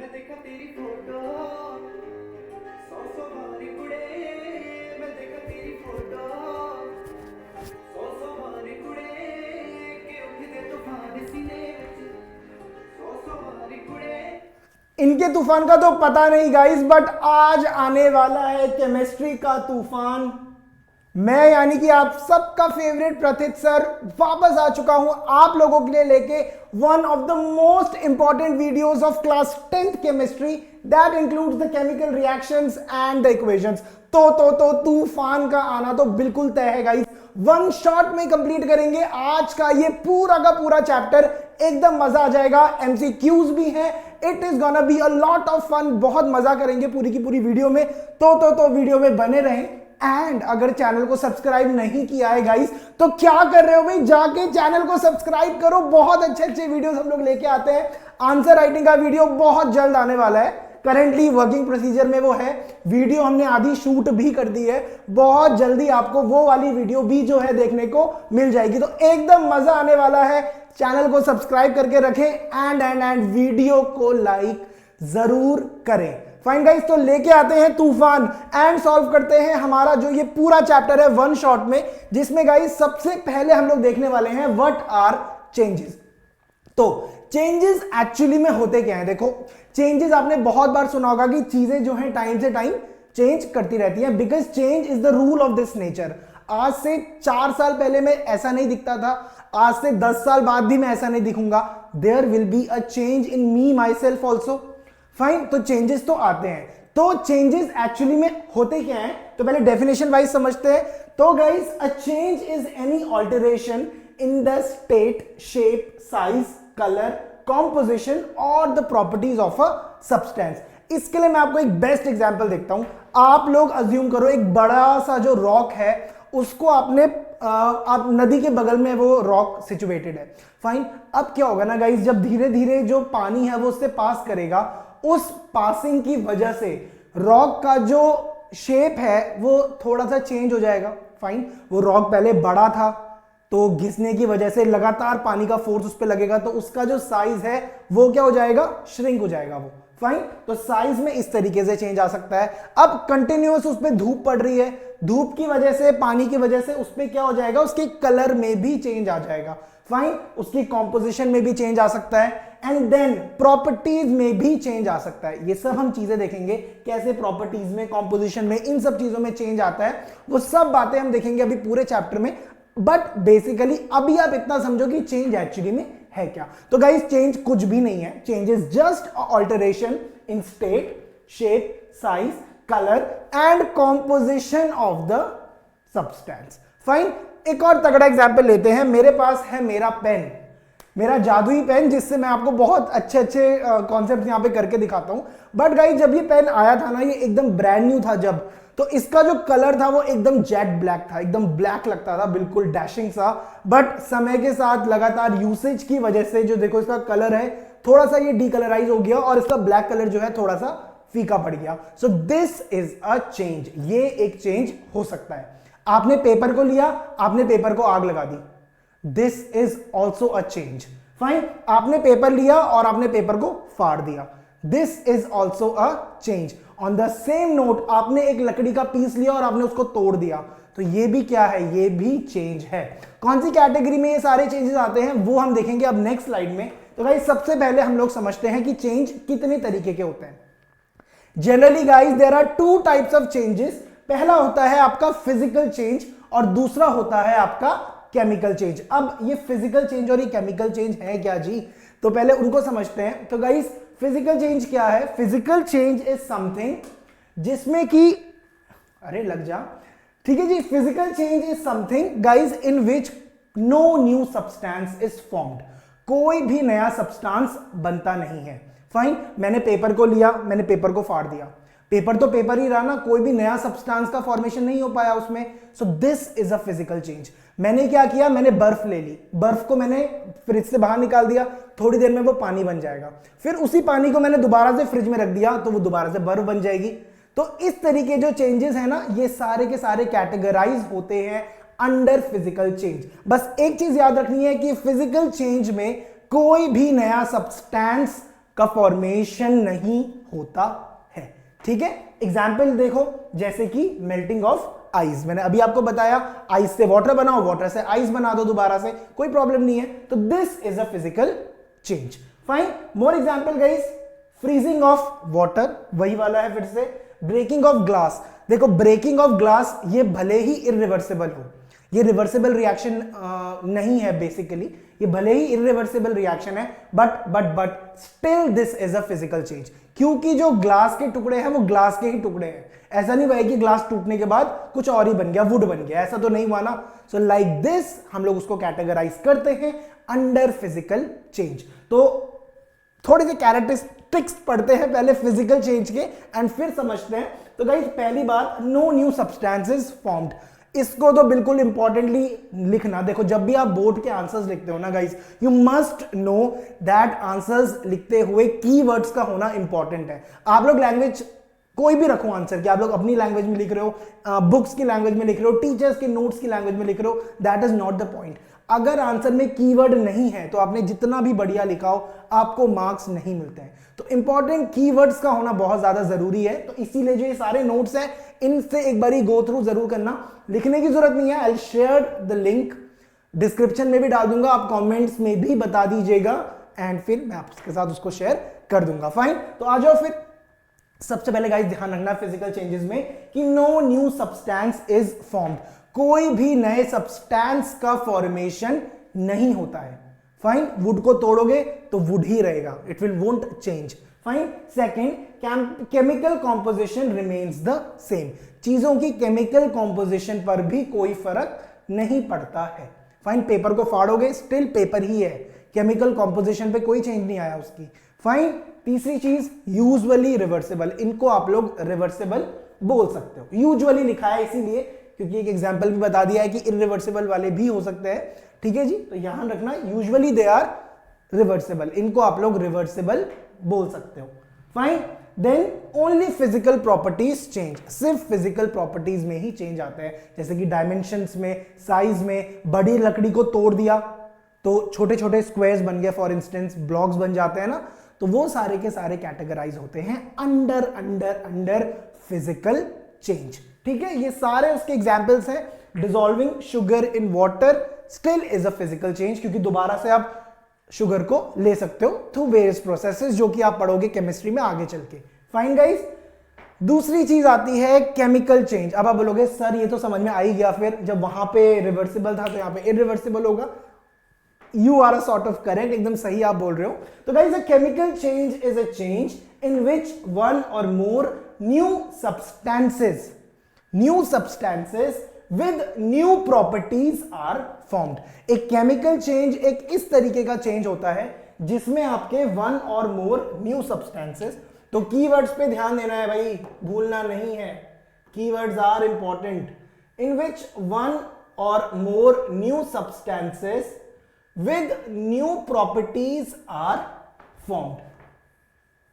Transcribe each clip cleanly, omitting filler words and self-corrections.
मैं देखा तेरी फोटो सौ सौ बारी कुड़े मैं देखा तेरी फोटो सौ सौ बारी कुड़े के उठदे तूफान सीने विच सौ सौ बारी कुड़े। इनके तूफान का तो पता नहीं गाइस, बट आज आने वाला है केमिस्ट्री का तूफान। मैं यानी कि आप सबका फेवरेट प्रथित सर वापस आ चुका हूं आप लोगों के लिए लेके one of the most important videos of class 10th chemistry that includes the chemical reactions and the equations. तो तूफान का आना तो बिल्कुल तय है गाइस। वन शॉट में कंप्लीट करेंगे आज का ये पूरा का पूरा चैप्टर, एकदम मजा आ जाएगा। एमसीक्यूज भी है, it is gonna be a lot of fun. बहुत मजा करेंगे पूरी की पूरी वीडियो में। तो वीडियो में बने रहें। एंड अगर चैनल को सब्सक्राइब नहीं किया है गाइस तो क्या कर रहे हो भाई, जाके चैनल को सब्सक्राइब करो। बहुत अच्छे अच्छे वीडियोस हम लोग लेके आते हैं। आंसर राइटिंग का वीडियो बहुत जल्द आने वाला है, करंटली वर्किंग प्रोसीजर में वो है। वीडियो हमने आधी शूट भी कर दी है, बहुत जल्दी आपको वो वाली वीडियो भी जो है देखने को मिल जाएगी। तो एकदम मजा आने वाला है। चैनल को सब्सक्राइब करके रखें एंड वीडियो को लाइक जरूर करें। फाइन गाइस, तो लेके आते हैं तूफान एंड सॉल्व करते हैं हमारा जो ये पूरा चैप्टर है वन शॉट में, जिसमें गाइस सबसे पहले हम लोग देखने वाले हैं व्हाट आर चेंजेस। तो चेंजेस एक्चुअली में होते क्या हैं? देखो, चेंजेस आपने बहुत बार सुना होगा कि चीजें जो है टाइम से टाइम चेंज करती रहती हैं, because change is the rule of this nature. आज से 4 साल पहले मैं ऐसा नहीं दिखता था, आज से 10 साल बाद भी मैं ऐसा नहीं दिखूंगा। There will be a change in me myself also. Fine, तो चेंजेस तो आते हैं। तो चेंजेस एक्चुअली में होते क्या हैं, तो पहले डेफिनेशन वाइज समझते हैं। तो guys, a change is any alteration in the state, shape, size, colour, composition और the properties of a substance. इसके लिए मैं आपको एक बेस्ट एग्जांपल देखता हूं। आप लोग अज्यूम करो एक बड़ा सा जो रॉक है उसको आपने आप नदी के बगल में वो रॉक सिचुएटेड है। फाइन, अब क्या होगा ना गाइस, जब धीरे धीरे जो पानी है वो उससे पास करेगा, उस पासिंग की वजह से रॉक का जो शेप है वो थोड़ा सा चेंज हो जाएगा। फाइन, वो रॉक पहले बड़ा था तो घिसने की वजह से लगातार पानी का फोर्स उस पर लगेगा, तो उसका जो साइज है वो क्या हो जाएगा, श्रिंक हो जाएगा वो। फाइन, तो साइज में इस तरीके से चेंज आ सकता है। अब कंटिन्यूअस उस पर धूप पड़ रही है, धूप की वजह से, पानी की वजह से उस पर क्या हो जाएगा, उसके कलर में भी चेंज आ जाएगा। फाइन, उसकी कॉम्पोजिशन में भी चेंज आ सकता है एंड देन प्रॉपर्टीज में भी चेंज आ सकता है। ये सब हम चीजें देखेंगे, कैसे प्रॉपर्टीज में, कॉम्पोजिशन में, इन सब चीजों में चेंज आता है। वो सब बातें हम देखेंगे अभी पूरे चैप्टर में। बट बेसिकली अभी आप इतना समझो कि चेंज एक्चुअली में है क्या। तो गाइस, चेंज कुछ भी नहीं है। Change is just alteration in state, shape, size, colour and composition of the substance. Fine, एक और तगड़ा एग्जांपल लेते हैं। मेरे पास है मेरा पेन, मेरा जादुई पेन, जिससे मैं आपको बहुत अच्छे अच्छे कॉन्सेप्ट यहां पे करके दिखाता हूं। बट गाइस, जब ये पेन आया था ना, ये एकदम ब्रांड न्यू था जब, तो इसका जो कलर था वो एकदम जेट ब्लैक था, एकदम ब्लैक लगता था, बिल्कुल डैशिंग सा। बट समय के साथ लगातार यूसेज की वजह से जो देखो इसका कलर है थोड़ा सा ये डीकलराइज हो गया और इसका ब्लैक कलर जो है थोड़ा सा फीका पड़ गया। So this is a change. ये एक चेंज हो सकता है। आपने पेपर को लिया, आपने पेपर को आग लगा दी, this is also a change. Fine, आपने पेपर लिया और आपने पेपर को फाड़ दिया, this is also a change. On the same note, आपने एक लकड़ी का पीस लिया और आपने उसको तोड़ दिया, तो ये भी क्या है, ये भी चेंज है। कौन सी कैटेगरी में ये सारे चेंजेस आते हैं वो हम देखेंगे अब नेक्स्ट स्लाइड में। तो गाइस, सबसे पहले हम लोग समझते हैं कि चेंज कितने तरीके के होते हैं। Generally guys, there are 2 types of changes. पहला होता है आपका फिजिकल चेंज और दूसरा होता है आपका केमिकल चेंज। अब ये फिजिकल चेंज और ये केमिकल चेंज है क्या जी, तो पहले उनको समझते हैं। तो गाइस, फिजिकल चेंज क्या है? फिजिकल चेंज इज समथिंग जिसमें कि, अरे लग जा, ठीक है जी। Physical change is something guys in which no new substance is formed. कोई भी नया सब्सटेंस बनता नहीं है। फाइन, मैंने पेपर को लिया, मैंने पेपर को फाड़ दिया, पेपर तो पेपर ही रहा ना, कोई भी नया सब्सटेंस का फॉर्मेशन नहीं हो पाया उसमें। So this is a physical change. मैंने क्या किया, मैंने बर्फ ले ली, बर्फ को मैंने फ्रिज से बाहर निकाल दिया, थोड़ी देर में वो पानी बन जाएगा। फिर उसी पानी को मैंने दोबारा से फ्रिज में रख दिया तो वो दोबारा से बर्फ बन जाएगी। तो इस तरीके जो चेंजेस है ना, ये सारे के सारे कैटेगराइज होते हैं अंडर फिजिकल चेंज। बस एक चीज याद रखनी है कि फिजिकल चेंज में कोई भी नया सब्सटेंस का फॉर्मेशन नहीं होता है। ठीक है, एग्जाम्पल देखो, जैसे कि मेल्टिंग ऑफ आइस, मैंने अभी आपको बताया आइस से वाटर बनाओ, वाटर से आइस बना दो दोबारा से, कोई प्रॉब्लम नहीं है। तो this is a physical change. Fine, more example guys, freezing of water, वही वाला है फिर से। ब्रेकिंग ऑफ ग्लास, देखो ब्रेकिंग ऑफ ग्लास ये भले ही इरिवर्सिबल हो, ये रिवर्सिबल रिएक्शन नहीं है बेसिकली, ये भले ही इरिवर्सिबल रिएक्शन है, but still this is a physical change, क्योंकि जो ग्लास के टुकड़े हैं वो ग्लास के ही टुकड़े हैं। ऐसा नहीं हुआ है कि ग्लास टूटने के बाद कुछ और ही बन गया, वुड बन गया, ऐसा तो नहीं हुआ ना। सो लाइक दिस हम लोग उसको कैटेगराइज करते हैं अंडर फिजिकल चेंज। तो थोड़े से कैरेक्टरिस्टिक्स पढ़ते हैं पहले फिजिकल चेंज के एंड फिर समझते हैं। तो गाइस पहली बात, नो न्यू सब्सटेंसेस फॉर्म्ड, इसको तो बिल्कुल इंपॉर्टेंटली लिखना। देखो जब भी आप बोर्ड के आंसर्स लिखते हो ना guys, you must know that answers लिखते हुए कीवर्ड्स का होना इंपॉर्टेंट है। आप लोग लैंग्वेज कोई भी रखो आंसर कि आप लोग अपनी लैंग्वेज में लिख रहे हो, बुक्स की लैंग्वेज में लिख रहे हो, टीचर्स के नोट्स की लैंग्वेज में लिख रहे हो, that is not the point. अगर आंसर में कीवर्ड नहीं है तो आपने जितना भी बढ़िया लिखा हो आपको मार्क्स नहीं मिलते हैं। तो इंपॉर्टेंट कीवर्ड्स का होना बहुत ज्यादा जरूरी है। तो इसीलिए जो ये सारे नोट्स हैं इनसे एक बारी गो थ्रू जरूर करना, लिखने की जरूरत नहीं है। I share the link, description में भी डाल दूंगा, आप कमेंट्स में भी बता दीजिएगा एंड फिर मैं आपके साथ उसको शेयर कर दूंगा। फाइन, तो आ जाओ फिर। सबसे पहले गाइस ध्यान रखना फिजिकल चेंजेस में कि no new substance is formed, कोई भी नए सब्सटेंस का फॉर्मेशन नहीं होता है। फाइन, वुड को तोड़ोगे तो वुड ही रहेगा, it will won't change. Fine, second, chemical composition remains the same, चीजों की केमिकल कॉम्पोजिशन पर भी कोई फर्क नहीं पड़ता है। फाइन, पेपर को फाड़ोगे स्टिल पेपर ही है, केमिकल कॉम्पोजिशन पे कोई चेंज नहीं आया उसकी। फाइन, तीसरी चीज यूजुअली रिवर्सिबल, इनको आप लोग रिवर्सिबल बोल सकते हो। यूजुअली लिखा है इसीलिए क्योंकि एक एग्जांपल भी बता दिया है कि इरिवर्सिबल वाले भी हो सकते हैं। ठीक है जी, तो यहां रखना यूजुअली दे आर रिवर्सिबल, इनको आप लोग रिवर्सिबल बोल सकते हो। Fine, then only physical properties change, सिर्फ फिजिकल प्रॉपर्टीज में ही चेंज आते हैं, जैसे कि डायमेंशंस में, साइज में, बड़ी लकड़ी को तोड़ दिया तो छोटे छोटे स्क्वायर्स बन गए, फॉर इंस्टेंस ब्लॉक्स बन जाते हैं ना, तो वो सारे के सारे कैटेगराइज होते हैं under under under physical change. ठीक है, ये सारे उसके एग्जांपल्स हैं। Dissolving sugar in water still is a physical change, क्योंकि दोबारा से आप शुगर को ले सकते हो थ्रू वेरियस प्रोसेसेस, जो कि आप पढ़ोगे केमिस्ट्री में आगे चल के। फाइन गाइस, दूसरी चीज आती है केमिकल चेंज। अब आप बोलोगे सर ये तो समझ में आ ही गया, फिर जब वहां पे रिवर्सिबल था तो यहाँ पे इरिवर्सिबल होगा। You are a sort of correct, एकदम सही आप बोल रहे हो। तो guys, a chemical change is a change in which one or more new substances with new properties are formed। एक chemical change एक इस तरीके का change होता है जिसमें आपके one or more new substances, तो keywords पे ध्यान देना है भाई, भूलना नहीं है, keywords are important, in which one or more new substances with new properties are formed।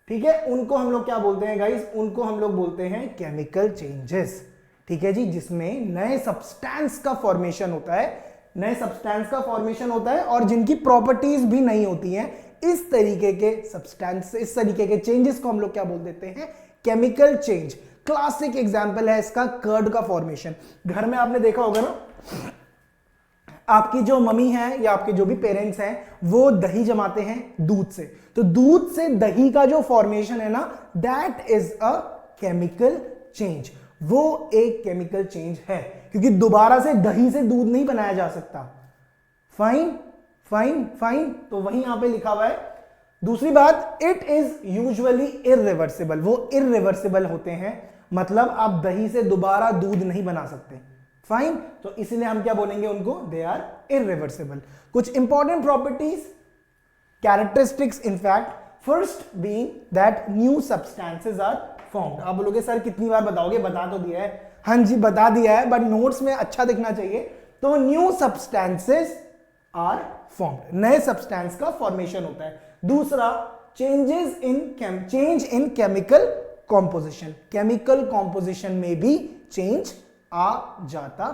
ठीक है, उनको हम लोग क्या बोलते हैं गाइस, उनको हम लोग बोलते हैं केमिकल चेंजेस। ठीक है जी, जिसमें नए सब्सटेंस का फॉर्मेशन होता है, नए सब्सटेंस का फॉर्मेशन होता है और जिनकी प्रॉपर्टीज भी नहीं होती हैं। इस तरीके के सब्सटेंस, इस तरीके के चेंजेस को हम लोग क्या बोल देते हैं, केमिकल चेंज। क्लासिक एग्जांपल है इसका कर्ड का फॉर्मेशन। घर में आपने देखा होगा ना, आपकी जो मम्मी है या आपके जो भी पेरेंट्स हैं वो दही जमाते हैं दूध से, तो दूध से दही का जो फॉर्मेशन है ना, that is a chemical change. वो एक केमिकल चेंज है, क्योंकि दोबारा से दही से दूध नहीं बनाया जा सकता। फाइन फाइन फाइन, तो वही यहां पे लिखा हुआ है। दूसरी बात, इट इज यूजुअली इरिवर्सिबल, वो इरिवर्सिबल होते हैं, मतलब आप दही से दोबारा दूध नहीं बना सकते। फाइन, तो इसलिए हम क्या बोलेंगे उनको, दे आर इरिवर्सिबल। कुछ important properties, characteristics in fact, first being that new substances are formed. आप बोलोगे सर कितनी बार बताओगे, बता तो दिया है। हाँ जी बता दिया है, बट नोट्स में अच्छा दिखना चाहिए। तो न्यू सब्सटेंसेस आर फॉर्म्ड, नए सब्सटेंस का फॉर्मेशन होता है। दूसरा, change in chemical composition, chemical composition में भी चेंज आ जाता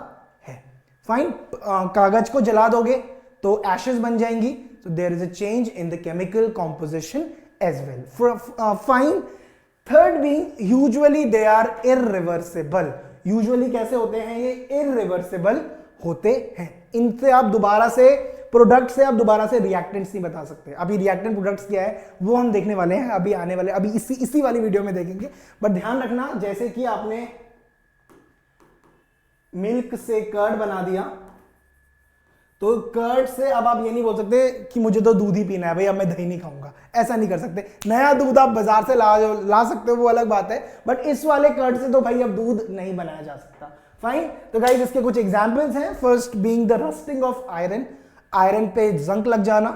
है। फाइन, कागज को जला दोगे तो एशेस बन जाएंगी, तो there is a change in the chemical composition as well. Fine. Third being usually they are irreversible. Usually कैसे होते हैं ये? irreversible होते हैं. इनसे आप दोबारा से प्रोडक्ट से आप दोबारा से रिएक्टेंट्स नहीं बता सकते. अभी रिएक्टेंट प्रोडक्ट्स क्या है वो हम देखने वाले हैं अभी आने वाले, अभी इसी वाली वीडियो में देखेंगे. बट ध्यान रखना, जैसे कि आपने मिल्क से कर्ड बना दिया, तो कर्ड से अब आप ये नहीं बोल सकते कि मुझे तो दूध ही पीना है भाई, अब मैं दही नहीं खाऊंगा. ऐसा नहीं कर सकते. नया दूध आप बाजार से ला सकते हो, वो अलग बात है, बट इस वाले कर्ड से तो भाई अब दूध नहीं बनाया जा सकता. फाइन. तो गाइस इसके कुछ एग्जांपल्स हैं. First being the rusting of iron, iron पे जंक लग जाना.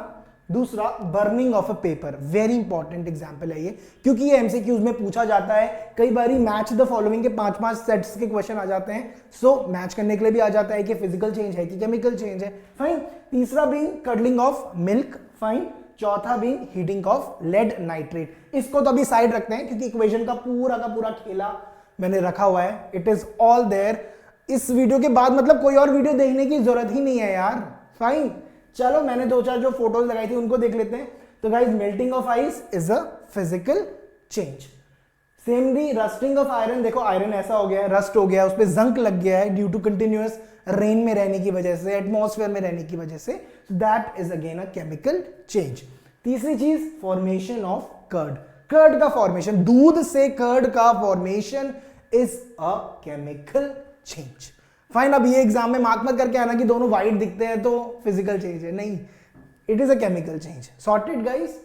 दूसरा burning of a paper, very important example है ये, क्योंकि ये एमसीक्यूज में पूछा जाता है. कई बार मैच द फॉलोइंग के 5-5 सेट्स के क्वेश्चन आ जाते हैं. सो मैच करने के लिए भी आ जाता है कि फिजिकल चेंज है कि केमिकल चेंज है. फाइन. तीसरा being curdling of milk. Fine. चौथा being heating of lead nitrate. इसको तो अभी साइड रखते हैं क्योंकि इक्वेशन का पूरा खेला मैंने रखा हुआ है. It is all there. इस वीडियो के बाद मतलब कोई और वीडियो देखने की जरूरत ही नहीं है यार. फाइन. चलो मैंने 2-4 जो फोटोज लगाई थी उनको देख लेते हैं. तो guys melting of ice is a physical change. Samely rusting of iron, देखो आयरन ऐसा हो गया है, रस्ट हो गया है, उस पे जंक लग गया है ड्यू टू कंटिन्यूअस रेन में रहने की वजह से, एटमॉस्फेयर में रहने की वजह से. That is again a chemical change. तीसरी चीज फॉर्मेशन ऑफ कर्ड. कर्ड का फॉर्मेशन, दूध से कर्ड का formation is a chemical change. Fine. अब ये एग्जाम में मार्क मत करके आना कि दोनों वाइट दिखते हैं तो फिजिकल चेंज है, नहीं, it is a chemical change. Sorted guys.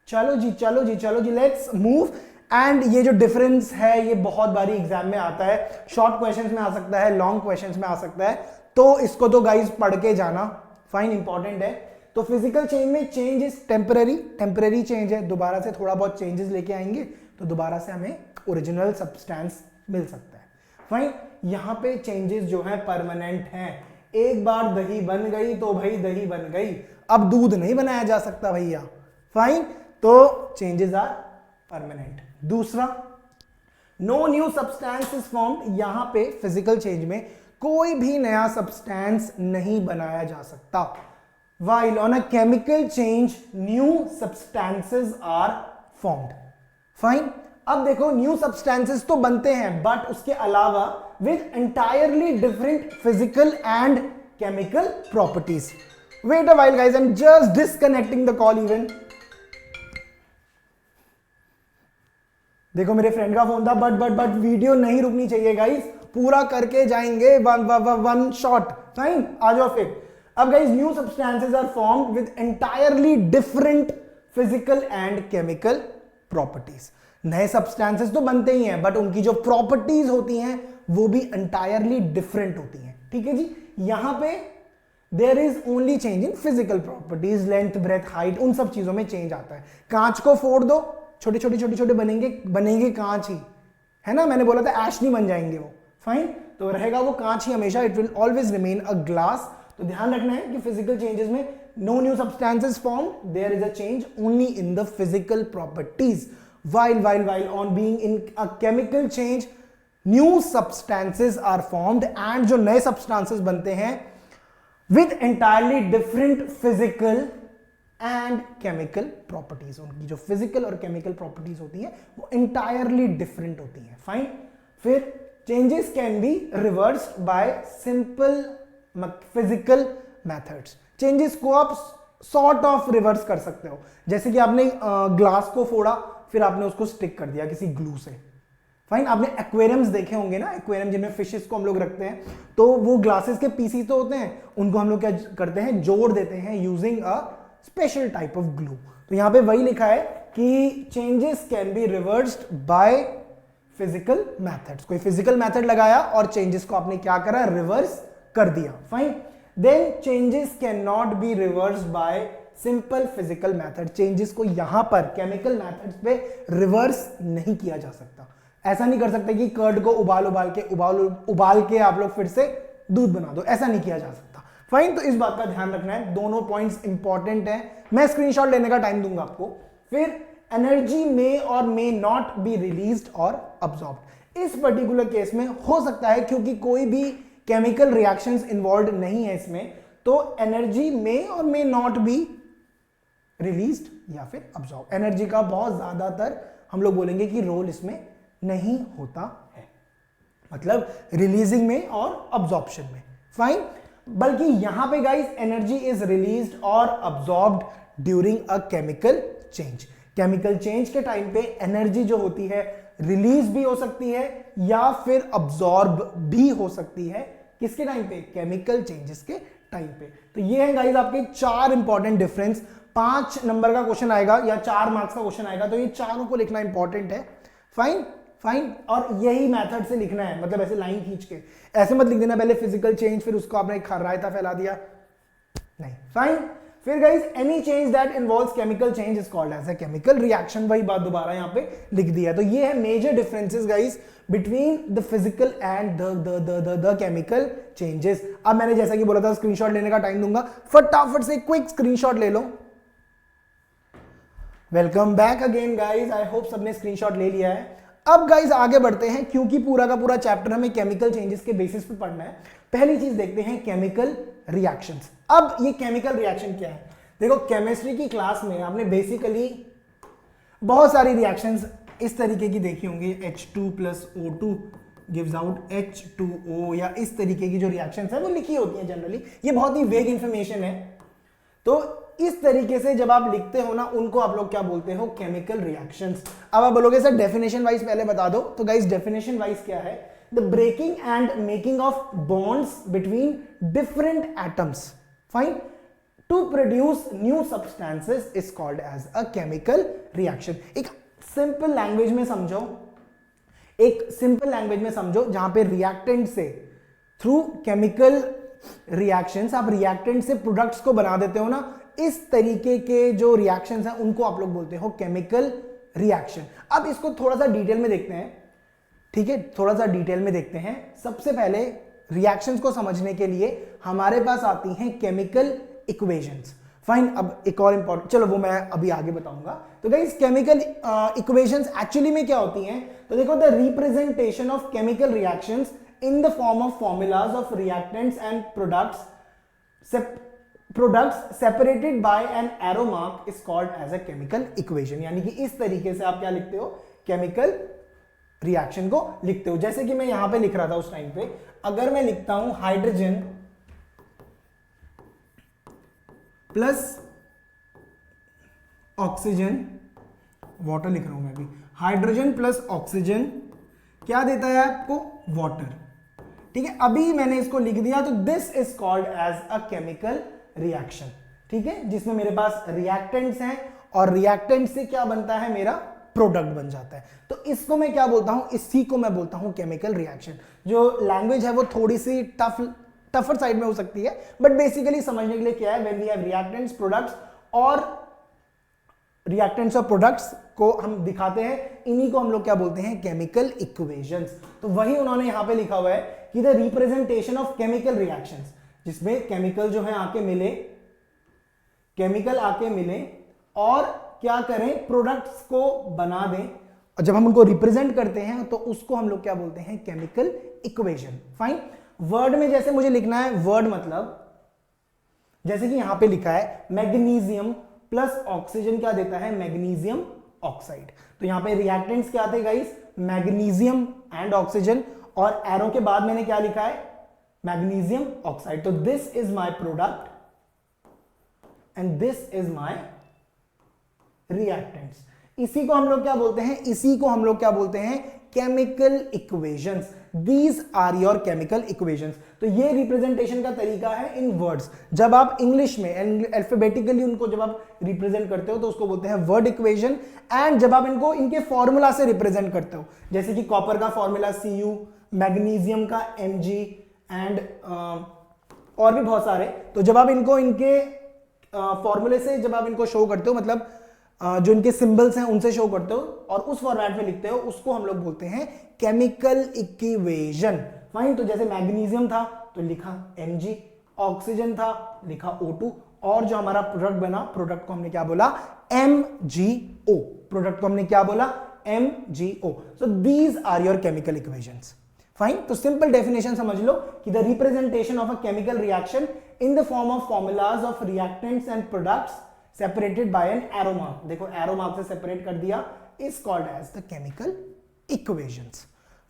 चलो जी लेट्स मूव. एंड ये जो डिफरेंस है ये बहुत बारी एग्जाम में आता है, शॉर्ट क्वेश्चंस में आ सकता है, लॉन्ग क्वेश्चंस में आ सकता है, तो इसको तो गाइस पढ़ के जाना. फाइन. इंपॉर्टेंट है. तो फिजिकल चेंज में चेंज इज टेम्पररी चेंज है, दोबारा से थोड़ा बहुत चेंजेस लेके आएंगे तो दोबारा से हमें ओरिजिनल सब्सटेंस मिल सकता है. फाइन. यहां पे चेंजेस जो है परमानेंट हैं. एक बार दही बन गई तो भाई दही बन गई, अब दूध नहीं बनाया जा सकता भैया. फाइन. तो चेंजेस आर परमानेंट. दूसरा, no new substance is formed. यहां पे फिजिकल चेंज में कोई भी नया सब्सटेंस नहीं बनाया जा सकता. While on a chemical change new substances are formed. Fine. अब देखो न्यू सब्सटेंसेस तो बनते हैं बट उसके अलावा with entirely different physical and chemical properties. Wait a while guys, I am just disconnecting the call even. देखो मेरे friend का फोन था बट वीडियो नहीं रुकनी चाहिए गाइस, पूरा करके जाएंगे वन शॉट. फाइन. आ जाओ फिर. अब guys new substances are formed with entirely different physical and chemical properties. नए सब्सटेंसेस तो बनते ही हैं बट उनकी जो प्रॉपर्टीज होती हैं वो भी एंटायरली डिफरेंट होती हैं. ठीक है जी. यहां पे there is only change in physical properties, length, breadth, height, उन सब चीजों में चेंज आता है. कांच को फोड़ दो, छोटे बनेंगे कांच ही, है ना. मैंने बोला था एश नहीं बन जाएंगे वो. फाइन. तो रहेगा वो कांच ही हमेशा. It will always remain a glass. तो ध्यान रखना है कि फिजिकल चेंजेस में no new substances form, there is a change only in the physical properties. while on being in a chemical change new substances are formed and जो नए substances बनते हैं with entirely different physical and chemical properties. उनकी जो physical और chemical properties होती हैं वो entirely different होती हैं. fine. फिर changes can be reversed by simple physical methods. changes को आप sort of reverse कर सकते हो. जैसे कि आपने ग्लास को फोड़ा, फिर आपने उसको स्टिक कर दिया किसी ग्लू से. फाइन. आपने एक्वेरियम्स देखे होंगे ना, एक्वेरियम जिनमें फिशेस को हम लोग रखते हैं, तो वो ग्लासेस के पीसीस तो होते हैं, उनको हम लोग क्या करते हैं, जोड़ देते हैं using a special type of glue. तो यहां पे वही लिखा है कि changes can be reversed by physical methods. कोई फिजिकल मेथड लगाया और चेंजेस को आपने क्या करा, रिवर्स कर दिया. Fine. Then changes can not be reversed by simple physical method. Changes को यहां पर केमिकल मेथड्स पे रिवर्स नहीं किया जा सकता. ऐसा नहीं कर सकते कि कर्ड को उबाल के आप लोग फिर से दूध बना दो, ऐसा नहीं किया जा सकता. फाइन. तो इस बात का ध्यान रखना है, दोनों पॉइंट्स इंपॉर्टेंट हैं. मैं स्क्रीनशॉट लेने का टाइम दूंगा आपको. फिर एनर्जी मे और मे नॉट बी रिलीज्ड और अब्सॉर्ब्ड. इस पर्टिकुलर केस में हो सकता है क्योंकि कोई भी केमिकल रिएक्शंस इन्वॉल्व नहीं है इसमें, तो एनर्जी मे और मे नॉट बी रिलीज्ड या फिर अब्जॉर्ब। एनर्जी का बहुत ज्यादातर हम लोग बोलेंगे कि रोल इसमें नहीं होता है, मतलब रिलीजिंग में और अब्जॉर्प्शन में। फाइन, बल्कि यहां पे गाइस एनर्जी इज रिलीज्ड और absorbed during a chemical change. Chemical change के टाइम पे एनर्जी जो होती है रिलीज भी हो सकती है या फिर अब्जॉर्ब भी हो सकती है। किसके टाइम पे? केमिकल चेंजेस के टाइम पे। तो ये है गाइस आपके 4 इंपॉर्टेंट डिफरेंस। 5 नंबर का क्वेश्चन आएगा या 4 मार्क्स का क्वेश्चन आएगा, तो ये चारों को लिखना इंपॉर्टेंट है। फाइन फाइन, और यही मेथड से लिखना है, मतलब ऐसे लाइन खींच के। ऐसे मत लिख देना पहले फिजिकल चेंज फिर उसको आपने रायता फैला दिया, नहीं। फाइन, फिर guys any change that involves chemical change is called as a chemical reaction. वही बात दोबारा यहां पे लिख दिया। तो ये है major differences guys between the physical and the chemical changes. अब मैंने जैसा कि बोला था स्क्रीनशॉट लेने का टाइम दूंगा, फटाफट से क्विक स्क्रीनशॉट ले लो। Welcome back again guys, I hope सबने स्क्रीनशॉट ले लिया है। अब गाइस आगे बढ़ते हैं, क्योंकि पूरा का पूरा चैप्टर हमें केमिकल चेंजेस के बेसिस पे पढ़ना है। पहली चीज देखते हैं केमिकल रिएक्शंस। अब ये केमिकल रिएक्शन क्या है? देखो केमिस्ट्री की क्लास में आपने बेसिकली बहुत सारी रिएक्शंस इस तरीके की देखी होंगी, H2 plus O2 gives out H2O, या इस तरीके की जो रिएक्शंस है वो लिखी होती है जनरली। ये बहुत ही वेग इंफॉर्मेशन है, तो इस तरीके से जब आप लिखते हो ना, उनको आप लोग क्या बोलते हो? Chemical reactions. अब आप बोलोगे सर डेफिनेशन वाइज पहले बता दो, तो गाइस डेफिनेशन वाइज क्या है? The breaking and making of bonds between different atoms, fine, to produce new substances is called as a chemical reaction. एक सिंपल लैंग्वेज में समझो, एक सिंपल लैंग्वेज में समझो, जहां पे रिएक्टेंट से थ्रू केमिकल रिएक्शंस आप रिएक्टेंट से प्रोडक्ट्स को बना देते हो ना, इस तरीके के जो रिएक्शंस हैं उनको आप लोग बोलते हो केमिकल रिएक्शन। अब इसको थोड़ा सा डिटेल में देखते हैं, ठीक है? थोड़ा सा डिटेल में देखते हैं। सबसे पहले रिएक्शंस को समझने के लिए हमारे पास आती हैं केमिकल इक्वेशंस। फाइन, अब एक और इंपॉर्टेंट, चलो वो मैं अभी आगे बताऊंगा। तो गाइस केमिकल इक्वेशंस एक्चुअली में क्या होती हैं? तो देखो, the representation of chemical reactions in the form of formulas of reactants and products separated by an arrow mark is called as a chemical equation। यानी कि इस तरीके से आप क्या लिखते हो? केमिकल रिएक्शन को लिखते हो। जैसे कि मैं यहां पे लिख रहा था उस टाइम पे, अगर मैं लिखता हूं हाइड्रोजन प्लस ऑक्सीजन, वाटर लिख रहा हूं मैं भी, हाइड्रोजन प्लस ऑक्सीजन क्या देता है आपको? वाटर। ठीक है, अभी मैंने इसको लिख दिया, तो this is called as a chemical reaction. ठीक है, जिसमें मेरे पास रिएक्टेंट्स हैं और रिएक्टेंट से क्या बनता है? मेरा प्रोडक्ट बन जाता है। तो इसको मैं क्या बोलता हूं? इसी को मैं बोलता हूं केमिकल रिएक्शन। जो लैंग्वेज है वो थोड़ी सी टफर साइड में हो सकती है, बट बेसिकली समझने के लिए क्या है, when we have reactants, products और रिएक्टेंट्स और प्रोडक्ट्स को हम दिखाते हैं, इन्हीं को हम लोग क्या बोलते हैं? Chemical equations. तो वही उन्होंने यहां पे लिखा हुआ है कि the representation of chemical reactions, जिसमें केमिकल जो है आके मिले, केमिकल आके मिले और क्या करें? प्रोडक्ट्स को बना दें, और जब हम उनको रिप्रेजेंट करते हैं तो उसको हम लोग क्या बोलते हैं? Chemical equation. फाइन, वर्ड में जैसे मुझे लिखना है, वर्ड मतलब जैसे कि यहां पे लिखा है मैग्नीशियम प्लस ऑक्सीजन क्या देता है? Magnesium oxide. तो यहां पे रिएक्टेंट्स क्या थे गाइस? मैग्नीशियम एंड ऑक्सीजन, और एरो के बाद मैंने क्या लिखा है? Magnesium oxide. तो this is my product and this is my reactants. इसी को हम लोग क्या बोलते हैं? इसी को हम लोग क्या बोलते हैं? Chemical equations. These are your chemical equations. तो ये रिप्रेजेंटेशन का तरीका है इन वर्ड्स। जब आप इंग्लिश में अल्फाबेटिकली उनको जब आप रिप्रेजेंट करते हो तो उसको बोलते हैं वर्ड इक्वेशन, एंड जब आप इनको इनके फॉर्मूला से रिप्रेजेंट करते हो, जैसे कि कॉपर का फॉर्मूला Cu, मैग्नीशियम का Mg एंड और भी बहुत सारे, तो जब आप इनको इनके फॉर्मूले से जब आप इनको शो करते हो, मतलब जो इनके सिंबल्स हैं उनसे शो करते हो और उस फॉर्मेट में लिखते हो, उसको हम लोग बोलते हैं केमिकल इक्वेशन। फाइन, तो जैसे मैग्नीशियम था तो लिखा Mg, ऑक्सीजन था लिखा O2, और जो हमारा प्रोडक्ट बना, प्रोडक्ट को हमने क्या बोला? MgO। प्रोडक्ट को हमने क्या बोला? MgO। So these are your chemical equations. Fine, तो सिंपल डेफिनेशन समझ लो कि the representation of a chemical reaction in the form of formulas of reactants and products separated by an arrow mark, देखो arrow mark से separate कर दिया, is called as the chemical equations.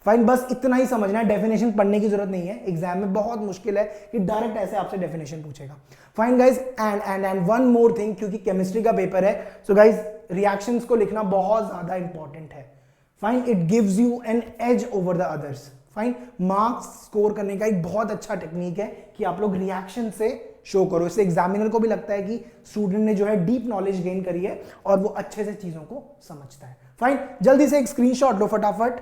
Fine, बस इतना ही समझना है, डेफिनेशन पढ़ने की जरूरत नहीं है, एग्जाम में बहुत मुश्किल है कि डायरेक्ट ऐसे आपसे डेफिनेशन पूछेगा। Fine guys, and one more thing, क्योंकि केमिस्ट्री का पेपर है, सो गाइज रिएक्शंस को लिखना बहुत ज्यादा इंपॉर्टेंट है। Fine, it gives you an edge over the others. Fine, marks score करने का एक बहुत अच्छा टेक्निक है कि आप लोग रिएक्शन से शो करो, इससे एग्जामिनर को भी लगता है कि स्टूडेंट ने जो है डीप नॉलेज गेन करी है और वो अच्छे से चीजों को समझता है। फाइन, जल्दी से एक स्क्रीनशॉट लो फटाफट,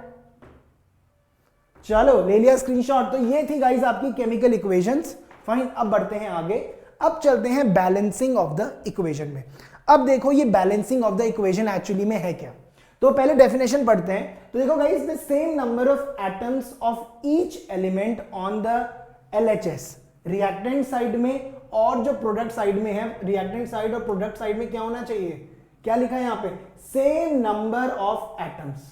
चलो ले लिया स्क्रीनशॉट। तो ये थी गाइस आपकी केमिकल इक्वेशंस। फाइन, अब बढ़ते हैं आगे, अब चलते हैं बैलेंसिंग ऑफ द इक्वेशन में। अब देखो ये balancing of the equation actually में है क्या, तो पहले डेफिनेशन पढ़ते हैं। तो देखो guys, the same number of atoms of each element on the LHS, reactant side में और जो प्रोडक्ट साइड में है, रिएक्टेंट साइड और प्रोडक्ट साइड में क्या होना चाहिए, क्या लिखा है यहां पे, सेम नंबर ऑफ एटम्स,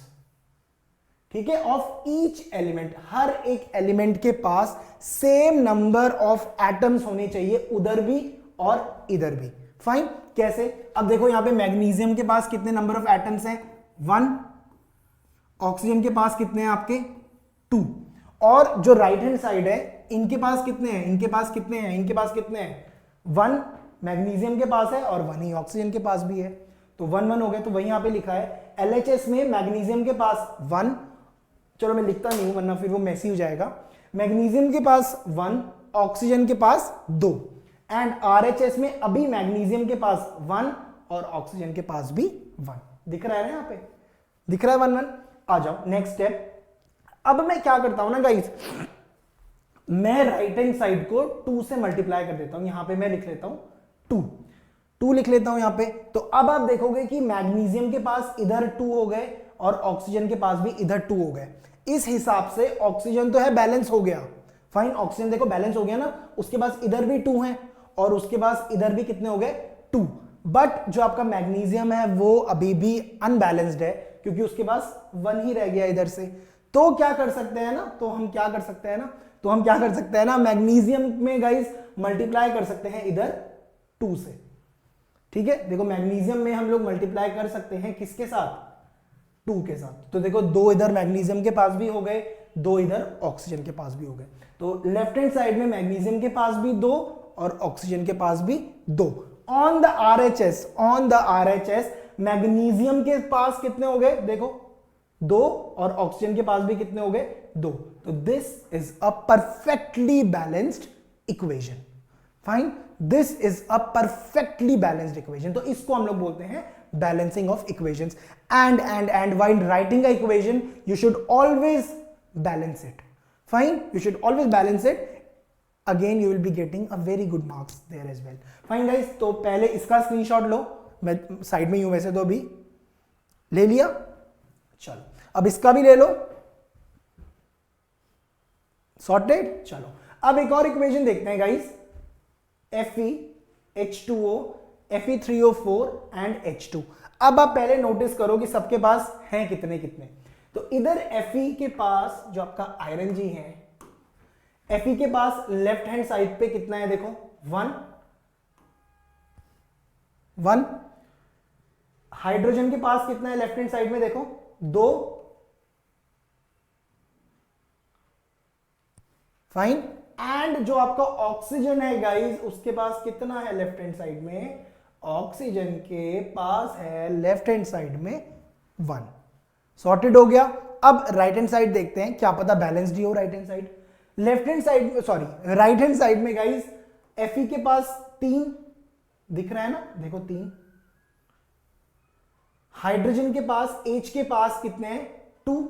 ठीक है, ऑफ ईच एलिमेंट, हर एक एलिमेंट के पास सेम नंबर ऑफ एटम्स होने चाहिए, उधर भी और इधर भी। फाइन, कैसे, अब देखो यहां पे मैग्नीशियम के पास कितने नंबर ऑफ एटम्स हैं, 1, ऑक्सीजन के पास कितने हैं आपके 2, और जो राइट हैंड साइड है इनके पास कितने हैं, इनके पास कितने हैं, इनके पास कितने हैं, 1 मैग्नीशियम के पास है और 1 ही ऑक्सीजन के पास भी है, तो 1 1 हो गया। तो वही यहां पे लिखा है एलएचएस में मैग्नीशियम के पास 1, चलो मैं लिखता नहीं हूं वरना फिर वो मैसी हो जाएगा, मैग्नीशियम के पास 1, ऑक्सीजन के पास 2, एंड आरएचएस में अभी मैग्नीशियम के पास 1 और ऑक्सीजन के पास भी 1, दिख रहा है ना यहां पे, दिख रहा है 1 1। आ जाओ नेक्स्ट स्टेप। अब मैं क्या करता हूं ना गाइस, मैं राइट हैंड साइड को 2 से मल्टीप्लाई कर देता हूं, यहां पे मैं लिख लेता हूं 2 लिख लेता हूं यहां पे। तो अब आप देखोगे कि मैग्नीशियम के पास इधर 2 हो गए और ऑक्सीजन के पास भी इधर 2 हो गए, इस हिसाब से ऑक्सीजन तो है बैलेंस हो गया। फाइन, ऑक्सीजन देखो बैलेंस हो गया ना, उसके पास इधर भी 2 है और उसके पास इधर भी कितने हो गए 2, बट जो आपका मैग्नीशियम है वो अभी भी अनबैलेंस्ड है क्योंकि उसके पास 1 ही रह गया इधर से। तो क्या कर सकते हैं ना, तो हम क्या कर सकते हैं ना, मैग्नीशियम में गाइस मल्टीप्लाई कर सकते हैं इधर 2 से, ठीक है। देखो मैग्नीशियम में हम लोग मल्टीप्लाई कर सकते हैं किसके साथ, 2 के साथ। तो देखो 2 इधर मैग्नीशियम के पास भी हो गए, 2 इधर ऑक्सीजन के पास भी हो गए। तो लेफ्ट हैंड साइड में मैग्नीशियम के पास भी 2 और ऑक्सीजन के पास भी 2। ऑन द आरएचएस मैग्नीशियम के पास कितने हो गए, देखो 2 और ऑक्सीजन के पास भी कितने हो गए 2। तो this is a perfectly balanced equation. Fine, this is a perfectly balanced equation. तो इसको हम लोग बोलते हैं balancing of equations. And while writing a equation you should always balance it. Fine, you should always balance it, again you will be getting a very good marks there as well. Fine guys, तो पहले इसका screenshot लो, मैं side में ही हूं वैसे तो, अभी ले लिया, चलो अब इसका भी ले लो, सॉर्टेड। चलो अब एक और इक्वेशन देखते हैं guys, FeH2O, Fe3O4 and H2। अब आप पहले नोटिस करो कि सबके पास हैं कितने कितने। तो इधर Fe के पास जो आपका आयरन जी है, Fe के पास लेफ्ट हैंड साइड पे कितना है, देखो 1। हाइड्रोजन के पास कितना है लेफ्ट हैंड साइड में, देखो 2। फाइन, एंड जो आपका ऑक्सीजन है गाइस उसके पास कितना है लेफ्ट हैंड साइड में, ऑक्सीजन के पास है लेफ्ट हैंड साइड में 1। सॉर्टेड हो गया। अब राइट हैंड साइड देखते हैं, क्या पता बैलेंस्ड ही हो right hand side. Left hand side, sorry right hand side में गाइस Fe के पास 3 दिख रहा है ना, देखो 3। हाइड्रोजन के पास, H के पास कितने हैं, 2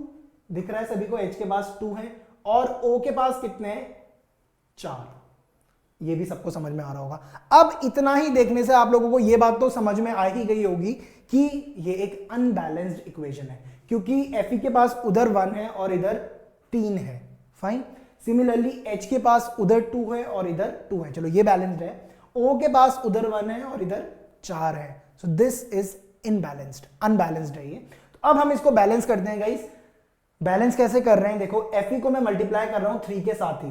दिख रहा है सभी को, H के पास 2 है, और O के पास कितने हैं, 4। ये भी सबको समझ में आ रहा होगा। अब इतना ही देखने से आप लोगों को ये बात तो समझ में आ ही गई होगी कि ये एक अनबैलेंस्ड इक्वेशन है, क्योंकि Fe के पास उधर 1 है और इधर 3 है। फाइन, सिमिलरली H के पास उधर 2 है और इधर 2 है, चलो ये बैलेंस्ड है। O के पास उधर 1 है और इधर 4 है, so this is imbalanced, unbalanced है ये। तो अब हम इसको बैलेंस करते हैं गाइस। बैलेंस कैसे कर रहे हैं, देखो Fe को मैं मल्टीप्लाई कर रहा हूं 3 के साथ ही,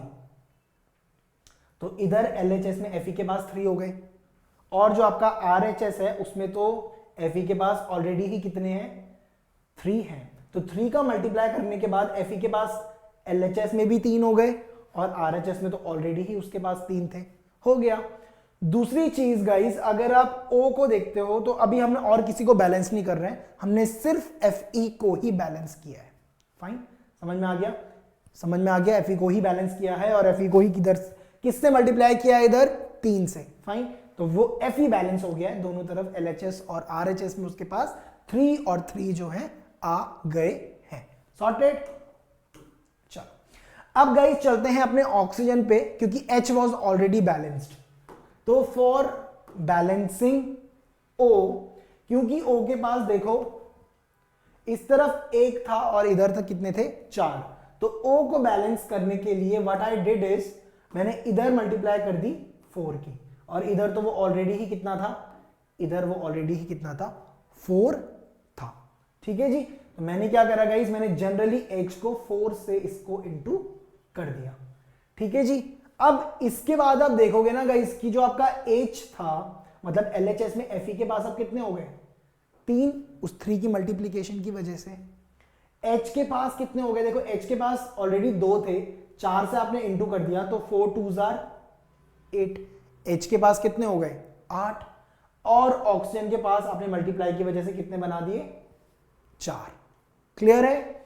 तो इधर LHS में Fe के पास 3 हो गए और जो आपका RHS है उसमें तो Fe के पास ऑलरेडी ही कितने हैं, 3 हैं, तो 3 का मल्टीप्लाई करने के बाद Fe के पास LHS में भी 3 हो गए और RHS में तो ऑलरेडी ही उसके पास 3 थे, हो गया। दूसरी चीज गाइस, अगर आप O को देखते हो तो अभी हमने और किसी को बैलेंस नहीं कर रहे हैं, हमने सिर्फ Fe को ही बैलेंस किया है। फाइन, समझ में आ गया, समझ में आ गया, Fe को ही बैलेंस किया है और Fe को ही किससे मल्टीप्लाई किया है, इधर 3 से। फाइन, तो वो Fe बैलेंस हो गया है दोनों तरफ, LHS और RHS में उसके पास 3 और 3 जो है आ गए हैं। सॉर्टेड। चलो अब गाइस चलते हैं अपने ऑक्सीजन पे, क्योंकि H वाज ऑलरेडी बैलेंस्ड, तो फॉर बैलेंसिंग O, क्योंकि O के पास देखो इस तरफ 1 था और इधर तक कितने थे, 4, तो O को बैलेंस करने के लिए व्हाट आई डिड इज, मैंने इधर मल्टीप्लाई कर दी 4 की, और इधर तो वो ऑलरेडी ही कितना था, इधर वो ऑलरेडी ही कितना था, 4 था। ठीक है जी, तो मैंने क्या करा गाइस, मैंने जनरली H को 4 से इसको इंटू कर दिया। ठीक है जी, अब इसके बाद आप देखोगे ना गाइस कि जो आपका H था, मतलब LHS में Fe के पास अब कितने हो गए, 3, उस 3 की मल्टीप्लीकेशन की वजह से। H के पास कितने हो गए, देखो H के पास ऑलरेडी 2 थे, 4 से आपने इंटू कर दिया तो 4 2s are 8, H के पास कितने हो गए, 8, और ऑक्सीजन के पास आपने मल्टीप्लाई की वजह से कितने बना दिए, 4। क्लियर है।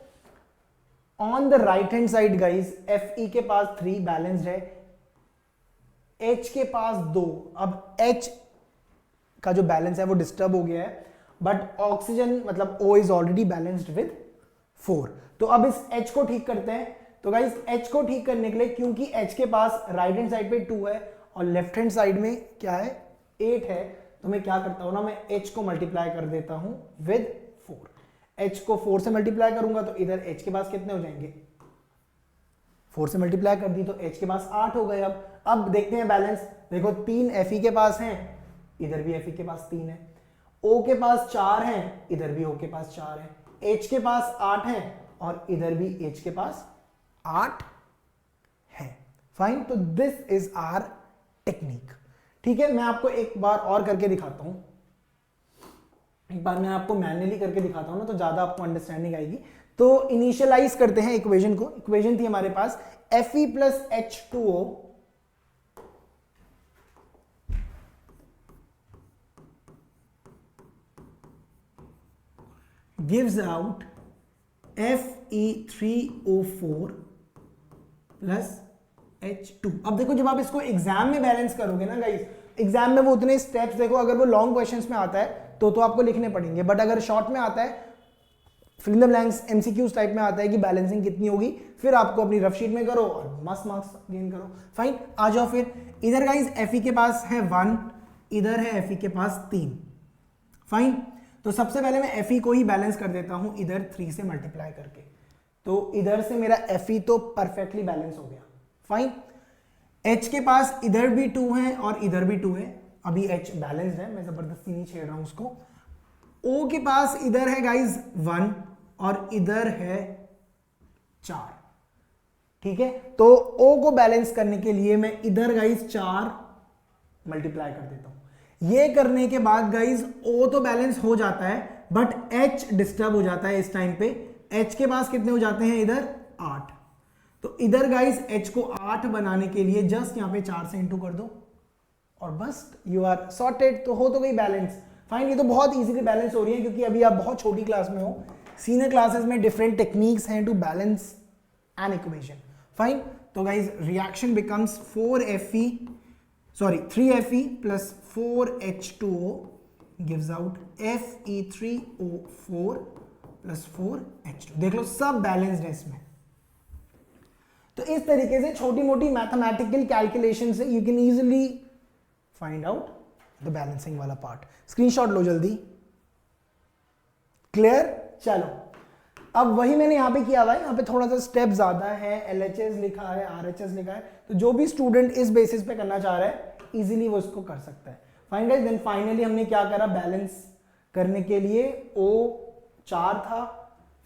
On the right hand side guys Fe के पास 3 बैलेंस्ड है, H के पास 2, अब H का जो बैलेंस है वो डिस्टर्ब हो गया है, बट ऑक्सीजन मतलब O is already balanced with 4। तो अब इस H को ठीक करते हैं, तो गाइस H को ठीक करने के लिए, क्योंकि H के पास राइट हैंड साइड पे 2 है और लेफ्ट हैंड साइड में क्या है, 8 है, तो मैं क्या करता हूं ना, मैं H को मल्टीप्लाई कर देता हूं विद 4। H को 4 से मल्टीप्लाई करूंगा तो इधर H के पास कितने हो जाएंगे, 4 से मल्टीप्लाई कर दी तो H के पास 8 हो गए। अब देखते हैं बैलेंस, देखो 3 Fe के पास हैं, इधर भी Fe के पास 3 है, O के पास 4 हैं, इधर भी O के पास 4 है, H के पास 8 हैं और इधर भी H के पास 8 है। फाइन, तो दिस इज आवर टेक्निक। ठीक है, मैं आपको एक बार और करके दिखाता हूं, एक बार मैं आपको मैन्युअली करके दिखाता हूं ना, तो ज्यादा आपको अंडरस्टैंडिंग आएगी। तो इनिशियलाइज करते हैं इक्वेशन को। इक्वेशन थी हमारे पास Fe plus H2O gives out Fe3O4 plus H2। अब देखो जब आप इसको एग्जाम में बैलेंस करोगे ना गाइस, एग्जाम में वो उतने स्टेप्स देखो, अगर वो लॉन्ग क्वेश्चंस में आता है तो आपको लिखने पड़ेंगे, बट अगर शॉर्ट में आता है, fill in the blanks MCQs type में आता है कि बैलेंसिंग कितनी होगी, फिर आपको अपनी रफ शीट में करो और मस्त मार्क्स गेन करो। फाइन, आ जाओ फिर इधर गाइस, Fe के पास है 1, इधर है Fe के पास 3। फाइन, तो सबसे पहले मैं Fe को ही बैलेंस कर देता हूं इधर 3 से मल्टीप्लाई करके, तो इधर से मेरा Fe तो परफेक्टली बैलेंस हो गया। फाइन, H के पास इधर भी 2 है और इधर भी 2 है, अभी H बैलेंस्ड है, मैं जबरदस्ती नहीं छेड़ रहा हूं उसको। O के पास इधर है गाइस 1 और इधर है 4। ठीक है, तो O को बैलेंस करने के लिए मैं इधर गाइस 4 मल्टीप्लाई कर देता हूं। ये करने के बाद गाइस O तो बैलेंस हो जाता है, बट H डिस्टर्ब हो जाता है इस टाइम पे। H के पास कितने हो जाते हैं, इधर 8, तो इधर गाइस H को 8 बनाने के लिए जस्ट यहां पे 4 से इंटू कर दो और बस यू आर सॉर्टेड, तो हो तो गई बैलेंस। फाइन, ये तो बहुत इजीली बैलेंस हो रही है क्योंकि अभी आप बहुत छोटी क्लास में हो, सीनियर क्लासेस में डिफरेंट टेक्निक्स हैं to balance an equation. Fine, तो guys reaction becomes 3Fe plus 4H2O gives out Fe3O4 plus 4H2। देख लो सब बैलेंस्ड है इसमें। तो इस तरीके से छोटी मोटी मैथमेटिकल कैलकुलेशन से you can easily find out the balancing वाला पार्ट। स्क्रीनशॉट लो जल्दी। क्लियर, चलो अब वही मैंने यहां पे किया हुआ है, यहां पे थोड़ा सा स्टेप ज्यादा है, LHS लिखा है, RHS लिखा है, तो जो भी स्टूडेंट इस बेसिस पे करना चाह रहा है इजीली वो इसको कर सकता है। फाइन गाइस, देन फाइनली हमने क्या करा, बैलेंस करने के लिए O 4 था,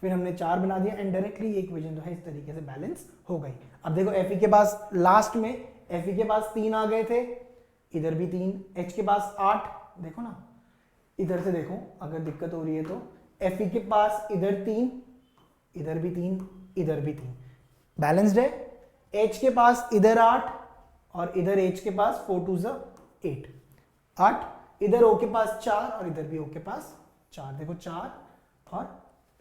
फिर हमने 4 बना दिया एंड डायरेक्टली ये इक्वेशन जो है इस तरीके से बैलेंस हो गई। अब देखो Fe के पास लास्ट में Fe के पास 3 आ गए थे, इधर भी 3, H के पास 8, देखो ना, इधर से देखो अगर दिक्कत हो रही है तो Fe के पास इधर 3, इधर भी 3, इधर भी 3, बैलेंस्ड है। H के पास इधर 8 और इधर H के पास 4 2 8, 8, इधर O के पास 4 और इधर भी O के पास 4, देखो 4 और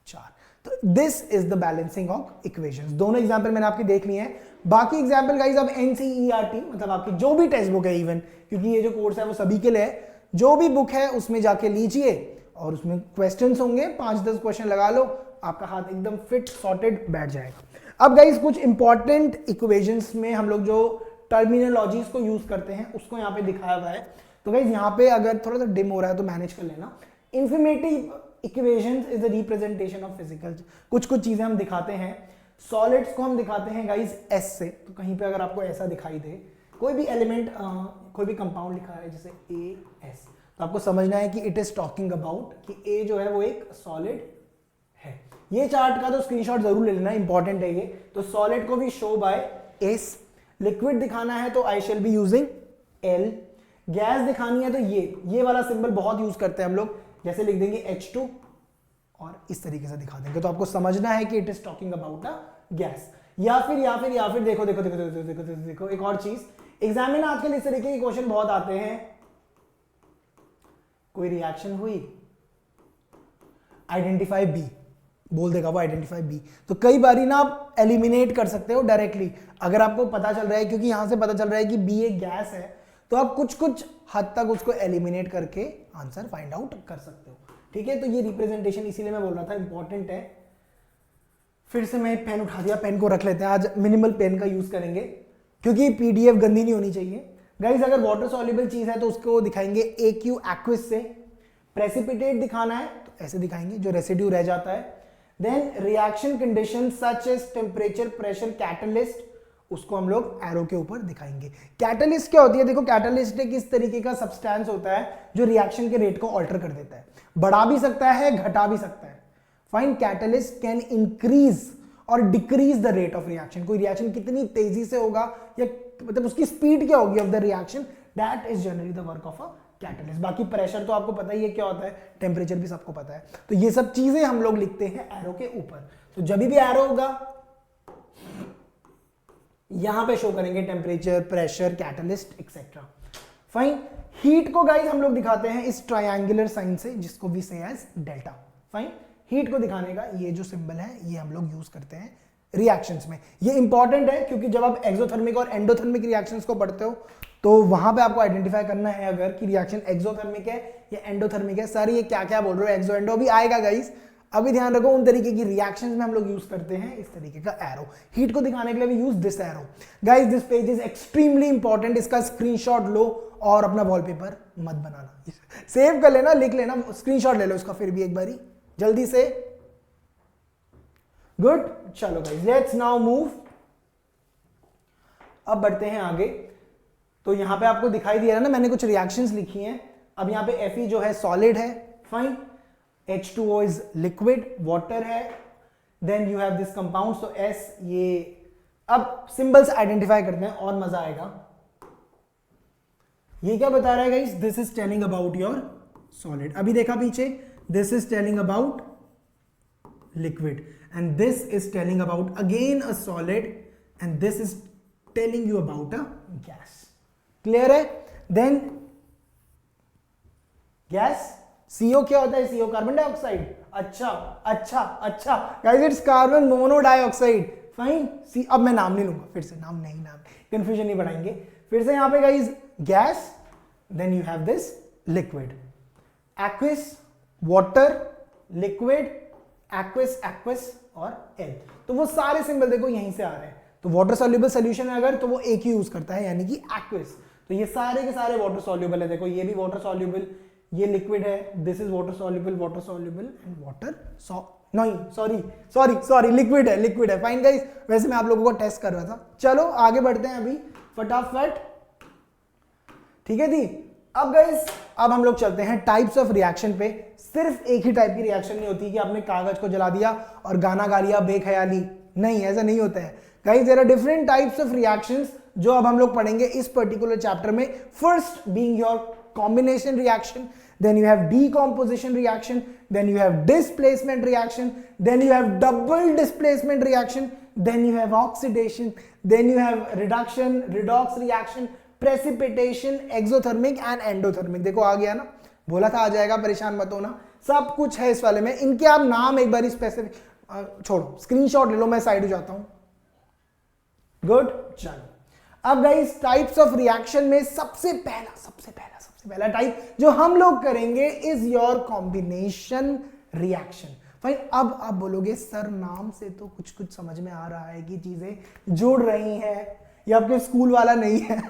4। तो this is the balancing of equations. दोनों एग्जांपल मैंने आपके देख लिए हैं। बाकी एग्जांपल गाइस अब एनसीईआरटी मतलब आपकी जो भी टेक्स्ट बुक है, इवन क्योंकि ये जो कोर्स है वो सभी के लिए है, जो भी बुक है उसमें जाके लीजिए और उसमें क्वेश्चंस होंगे, 5-10 क्वेश्चन लगा लो, आपका हाथ एकदम फिट सॉर्टेड बैठ जाएगा। अब गाइस कुछ इंपॉर्टेंट इक्वेशंस में हम लोग जो टर्मिनोलॉजीज को यूज करते हैं उसको यहाँ पे दिखाया हुआ है। तो गाइस यहाँ पे अगर थोड़ा सा डिम हो रहा है तो मैनेज कर लेना। Informative equations is the representation of physical, कुछ चीजें हम दिखाते हैं। सॉलिड्स को हम दिखाते हैं गाइस एस से, तो कहीं पे अगर आपको ऐसा दिखाई दे कोई भी एलिमेंट, कोई भी कंपाउंड लिखा है जैसे AS, तो आपको समझना है कि इट इज टॉकिंग अबाउट कि A जो है वो एक सॉलिड है। ये चार्ट का तो स्क्रीनशॉट जरूर ले लेना, इंपॉर्टेंट है ये। तो सॉलिड को भी शो बाय एस, लिक्विड दिखाना है तो I shall be using L, gas दिखानी है तो ये वाला सिंबल बहुत यूज करते हैं हम लोग, जैसे लिख देंगे H2 और इस तरीके से दिखा देंगे। तो आपको समझना है कि it is talking about a gas. या फिर देखो एक और चीज, एग्जाम में आजकल इस तरीके के क्वेश्चन बहुत आते हैं। कोई रिएक्शन हुई, आइडेंटिफाई बी बोल देगा वो, आइडेंटिफाई बी। तो कई बारी ना आप एलिमिनेट कर सकते हो डायरेक्टली, अगर आपको पता चल रहा है, क्योंकि यहां से पता चल रहा है कि बी एक गैस है, तो आप कुछ हद तक उसको एलिमिनेट करके आंसर फाइंड आउट कर सकते हो। ठीक है, तो ये रिप्रेजेंटेशन इसीलिए मैं बोल रहा था इंपॉर्टेंट है। फिर से मैं पेन उठा दिया, पेन को रख लेते हैं, आज मिनिमल पेन का यूज करेंगे क्योंकि पीडीएफ गंदी नहीं होनी चाहिए। गाइस अगर वाटर सॉल्युबल चीज है तो उसको दिखाएंगे AQ एक्विस से। प्रेसिपिटेट दिखाना है तो ऐसे दिखाएंगे, जो रेसिड्यू रह जाता है। Then reaction condition such as temperature, pressure, catalyst, उसको हम लोग एरो के ऊपर दिखाएंगे। कैटलिस्ट क्या होती है? देखो कैटलिस्ट एक इस तरीके का सब्सटेंस होता है जो रिएक्शन के रेट को ऑल्टर कर देता है, बढ़ा भी सकता है, घटा भी सकता है। फाइन, कैटलिस्ट कैन इंक्रीज और decrease the rate of reaction. कोई रिएक्शन कितनी तेजी से होगा या मतलब उसकी स्पीड क्या होगी of the reaction, that is generally the work of a catalyst. बाकी प्रेशर तो आपको पता ही है क्या होता है, टेम्परेचर भी सबको पता है। तो ये सब चीजें हम लोग लिखते हैं एरो के ऊपर। तो जब भी एरो होगा यहां पे शो करेंगे temperature, pressure, catalyst etcetera. Fine, heat को गाइस हम लोग दिखाते हैं इस ट्रायंगुलर साइन से, जिसको वी से एज डेल्टा। फाइन, हीट को दिखाने का ये जो सिंबल है ये हम लोग यूज करते हैं रिएक्शंस में। ये इंपॉर्टेंट है क्योंकि जब आप एक्सोथर्मिक और एंडोथर्मिक रिएक्शंस को पढ़ते हो तो वहां पे आपको आइडेंटिफाई करना है अगर कि रिएक्शन एक्सोथर्मिक है या एंडोथर्मिक है। सर ये क्या क्या बोल रहे हो, एक्सो एंडो भी आएगा गाइस, अभी ध्यान रखो। उन तरीके की रिएक्शंस में हम लोग यूज करते हैं इस तरीके का एरो। हीट को दिखाने के लिए भी use this arrow. Guys this page is extremely important, इसका स्क्रीनशॉट लो और अपना वॉलपेपर मत बनाना, सेव कर लेना, लिख लेना, स्क्रीनशॉट ले लो इसका फिर भी एक बारी जल्दी से। गुड, चलो गाइस लेट्स नाउ मूव। अब बढ़ते हैं आगे। तो यहां पे आपको दिखाई दिया ना, मैंने कुछ रिएक्शंस लिखी हैं। अब यहां पे Fe जो है सॉलिड है, fine, H2O is liquid, water है, then you have this compound, so S ये। अब सिंबल्स आइडेंटिफाई करते हैं और मजा आएगा। ये क्या बता रहा है guys? This is telling about your solid. अभी देखा पीछे, this is telling about liquid and this is telling about again a solid and this is telling you about a gas. Clear है? Then gas, CO क्या होता है? CO carbon dioxide. अच्छा guys it's carbon monodioxide. Fine, सी, अब मैं नाम नहीं लूंगा, फिर से नाम कंफ्यूजन नहीं बढ़ाएंगे। फिर से यहां पे guys gas, then you have this liquid, aqueous, water, liquid, aqueous और एल। तो वो सारे सिंबल देखो यहीं से आ रहे हैं। तो वाटर सॉल्युबल सॉल्यूशन है अगर, तो वो एक ही यूज करता है यानी कि एक्विस। तो ये सारे के सारे वाटर सॉल्युबल है। देखो ये भी वाटर सॉल्युबल, ये लिक्विड है, this is water soluble and water sorry liquid है। फाइन गाइस, वैसे मैं आप लोगों को टेस्ट कर रहा था। चलो आगे बढ़ते हैं अभी फटाफट, ठीक है दी। अब गाइस अब हम लोग चलते हैं टाइप्स ऑफ रिएक्शन पे। सिर्फ एक ही टाइप की रिएक्शन नहीं होती कि आपने कागज को जला दिया और गाना गा लिया बेख्याली, नहीं, ऐसा नहीं होता है guys. There are different types of reactions जो अब हम लोग पढ़ेंगे इस पर्टिकुलर चैप्टर में, first being your combination reaction, then you have decomposition reaction, then you have displacement reaction, then you have double displacement reaction, then you have oxidation, then you have reduction, redox reaction, precipitation, exothermic and endothermic. देखो आ गया ना, बोला था आ जाएगा, परेशान मत होना, सब कुछ है इस वाले में। इनके आप नाम एक बार स्पेसिफिक छोड़ो, स्क्रीनशॉट ले लो, मैं साइड हो जाता हूं। गुड, चलो अब गाइस टाइप्स ऑफ रिएक्शन में सबसे पहला टाइप जो हम लोग करेंगे is your combination reaction. Fine, अब आप बोलोगे सर नाम से तो कुछ कुछ समझ में आ रहा है कि चीजें जुड़ रही हैं, ये आपके स्कूल वाला नहीं है।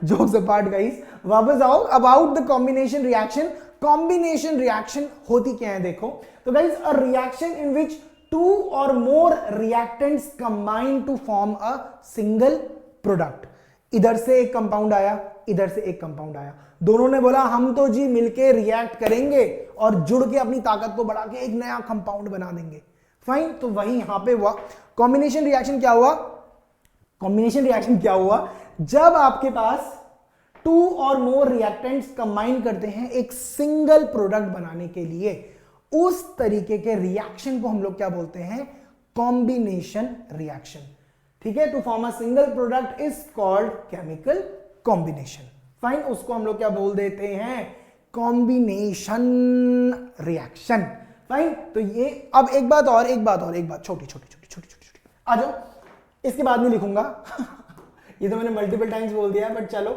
जोक्स अपार्ट गाइस, वापस आओ। About the combination reaction, combination reaction होती क्या है देखो तो guys, a reaction in which two or more reactants combine to form a single product. इधर से एक कंपाउंड आया, इधर से एक कंपाउंड आया, दोनों ने बोला हम तो जी मिलके रिएक्ट करेंगे और जुड़ के अपनी ताकत को बढ़ा के एक नया कंपाउंड बना देंगे। फाइन, तो वही यहां पे हुआ कॉम्बिनेशन रिएक्शन। क्या हुआ कॉम्बिनेशन रिएक्शन? क्या हुआ जब आपके पास to or more reactants combine करते हैं एक सिंगल प्रोडक्ट बनाने के लिए, उस तरीके के रिएक्शन को हम लोग क्या बोलते हैं? Combination reaction. ठीक है, to form a single product is called chemical combination. Fine, उसको हम लोग क्या बोल देते हैं? Combination reaction. फाइन, तो ये अब एक बात छोटी आ जाओ, इसके बाद नहीं लिखूंगा। ये तो मैंने मल्टीपल टाइम्स बोल दिया है, बट चलो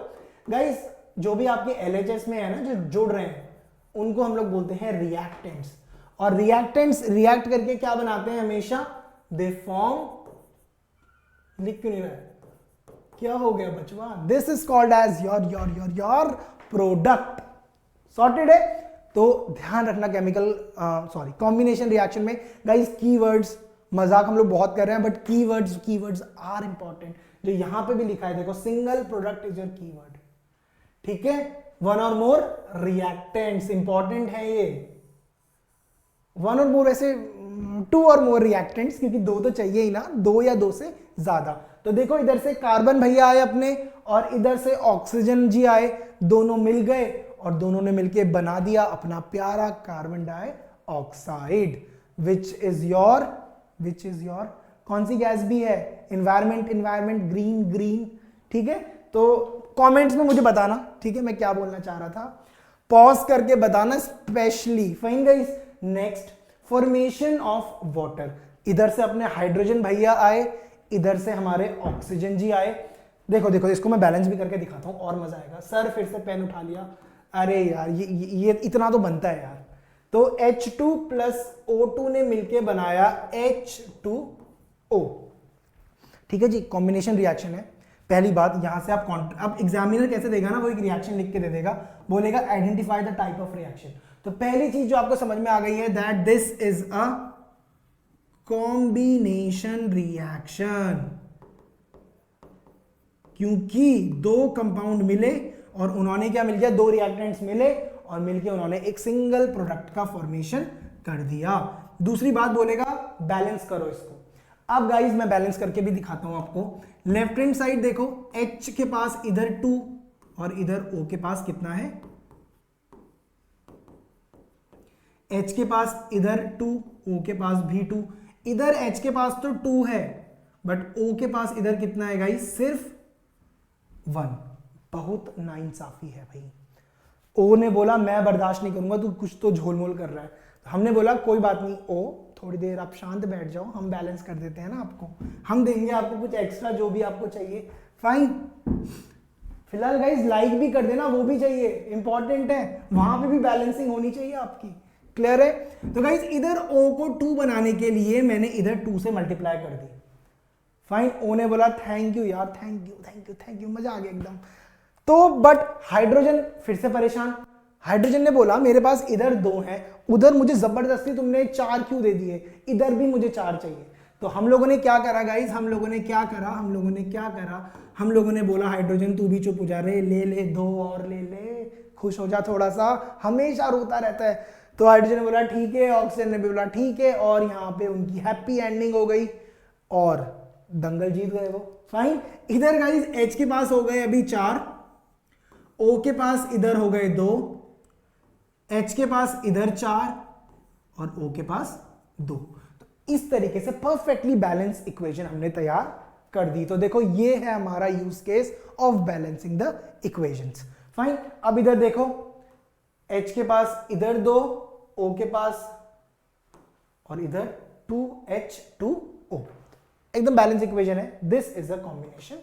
गाइस, जो भी आपके एलएचएस में है ना, जो जुड़ रहे हैं, उनको हम लोग बोलते हैं रिएक्टेंट्स। और रिएक्टेंट्स रिएक्ट करके क्या बनाते हैं? हमेशा दे फॉर्म, लिख क्यों नहीं रहा है? क्या हो गया बचवा? This is called as your product. Sorted है? तो ध्यान रखना केमिकल कॉम्बिनेशन रिएक्शन में गाइस, कीवर्ड्स, मजाक हम लोग बहुत कर रहे हैं, बट कीवर्ड्स आर इंपॉर्टेंट। जो यहां पे भी लिखा है देखो, single product is your keyword. ठीक है, वन और मोर रिएक्टेंट्स इंपॉर्टेंट है ये। वन और मोर, ऐसे टू और मोर रिएक्टेंट्स, क्योंकि दो तो चाहिए ही ना, दो या दो से ज्यादा। तो देखो इधर से कार्बन भैया आए अपने और इधर से ऑक्सीजन जी आए, दोनों मिल गए और दोनों ने मिलके बना दिया अपना प्यारा carbon dioxide, which is your कौन सी गैस भी है? Environment, green. ठीक है, तो कमेंट्स में मुझे बताना, ठीक है, मैं क्या बोलना चाह रहा था, पॉज करके बताना specially. Fine guys, next formation of water. इधर से अपने हाइड्रोजन भैया आए, इधर से हमारे ऑक्सीजन जी आए। देखो इसको मैं बैलेंस भी करके दिखाता हूं और मजा आएगा। सर फिर से पेन उठा लिया, अरे यार ये इतना तो बनता है यार। तो H2 प्लस O2 ने मिलके बनाया H2O। ठीक है जी, कॉम्बिनेशन रिएक्शन है। पहली बात, यहां से आप अब एग्जामिनर कैसे देगा ना, वो एक रिएक्शन लिख के दे देगा, बोलेगा identify the type of reaction. तो पहली चीज जो आपको समझ में आ गई है, that this is a combination reaction, क्योंकि दो कंपाउंड मिले और उन्होंने क्या मिल गया? दो रिएक्टेंट्स मिले और मिलके उन्होंने एक सिंगल प्रोडक्ट का फॉर्मेशन कर दिया। दूसरी बात बोलेगा बैलेंस करो इसको। अब गाइस मैं बैलेंस करके भी दिखाता हूं आपको। लेफ्ट हैंड साइड देखो, H के पास इधर 2 और इधर O के पास कितना है? H के पास इधर 2, O के पास भी 2। इधर H के पास तो 2 है, बट O के पास इधर कितना है गाइस? सिर्फ 1। बहुत नाइंसाफी है भाई। O ने बोला मैं बर्दाश्त नहीं करूंगा, तू कुछ तो झोलमोल कर रहा है। हमने बोला कोई बात नहीं O, थोड़ी देर आप शांत बैठ जाओ, हम बैलेंस कर देते हैं ना आपको, हम देंगे आपको कुछ एक्स्ट्रा जो भी आपको चाहिए। फाइन, फिलहाल गाइस लाइक भी कर देना, वो भी चाहिए, इंपॉर्टेंट है, वहां पे भी बैलेंसिंग होनी चाहिए आपकी। क्लियर है? तो गाइस इधर O को 2 बनाने के लिए मैंने इधर 2 से मल्टीप्लाई कर दी। फाइन, O ने बोला थैंक यू यार, थैंक यू, मजा आ गया एकदम। तो बट हाइड्रोजन फिर से परेशान। हाइड्रोजन ने बोला मेरे पास इधर 2 हैं, उधर मुझे जबरदस्ती तुमने 4 क्यों दे दिए, इधर भी मुझे 4 चाहिए। तो हम लोगों ने क्या करा गाइस? हम लोगों ने बोला हाइड्रोजन तू भी चुप हो जा, रे ले 2 और ले, खुश हो जा थोड़ा सा, हमेशा रोता रहता है। तो हाइड्रोजन ने बोला ठीक है, ऑक्सीजन ने भी बोला ठीक है, और यहाँ पे उनकी हैप्पी एंडिंग हो गई और दंगल जीत गए वो। फाइन, इधर गाइस H के पास हो गए अभी 4, O के पास इधर हो गए 2, H के पास इधर 4 और O के पास 2। तो इस तरीके से परफेक्टली बैलेंस इक्वेशन हमने तैयार कर दी। तो देखो ये है हमारा use case of balancing the equations. Fine, अब इधर देखो H के पास इधर 2, O के पास और इधर 2H2O, एकदम बैलेंस इक्वेशन है। This is a combination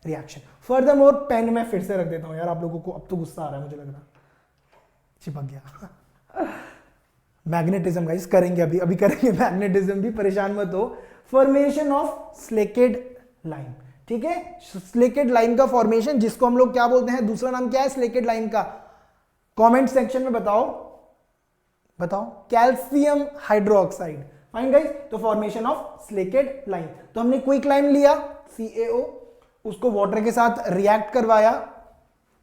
reaction. Furthermore pen में फिर से रख देता हूं यार, आप लोगों को अब तो गुस्सा आ रहा है मुझे लग रहा, चिपक गया। मैग्नेटिज्म गाइस करेंगे, अभी अभी करेंगे मैग्नेटिज्म भी, परेशान मत हो। फॉर्मेशन ऑफ स्लेकेड लाइन, ठीक है, स्लेकेड लाइन का फॉर्मेशन, जिसको हम लोग क्या बोलते हैं, दूसरा नाम क्या है स्लेकेड लाइन का, कमेंट सेक्शन में बताओ बताओ। Calcium hydroxide. फाइन गाइस, तो फॉर्मेशन ऑफ स्लेकेड लाइन, तो हमने क्विक लाइन लिया CaO, उसको वाटर के साथ रिएक्ट करवाया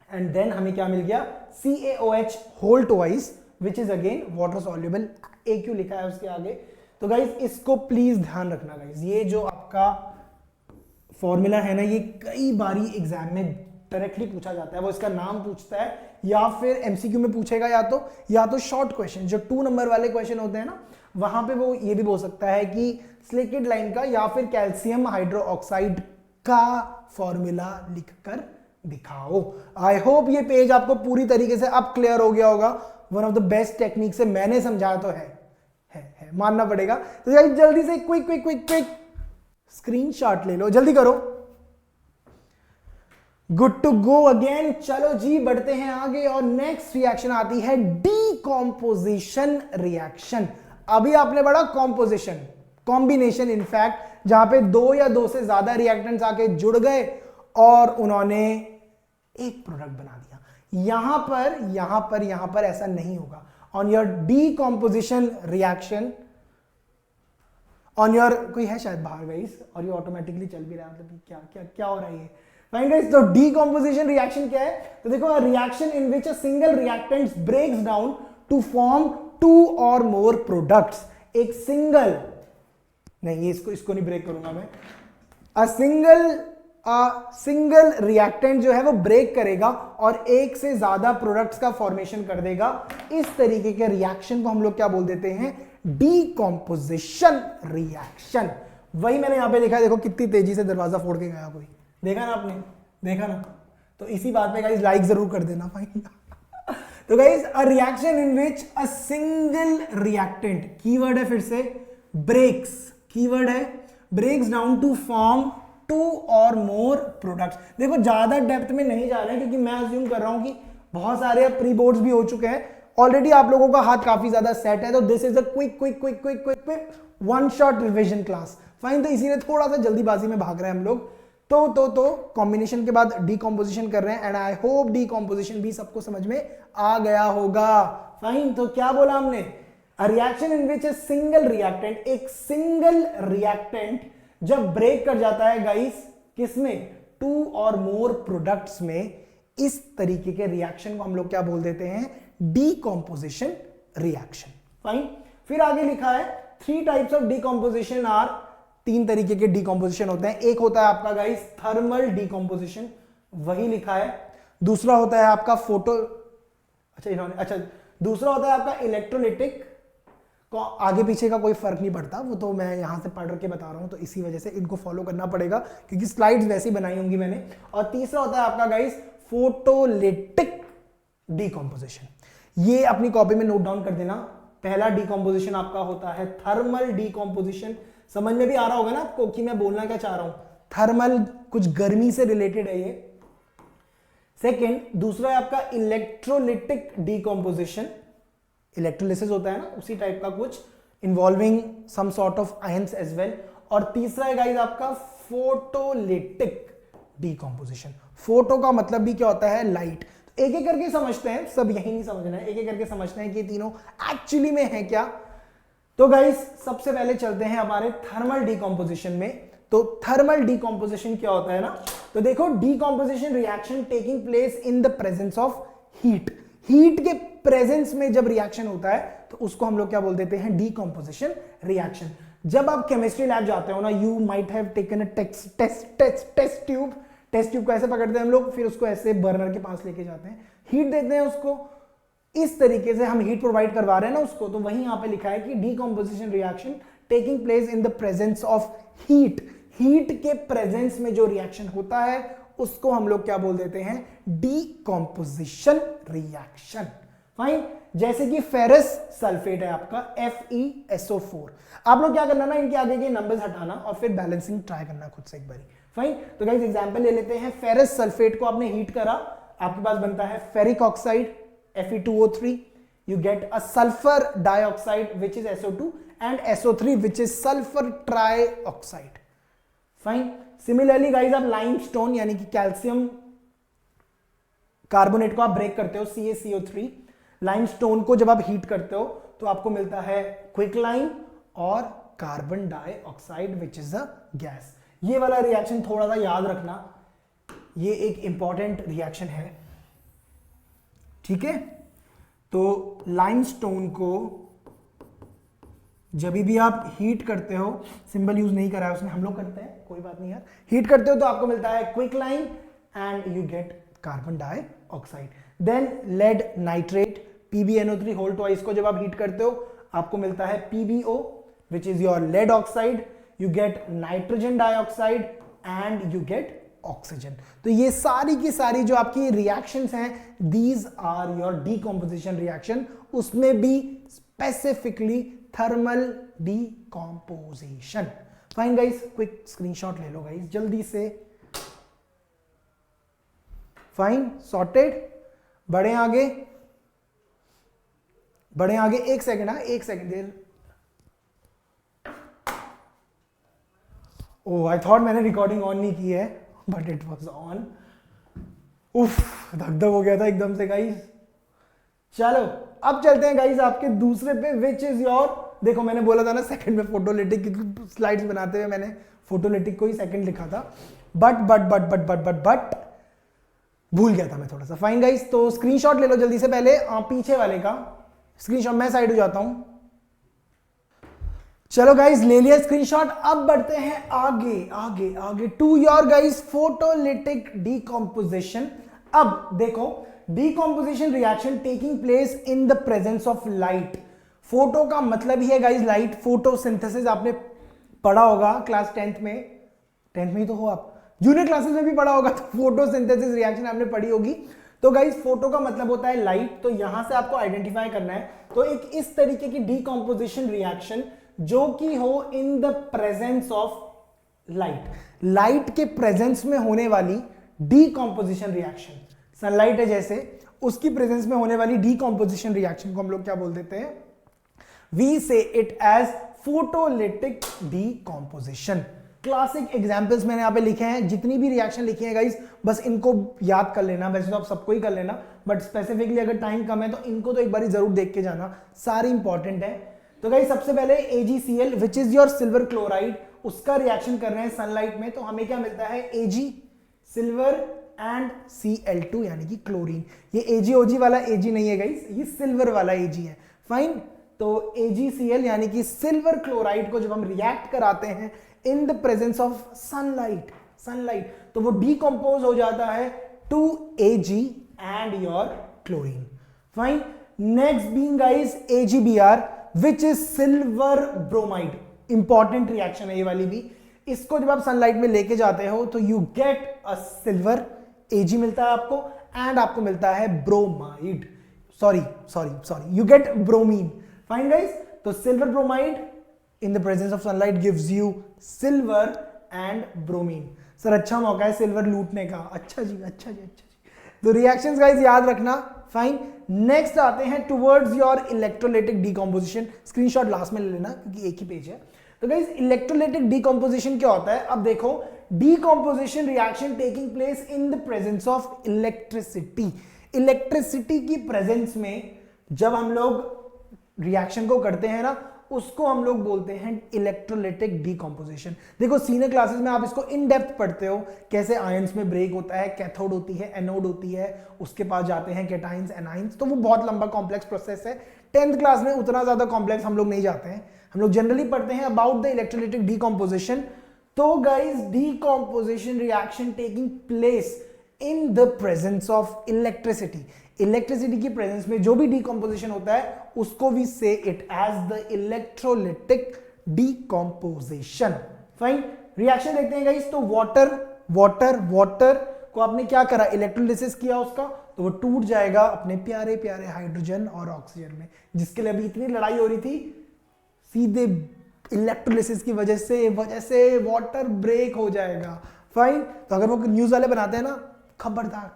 एंड देन हमें क्या मिल गया, CaOH whole twice which is again water soluble, AQ लिखा है उसके आगे। तो गाइस इसको प्लीज ध्यान रखना गाइस, ये जो आपका फॉर्मूला है ना, ये कई बारी एग्जाम में डायरेक्टली पूछा जाता है, वो इसका नाम पूछता है या फिर MCQ में पूछेगा, या तो शॉर्ट क्वेश्चन जो 2 नंबर वाले क्वेश्चन होते हैं ना, वहां पे वो ये भी बोल सकता है कि स्लेकेड लाइन का या फिर कैल्शियम हाइड्रोक्साइड का फॉर्मूला लिखकर दिखाओ। आई होप ये पेज आपको पूरी तरीके से अब क्लियर हो गया होगा। One of the best technique से मैंने समझाया तो है मानना पड़ेगा। तो जल्दी से क्विक स्क्रीनशॉट ले लो, जल्दी करो। Good to go again. चलो जी बढ़ते हैं आगे और नेक्स्ट रिएक्शन आती है डीकॉम्पोजिशन रिएक्शन। अभी आपने पढ़ा कॉम्पोजिशन, कॉम्बिनेशन इनफैक्ट, जहां पे 2 या 2 से ज्यादा रिएक्टेंट्स आके जुड़ गए और उन्होंने एक प्रोडक्ट बना दिया। यहां पर ऐसा नहीं होगा। On your decomposition reaction, on your, कोई है शायद बाहर गाइस और ये ऑटोमेटिकली चल भी रहा है, मतलब क्या हो रहा है ये। फाइन गाइस, तो डीकॉम्पोजिशन रिएक्शन क्या है, तो देखो reaction in which a single reactant breaks down to form 2 और मोर प्रोडक्ट्स। एक सिंगल, नहीं इसको नहीं ब्रेक करूंगा मैं, सिंगल रिएक्टेंट जो है वो ब्रेक करेगा और एक से ज्यादा प्रोडक्ट्स का फॉर्मेशन कर देगा। इस तरीके के रिएक्शन को हम लोग क्या बोल देते हैं, डीकॉम्पोजिशन रिएक्शन। वही मैंने यहां पे देखा, देखो कितनी तेजी से दरवाजा फोड़ के गया कोई, देखा ना आपने, देखा ना। तो इसी बात पे गाइस लाइक जरूर कर देना। फाइन, तो guys a reaction in which a single reactant, keyword है फिर से ब्रेक्स, कीवर्ड है ब्रेक्स डाउन टू फॉर्म 2 और मोर प्रोडक्ट्स। देखो ज्यादा डेप्थ में नहीं जा रहे हैं क्योंकि मैं अज्यूम कर रहा हूं कि बहुत सारे प्री बोर्ड्स भी हो चुके हैं ऑलरेडी, आप लोगों का हाथ काफी ज्यादा सेट है। तो this is a quick one shot revision class. Fine, तो इसीलिए थोड़ा सा जल्दीबाजी में भाग रहे हैं हम लोग। तो कॉम्बिनेशन के बाद डीकॉम्पोजिशन कर रहे हैं एंड आई होप डीकॉम्पोजिशन भी सबको समझ में आ गया होगा। फाइन, तो क्या बोला हमने, अ reaction in which a single reactant, एक सिंगल रिएक्टेंट जब ब्रेक कर जाता है गाइस किसमें, 2 और मोर प्रोडक्ट्स में, इस तरीके के रिएक्शन को हम लोग क्या बोल देते हैं, डीकॉम्पोजिशन रिएक्शन। फाइन, फिर आगे लिखा है 3 टाइप्स ऑफ डीकॉम्पोजिशन आर, 3 तरीके के डीकॉम्पोजिशन होते हैं। एक होता है आपका गाइस थर्मल डीकॉम्पोजिशन, वही लिखा है। दूसरा होता है आपका दूसरा होता है आपका इलेक्ट्रोलिटिक, आगे पीछे का कोई फर्क नहीं पड़ता, वो तो मैं यहां से पढ़ के बता रहा हूं, तो इसी वजह से इनको फॉलो करना पड़ेगा क्योंकि स्लाइड्स वैसी बनाई होंगी मैंने। और तीसरा होता है आपका गाइस फोटोलिटिक डीकॉम्पोजिशन। ये अपनी कॉपी में नोट डाउन कर देना। पहला डीकॉम्पोजिशन आपका होता है थर्मल डीकॉम्पोजिशन। समझ में भी आ रहा होगा ना आपको कि मैं बोलना क्या चाह रहा हूं, थर्मल कुछ गर्मी से रिलेटेड है ये। सेकेंड, दूसरा है आपका इलेक्ट्रोलिटिक डीकॉम्पोजिशन, इलेक्ट्रोलिसिस होता है ना उसी टाइप का कुछ, involving some sort of ions as well. और तीसरा है गाइस आपका फोटोलिटिक डीकॉम्पोजिशन। फोटो का मतलब भी क्या होता है, लाइट। एक एक करके समझते हैं, सब यही नहीं समझना है, एक एक करके समझते हैं कि तीनों एक्चुअली में है क्या। तो गाइस सबसे पहले चलते हैं हमारे थर्मल डीकॉम्पोजिशन में। तो थर्मल डीकॉम्पोजिशन क्या होता है ना, तो देखो decomposition reaction taking place in the presence of heat. Heat के प्रेजेंस में जब रिएक्शन होता है तो उसको हम लोग क्या बोल देते हैं, डीकॉम्पोजिशन रिएक्शन। जब आप केमिस्ट्री लैब जाते हो ना, you might have taken a test tube को ऐसे पकड़ते हैं हम लोग, फिर उसको ऐसे बर्नर के पास लेके जाते हैं, हीट देते हैं उसको, इस तरीके से हम हीट प्रोवाइड करवा रहे हैं ना उसको। तो वहीं यहां पे लिखा है कि decomposition reaction taking place in the presence of heat, heat के प्रेजेंस में जो रिएक्शन होता है उसको हम लोग क्या बोल देते हैं, डीकॉम्पोजिशन रिएक्शन। फाइन, जैसे कि फेरस सल्फेट है आपका FeSO4, आप लोग क्या करना ना, इनके आगे के नंबर्स हटाना और फिर बैलेंसिंग ट्राई करना खुद से एक बारी। फाइन, तो गाइस एग्जांपल ले लेते हैं, फेरस सल्फेट को आपने हीट करा, आपके पास बनता है ferric oxide Fe2O3, you get a sulfur dioxide which is SO2 and SO3 which is sulfur trioxide. Fine. Similarly guys, आप लाइमस्टोन यानी कि कैल्शियम कार्बोनेट को आप ब्रेक करते हो, CaCO3, लाइमस्टोन को जब आप हीट करते हो तो आपको मिलता है क्विक लाइम और carbon dioxide which is a gas. ये वाला रिएक्शन थोड़ा सा याद रखना, ये एक इंपॉर्टेंट रिएक्शन है, ठीक है। तो लाइमस्टोन को जब भी आप हीट करते हो, सिंबल यूज नहीं करा है उसने, हम लोग करते हैं, कोई बात नहीं यार, हीट करते हो तो आपको मिलता है quick lime and you get carbon dioxide. Then lead nitrate PbNO3 whole twice को जब आप हीट करते हो आपको मिलता है PbO which is your lead oxide, you get nitrogen dioxide and you get oxygen. तो ये सारी की सारी जो आपकी रिएक्शंस हैं, these are your decomposition reaction, उसमें भी specifically thermal decomposition. Fine guys, quick screenshot ले लो गाइस जल्दी से। फाइन, सॉर्टेड, बढ़े आगे, बढ़े आगे, एक सेकेंड, हाँ एक second there. Oh, I thought मैंने रिकॉर्डिंग ऑन नहीं की है, बट इट वॉज ऑन। उफ, धक धक हो गया था एकदम से गाइस। चलो अब चलते हैं गाइस आपके दूसरे पे, विच इज योर, देखो मैंने बोला था ना सेकंड में फोटोलिटिक, स्लाइड्स बनाते हुए मैंने फोटोलिटिक को ही सेकंड लिखा था, बट भूल गया था मैं थोड़ा सा। फाइन गाइस, तो स्क्रीनशॉट ले लो जल्दी से, पहले पीछे वाले का स्क्रीनशॉट, मैं साइड हो जाता हूं। चलो गाइस ले लिया स्क्रीनशॉट, अब बढ़ते हैं आगे आगे आगे to your guys photolytic decomposition. अब देखो, decomposition reaction taking place in the presence of light. Photo का मतलब ही है गाइस लाइट, फोटोसिंथेसिस आपने पढ़ा होगा क्लास 10th में ही तो हो आप, जूनियर क्लासेस में भी पढ़ा होगा, तो फोटोसिंथेसिस रिएक्शन आपने पढ़ी होगी। तो गाइस फोटो का मतलब होता है लाइट, तो यहां से आपको आइडेंटिफाई करना है। तो एक इस तरीके की डीकॉम्पोजिशन रिएक्शन जो कि हो इन the presence of light, light के प्रेजेंस में होने वाली डीकॉम्पोजिशन रिएक्शन, सनलाइट है जैसे, उसकी प्रेजेंस में होने वाली डीकॉम्पोजिशन रिएक्शन को हम लोग क्या बोल देते हैं, we say it as photolytic decomposition. Classic examples मैंने यहां पे लिखे हैं, जितनी भी रिएक्शन लिखी है गाइस बस इनको याद कर लेना, वैसे तो आप सबको ही कर लेना, बट स्पेसिफिकली अगर टाइम कम है तो इनको तो एक बार जरूर देख के जाना, सारी इंपॉर्टेंट है। तो गाइस सबसे पहले AgCl which is your silver chloride, उसका रिएक्शन कर रहे हैं सनलाइट में, तो हमें क्या मिलता है Ag सिल्वर एंड Cl2 यानी कि क्लोरीन। ये AgOg वाला Ag नहीं है गाइस, ये सिल्वर वाला Ag है। फाइन, तो AgCl यानी कि सिल्वर क्लोराइड को जब हम रिएक्ट कराते हैं in the presence of sunlight तो वो डीकंपोज हो जाता है to Ag and your chlorine. Fine, next being guys AgBr which is silver bromide, important reaction है ये वाली भी। इसको जब आप सनलाइट में लेके जाते हो तो you get a silver, Ag मिलता है आपको एंड आपको मिलता है bromide, sorry you get bromine. Fine guys, तो silver bromide in the presence of sunlight gives you silver and bromine. Sir अच्छा मौका है सिल्वर लूटने का, अच्छा जी। तो रिएक्शंस गाइस याद रखना। फाइन, नेक्स्ट आते हैं towards your electrolytic decomposition, screenshot last में ले लेना क्योंकि एक ही पेज है। तो गाइस इलेक्ट्रोलाइटिक डीकॉम्पोजिशन क्या होता है, अब देखो, decomposition reaction taking place in the presence of electricity. Electricity की प्रेजेंस में जब हम लोग रिएक्शन को करते हैं ना, उसको हम लोग बोलते हैं इलेक्ट्रोलाइटिक डीकॉम्पोजिशन। देखो सीनियर क्लासेस में आप इसको इन डेप्थ पढ़ते हो, कैसे आयंस में ब्रेक होता है, कैथोड होती है, एनोड होती है, उसके पास जाते हैं कैटाइंस एनाइंस, तो वो बहुत लंबा कॉम्प्लेक्स प्रोसेस है। 10th क्लास में उतना ज्यादा कॉम्प्लेक्स हम लोग नहीं जाते हैं, हम लोग जनरली पढ़ते हैं अबाउट द इलेक्ट्रोलाइटिक डीकंपोजिशन। तो guys decomposition reaction taking place in the presence of electricity. Electricity की प्रेजेंस में जो भी डीकंपोजिशन होता है उसको we say it as the electrolytic decomposition. Fine, reaction देखते हैं गाइस। तो वाटर को आपने क्या करा, इलेक्ट्रोलिसिस किया उसका, तो वो टूट जाएगा अपने प्यारे प्यारे हाइड्रोजन और ऑक्सीजन में, जिसके लिए अभी इतनी लड़ाई हो रही थी। सीधे इलेक्ट्रोलिसिस की वजह से वाटर ब्रेक हो जाएगा। फाइन, तो अगर वो न्यूज वाले बनाते हैं ना खबरदार,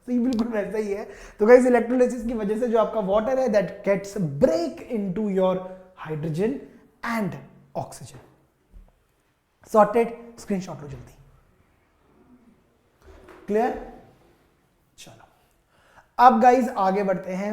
तो ये बिल्कुल वैसा ही है। तो गाइस इलेक्ट्रोलिसिस की वजह से जो आपका वाटर है that gets break into your hydrogen and oxygen. Sorted, screenshot लो जल्दी। क्लियर? चलो अब गाइस आगे बढ़ते हैं।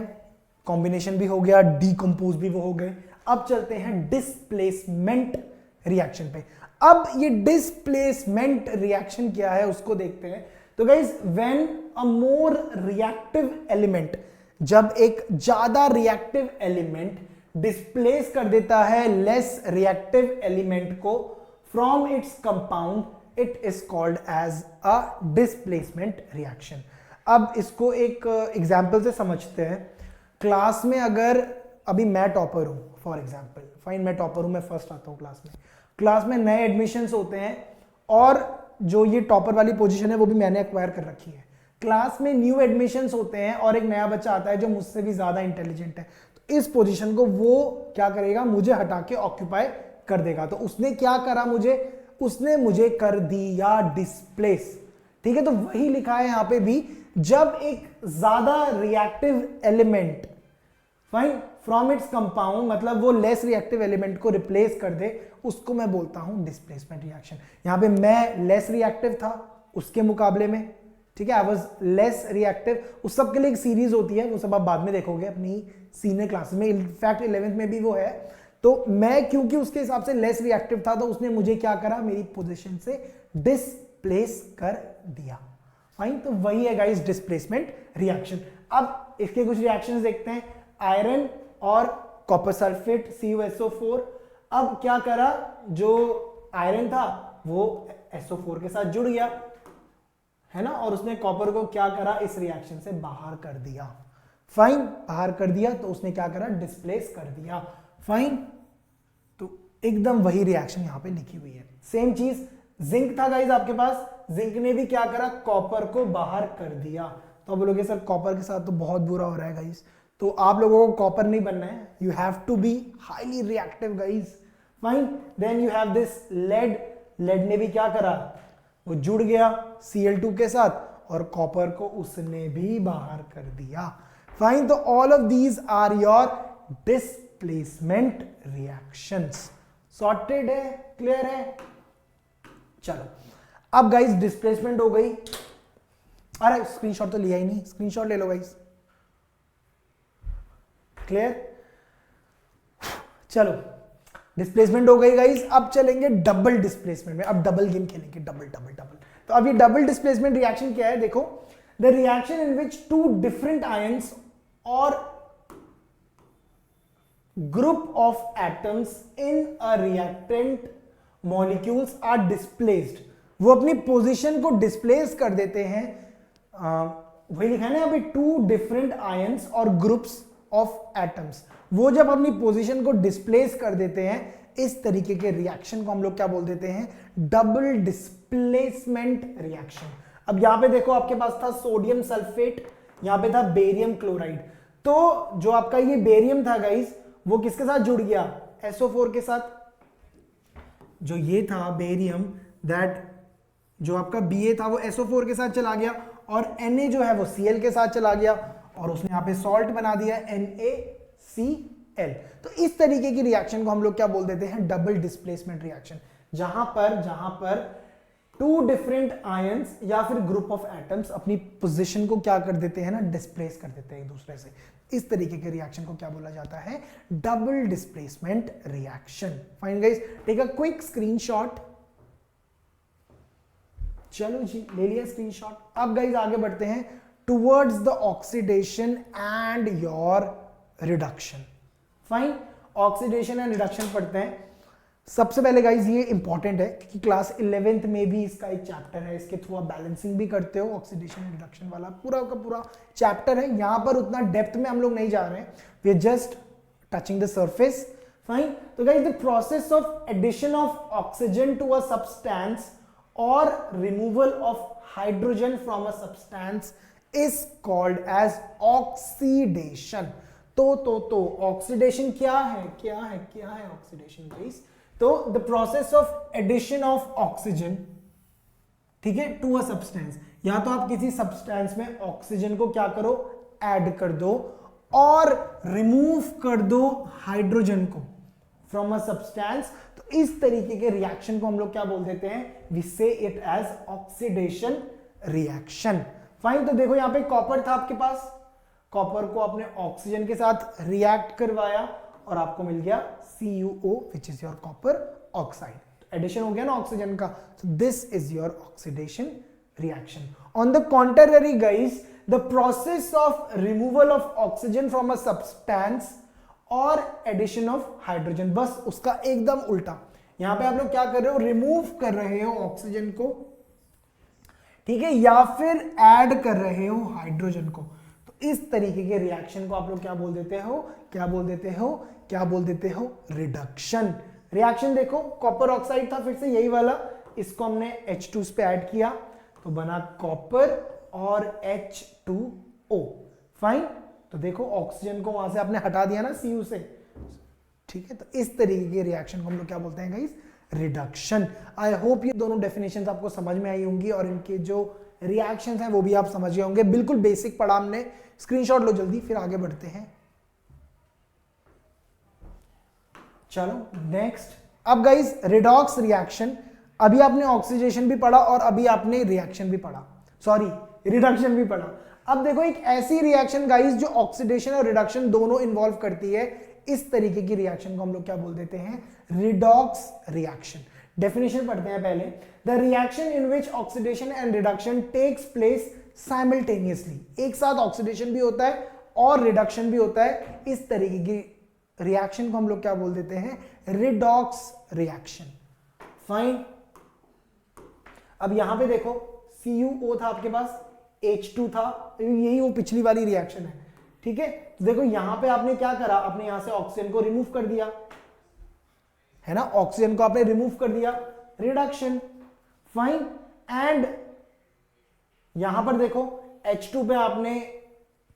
कॉम्बिनेशन भी हो गया, डीकंपोज भी वो हो गए। अब चलते हैं डिस्प्लेसमेंट रिएक्शन पे। अब ये डिस्प्लेसमेंट रिएक्शन क्या है उसको देखते हैं। तो guys when a more reactive element, जब एक ज्यादा रिएक्टिव एलिमेंट डिस्प्लेस कर देता है लेस रिएक्टिव एलिमेंट को from its compound, it is called as a displacement reaction. अब इसको एक एग्जाम्पल से समझते हैं। क्लास में अगर अभी मैं टॉपर हूं फॉर एग्जाम्पल, फाइन मैं टॉपर हूं, मैं फर्स्ट आता हूं क्लास में नए एडमिशन्स होते हैं और जो ये टॉपर वाली पोजीशन है वो भी मैंने एक्वायर कर रखी है। क्लास में न्यू एडमिशन्स होते हैं और एक नया बच्चा आता है जो मुझसे भी ज्यादा इंटेलिजेंट है, तो इस पोजीशन को वो क्या करेगा, मुझे हटा के ऑक्यूपाई कर देगा। तो उसने क्या करा, उसने मुझे कर दिया डिस्प्लेस। ठीक है, तो वही लिखा है यहां पे भी, जब एक ज्यादा reactive element fine from its compound, मतलब वो लेस रिएक्टिव एलिमेंट को रिप्लेस कर दे, उसको मैं बोलता हूं डिस्प्लेसमेंट रिएक्शन। यहां पे मैं लेस रिएक्टिव था उसके मुकाबले में, ठीक है, आई वाज लेस रिएक्टिव। उस सब के लिए एक सीरीज होती है, वो सब आप बाद में देखोगे अपनी सीनियर क्लास में, इनफैक्ट 11th में भी वो है। तो मैं क्योंकि उसके हिसाब से लेस रिएक्टिव था, तो उसने मुझे क्या करा, मेरी पोजीशन से डिस्प्लेस कर दिया। फाइन, तो वही है गाइस डिस्प्लेसमेंट रिएक्शन। अब इसके कुछ रिएक्शंस देखते हैं। आयरन और कॉपर सल्फेट CuSO4। अब क्या करा, जो आयरन था वो SO4 के साथ जुड़ गया, है ना, और उसने कॉपर को क्या करा, इस रिएक्शन से बाहर कर दिया। फाइन, बाहर कर दिया तो उसने क्या करा, डिस्प्लेस कर दिया। फाइन, तो एकदम वही रिएक्शन यहां पे लिखी हुई है। सेम चीज जिंक था गाइस आपके पास, जिंक ने भी क्या करा, कॉपर को बाहर कर दिया। तो आप बोलोगे सर कॉपर के साथ तो बहुत बुरा हो रहा है गाइस, तो आप लोगों को कॉपर नहीं बनना है, you have to be highly reactive guys. Fine, then you have this lead. Lead ने भी क्या करा, वो जुड़ गया Cl2 के साथ और कॉपर को उसने भी बाहर कर दिया। फाइन, तो all of these are your displacement reactions. Sorted है, क्लियर है? चलो अब गाइस डिस्प्लेसमेंट हो गई। अरे स्क्रीनशॉट तो लिया ही नहीं, स्क्रीनशॉट ले लो गाइस। क्लियर? चलो डिस्प्लेसमेंट हो गई गाइस। अब चलेंगे डबल डिस्प्लेसमेंट में। अब डबल गेम खेलेंगे, डबल। तो अब ये डबल डिस्प्लेसमेंट रिएक्शन क्या है, देखो, the reaction in which two different ions or group of atoms in a reactant molecules are displaced. वो अपनी पोजीशन को डिस्प्लेस कर देते हैं। वही लिखा है ना अभी, टू डिफरेंट आयंस और ग्रुप्स ऑफ एटम्स, वो जब अपनी पोजीशन को डिस्प्लेस कर देते हैं, इस तरीके के रिएक्शन को हम लोग क्या बोल देते हैं, डबल डिस्प्लेसमेंट रिएक्शन। अब यहां पे देखो आपके पास था सोडियम सल्फेट, यहां पे था बेरियम क्लोराइड। तो जो आपका ये बेरियम था गाइस, वो किसके साथ जुड़ गया, SO4 के साथ। जो ये था बेरियम, दैट जो आपका Ba था वो SO4 के साथ चला गया और Na जो है वो Cl के साथ चला गया और उसने यहां पे सॉल्ट बना दिया NaCl। तो इस तरीके की रिएक्शन को हम लोग क्या बोल देते हैं, डबल डिस्प्लेसमेंट रिएक्शन। जहां पर टू डिफरेंट आयंस या फिर ग्रुप ऑफ एटम्स अपनी पोजीशन को क्या कर देते हैं ना, डिस्प्लेस कर देते हैं एक दूसरे से। इस तरीके के रिएक्शन को क्या बोला जाता है, double displacement reaction. Fine guys, take a quick screenshot. चलो जी, ले लिया स्क्रीनशॉट। अब गाइस आगे बढ़ते हैं towards the oxidation and your reduction. Fine, oxidation and reduction पढ़ते हैं। सबसे पहले गाइज ये इंपॉर्टेंट है कि क्लास 11th में भी इसका एक चैप्टर है, इसके थ्रू आप बैलेंसिंग भी करते हो, ऑक्सीडेशन एंड रिडक्शन वाला पूरा का पूरा चैप्टर है। यहाँ पर उतना डेप्थ में हम लोग नहीं जा रहे हैं, we are just touching the surface. Fine. तो guys the process of addition of oxygen to a substance or removal of hydrogen from a substance is called as oxidation. तो ऑक्सीडेशन क्या है ऑक्सीडेशन गाइस? तो the process of addition of oxygen, ठीक है, to a substance, या तो आप किसी सब्सटेंस में ऑक्सीजन को क्या करो, ऐड कर दो और रिमूव कर दो हाइड्रोजन को फ्रॉम अ सब्सटेंस। तो इस तरीके के रिएक्शन को हम लोग क्या बोल देते हैं, we say it as oxidation reaction. Fine. तो देखो यहां पे कॉपर था आपके पास, कॉपर को आपने ऑक्सीजन के साथ रिएक्ट करवाया और आपको मिल गया CuO which is your copper oxide. Addition हो गया ना ऑक्सीजन का, so this is your oxidation reaction. On the contrary guys, the process of removal of oxygen from a substance और addition of hydrogen, बस उसका एकदम उल्टा। यहां पे आप लोग क्या कर रहे हो, रिमूव कर रहे हो ऑक्सीजन को, ठीक है, या फिर ऐड कर रहे हो हाइड्रोजन को। तो इस तरीके के रिएक्शन को आप लोग क्या बोल देते हो, रिडक्शन रिएक्शन। देखो कॉपर ऑक्साइड था, फिर से यही वाला, इसको हमने H2 पे ऐड किया तो बना कॉपर और H2O। फाइन। तो देखो ऑक्सीजन को वहां से आपने हटा दिया ना Cu से, ठीक है। तो इस तरीके के रिएक्शन को हम लोग क्या बोलते हैं गाइस, रिडक्शन। आई होप ये दोनों डेफिनेशंस आपको समझ में आई होंगी और इनके जो रिएक्शंस हैं वो भी आप समझ गए होंगे। बिल्कुल बेसिक पढ़ा हमने, स्क्रीनशॉट लो जल्दी, फिर आगे बढ़ते हैं। चलो नेक्स्ट। अब गाइस रिडॉक्स रिएक्शन, अभी आपने ऑक्सीडेशन भी पढ़ा और अभी आपने रिएक्शन भी पढ़ा, सॉरी रिडक्शन भी पढ़ा। अब देखो एक ऐसी रिएक्शन गाइस जो ऑक्सीडेशन और रिडक्शन दोनों इन्वॉल्व करती है, इस तरीके की रिएक्शन को हम लोग क्या बोल देते हैं, रिडॉक्स रिएक्शन। डेफिनेशन पढ़ते हैं पहले। The reaction in which oxidation and reduction takes place simultaneously, एक साथ ऑक्सीडेशन भी होता है और रिडक्शन भी होता है, इस तरीके की रिएक्शन को हम लोग क्या बोल देते हैं, रिडॉक्स रिएक्शन। फाइन। अब यहां पे देखो CuO था आपके पास, H2 था, यही वो पिछली वाली रिएक्शन है, ठीक है। तो देखो यहां पे आपने क्या करा, आपने यहां से ऑक्सीजन को रिमूव कर दिया, है ना, ऑक्सीजन को आपने रिमूव कर दिया, रिडक्शन। फाइन। एंड यहां पर देखो H2 पे आपने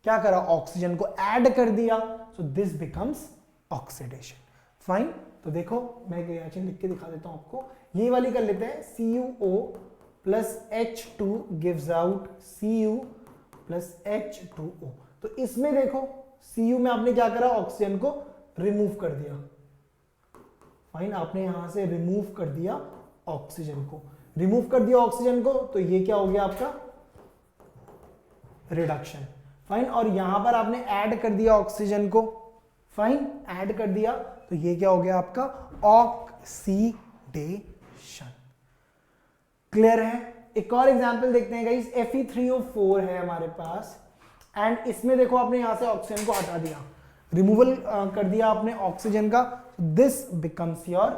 क्या करा, ऑक्सीजन को ऐड कर दिया, so this becomes oxidation. Fine. तो देखो मैं एक रिएक्शन लिख के दिखा देता हूं आपको, ये वाली कर लेते हैं, CuO plus H2 gives out Cu plus H2O। तो इसमें देखो Cu में आपने क्या करा, ऑक्सीजन को रिमूव कर दिया। फाइन। आपने यहां से रिमूव कर दिया ऑक्सीजन को, रिमूव कर दिया ऑक्सीजन को, तो ये क्या हो गया आपका, रिडक्शन। फाइन। और यहां पर आपने ऐड कर दिया ऑक्सीजन को, फाइन, ऐड कर दिया, तो ये क्या हो गया आपका, ऑक्सीडेशन। क्लियर है। एक और एग्जांपल देखते हैं गाइस, Fe3O4 है हमारे पास एंड इसमें देखो आपने यहां से ऑक्सीजन को हटा दिया, रिमूवल कर दिया आपने ऑक्सीजन का, दिस बिकम्स योर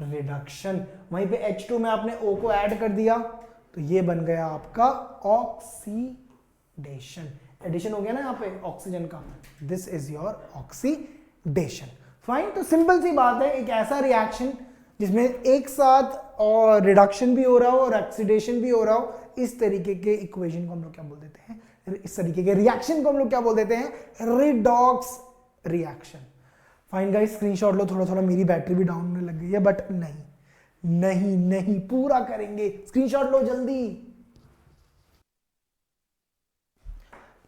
रिडक्शन। वहीं पे H2 में आपने O को ऐड कर दिया, तो ये बन गया आपका ऑक्सीडेशन। एडिशन हो गया ना यहाँ पे ऑक्सीजन का, this is your oxidation. Fine. तो सिंपल सी बात है, एक ऐसा रिएक्शन जिसमें एक साथ और रिडक्शन भी हो रहा हो और ऑक्सीडेशन भी हो रहा हो, इस तरीके के इक्वेशन को हम लोग क्या बोल देते हैं, इस तरीके के रिएक्शन को हम लोग क्या बोल देते हैं, redox reaction. Fine guys, screenshot लो, थोड़ा थोड़ा मेरी बैटरी भी डाउन होने लग गई है, बट नहीं पूरा करेंगे, स्क्रीनशॉट लो जल्दी।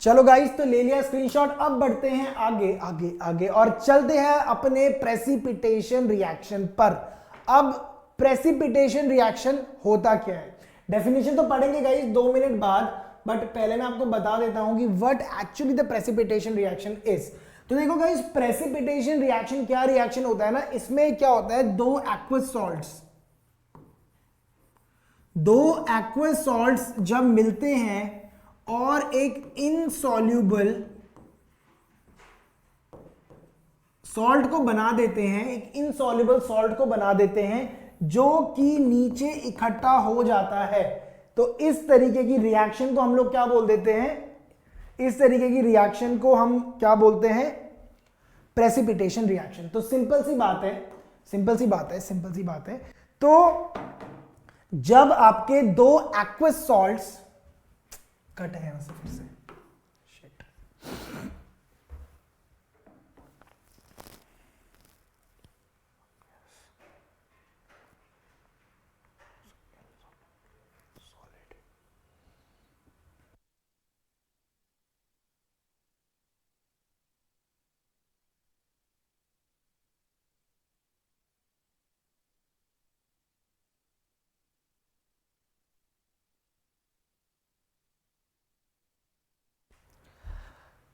चलो गाइस, तो ले लिया स्क्रीनशॉट। अब बढ़ते हैं आगे और चलते हैं अपने प्रेसिपिटेशन रिएक्शन पर। अब प्रेसिपिटेशन रिएक्शन होता क्या है, डेफिनेशन तो पढ़ेंगे गाइस 2 मिनट बाद, बट पहले मैं आपको बता देता हूं कि what actually the precipitation reaction is. तो देखो गाइस, प्रेसिपिटेशन रिएक्शन क्या रिएक्शन होता है ना, इसमें क्या होता है, दो एक्वस सॉल्ट्स जब मिलते हैं और एक इनसॉल्यूबल सॉल्ट को बना देते हैं, एक इनसॉल्युबल सॉल्ट को बना देते हैं जो कि नीचे इकट्ठा हो जाता है। तो इस तरीके की रिएक्शन को हम लोग क्या बोल देते हैं, इस तरीके की रिएक्शन को हम क्या बोलते हैं, प्रेसिपिटेशन रिएक्शन। तो सिंपल सी बात है, सिंपल सी बात है, सिंपल सी बात है। तो जब आपके दो एक्वस सॉल्ट्स, कट है यहां से फिर से, शिट,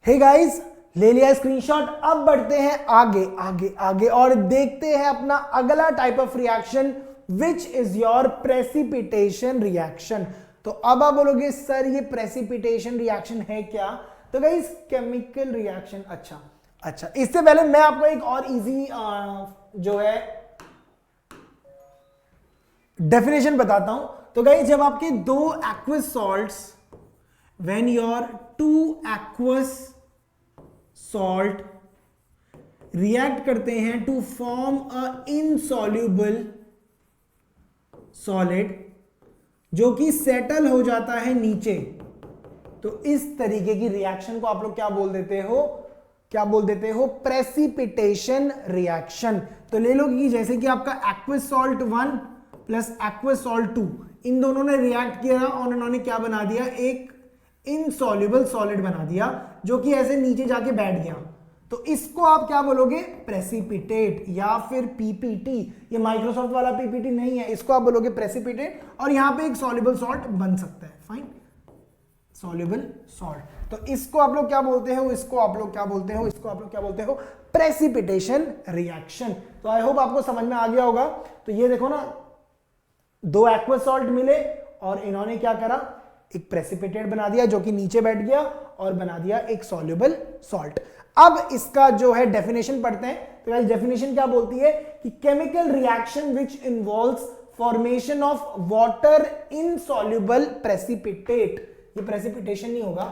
हे गाइस, ले लिया स्क्रीनशॉट। अब बढ़ते हैं आगे आगे आगे और देखते हैं अपना अगला type of reaction which is your precipitation reaction. तो अब आप बोलोगे सर ये प्रेसिपिटेशन रिएक्शन है क्या? तो गाइस केमिकल रिएक्शन। अच्छा, इससे पहले मैं आपको एक और इजी जो है डेफिनेशन बताता हूं। तो गाइस जब आपके दो aqueous salts, when your two aqueous salt react करते हैं to form a insoluble solid जो कि सेटल हो जाता है नीचे, तो इस तरीके की रिएक्शन को आप लोग क्या बोल देते हो, क्या बोल देते हो, प्रेसिपिटेशन रिएक्शन। तो ले लो कि जैसे कि आपका aqueous salt 1 plus aqueous salt 2, इन दोनों ने रिएक्ट किया और इन्होंने क्या बना दिया, एक इनसॉल्युबल सॉलिड बना दिया जो कि ऐसे नीचे जाके बैठ गया। तो इसको आप क्या बोलोगे, प्रेसिपिटेट या फिर पीपीटी। ये माइक्रोसॉफ्ट वाला पीपीटी नहीं है, इसको आप बोलोगे प्रेसिपिटेट। और यहां पे एक सॉल्युबल सॉल्ट बन सकता है, फाइन, सॉल्युबल सॉल्ट। तो इसको आप लोग क्या बोलते हो, इसको आप लोग क्या बोलते हो, इसको आप लोग क्या बोलते हो, प्रेसिपिटेशन रिएक्शन। तो आई होप आपको समझ में आ गया होगा। तो ये देखो ना, दो एक्वस सॉल्ट मिले और इन्होंने क्या करा, एक प्रेसिपिटेट बना दिया जो कि नीचे बैठ गया और बना दिया एक सॉल्युबल सॉल्ट। अब इसका जो है डेफिनेशन पढ़ते हैं। तो गाइस डेफिनेशन क्या बोलती है कि chemical reaction which involves formation of water in soluble precipitate. ये प्रेसिपिटेशन नहीं होगा,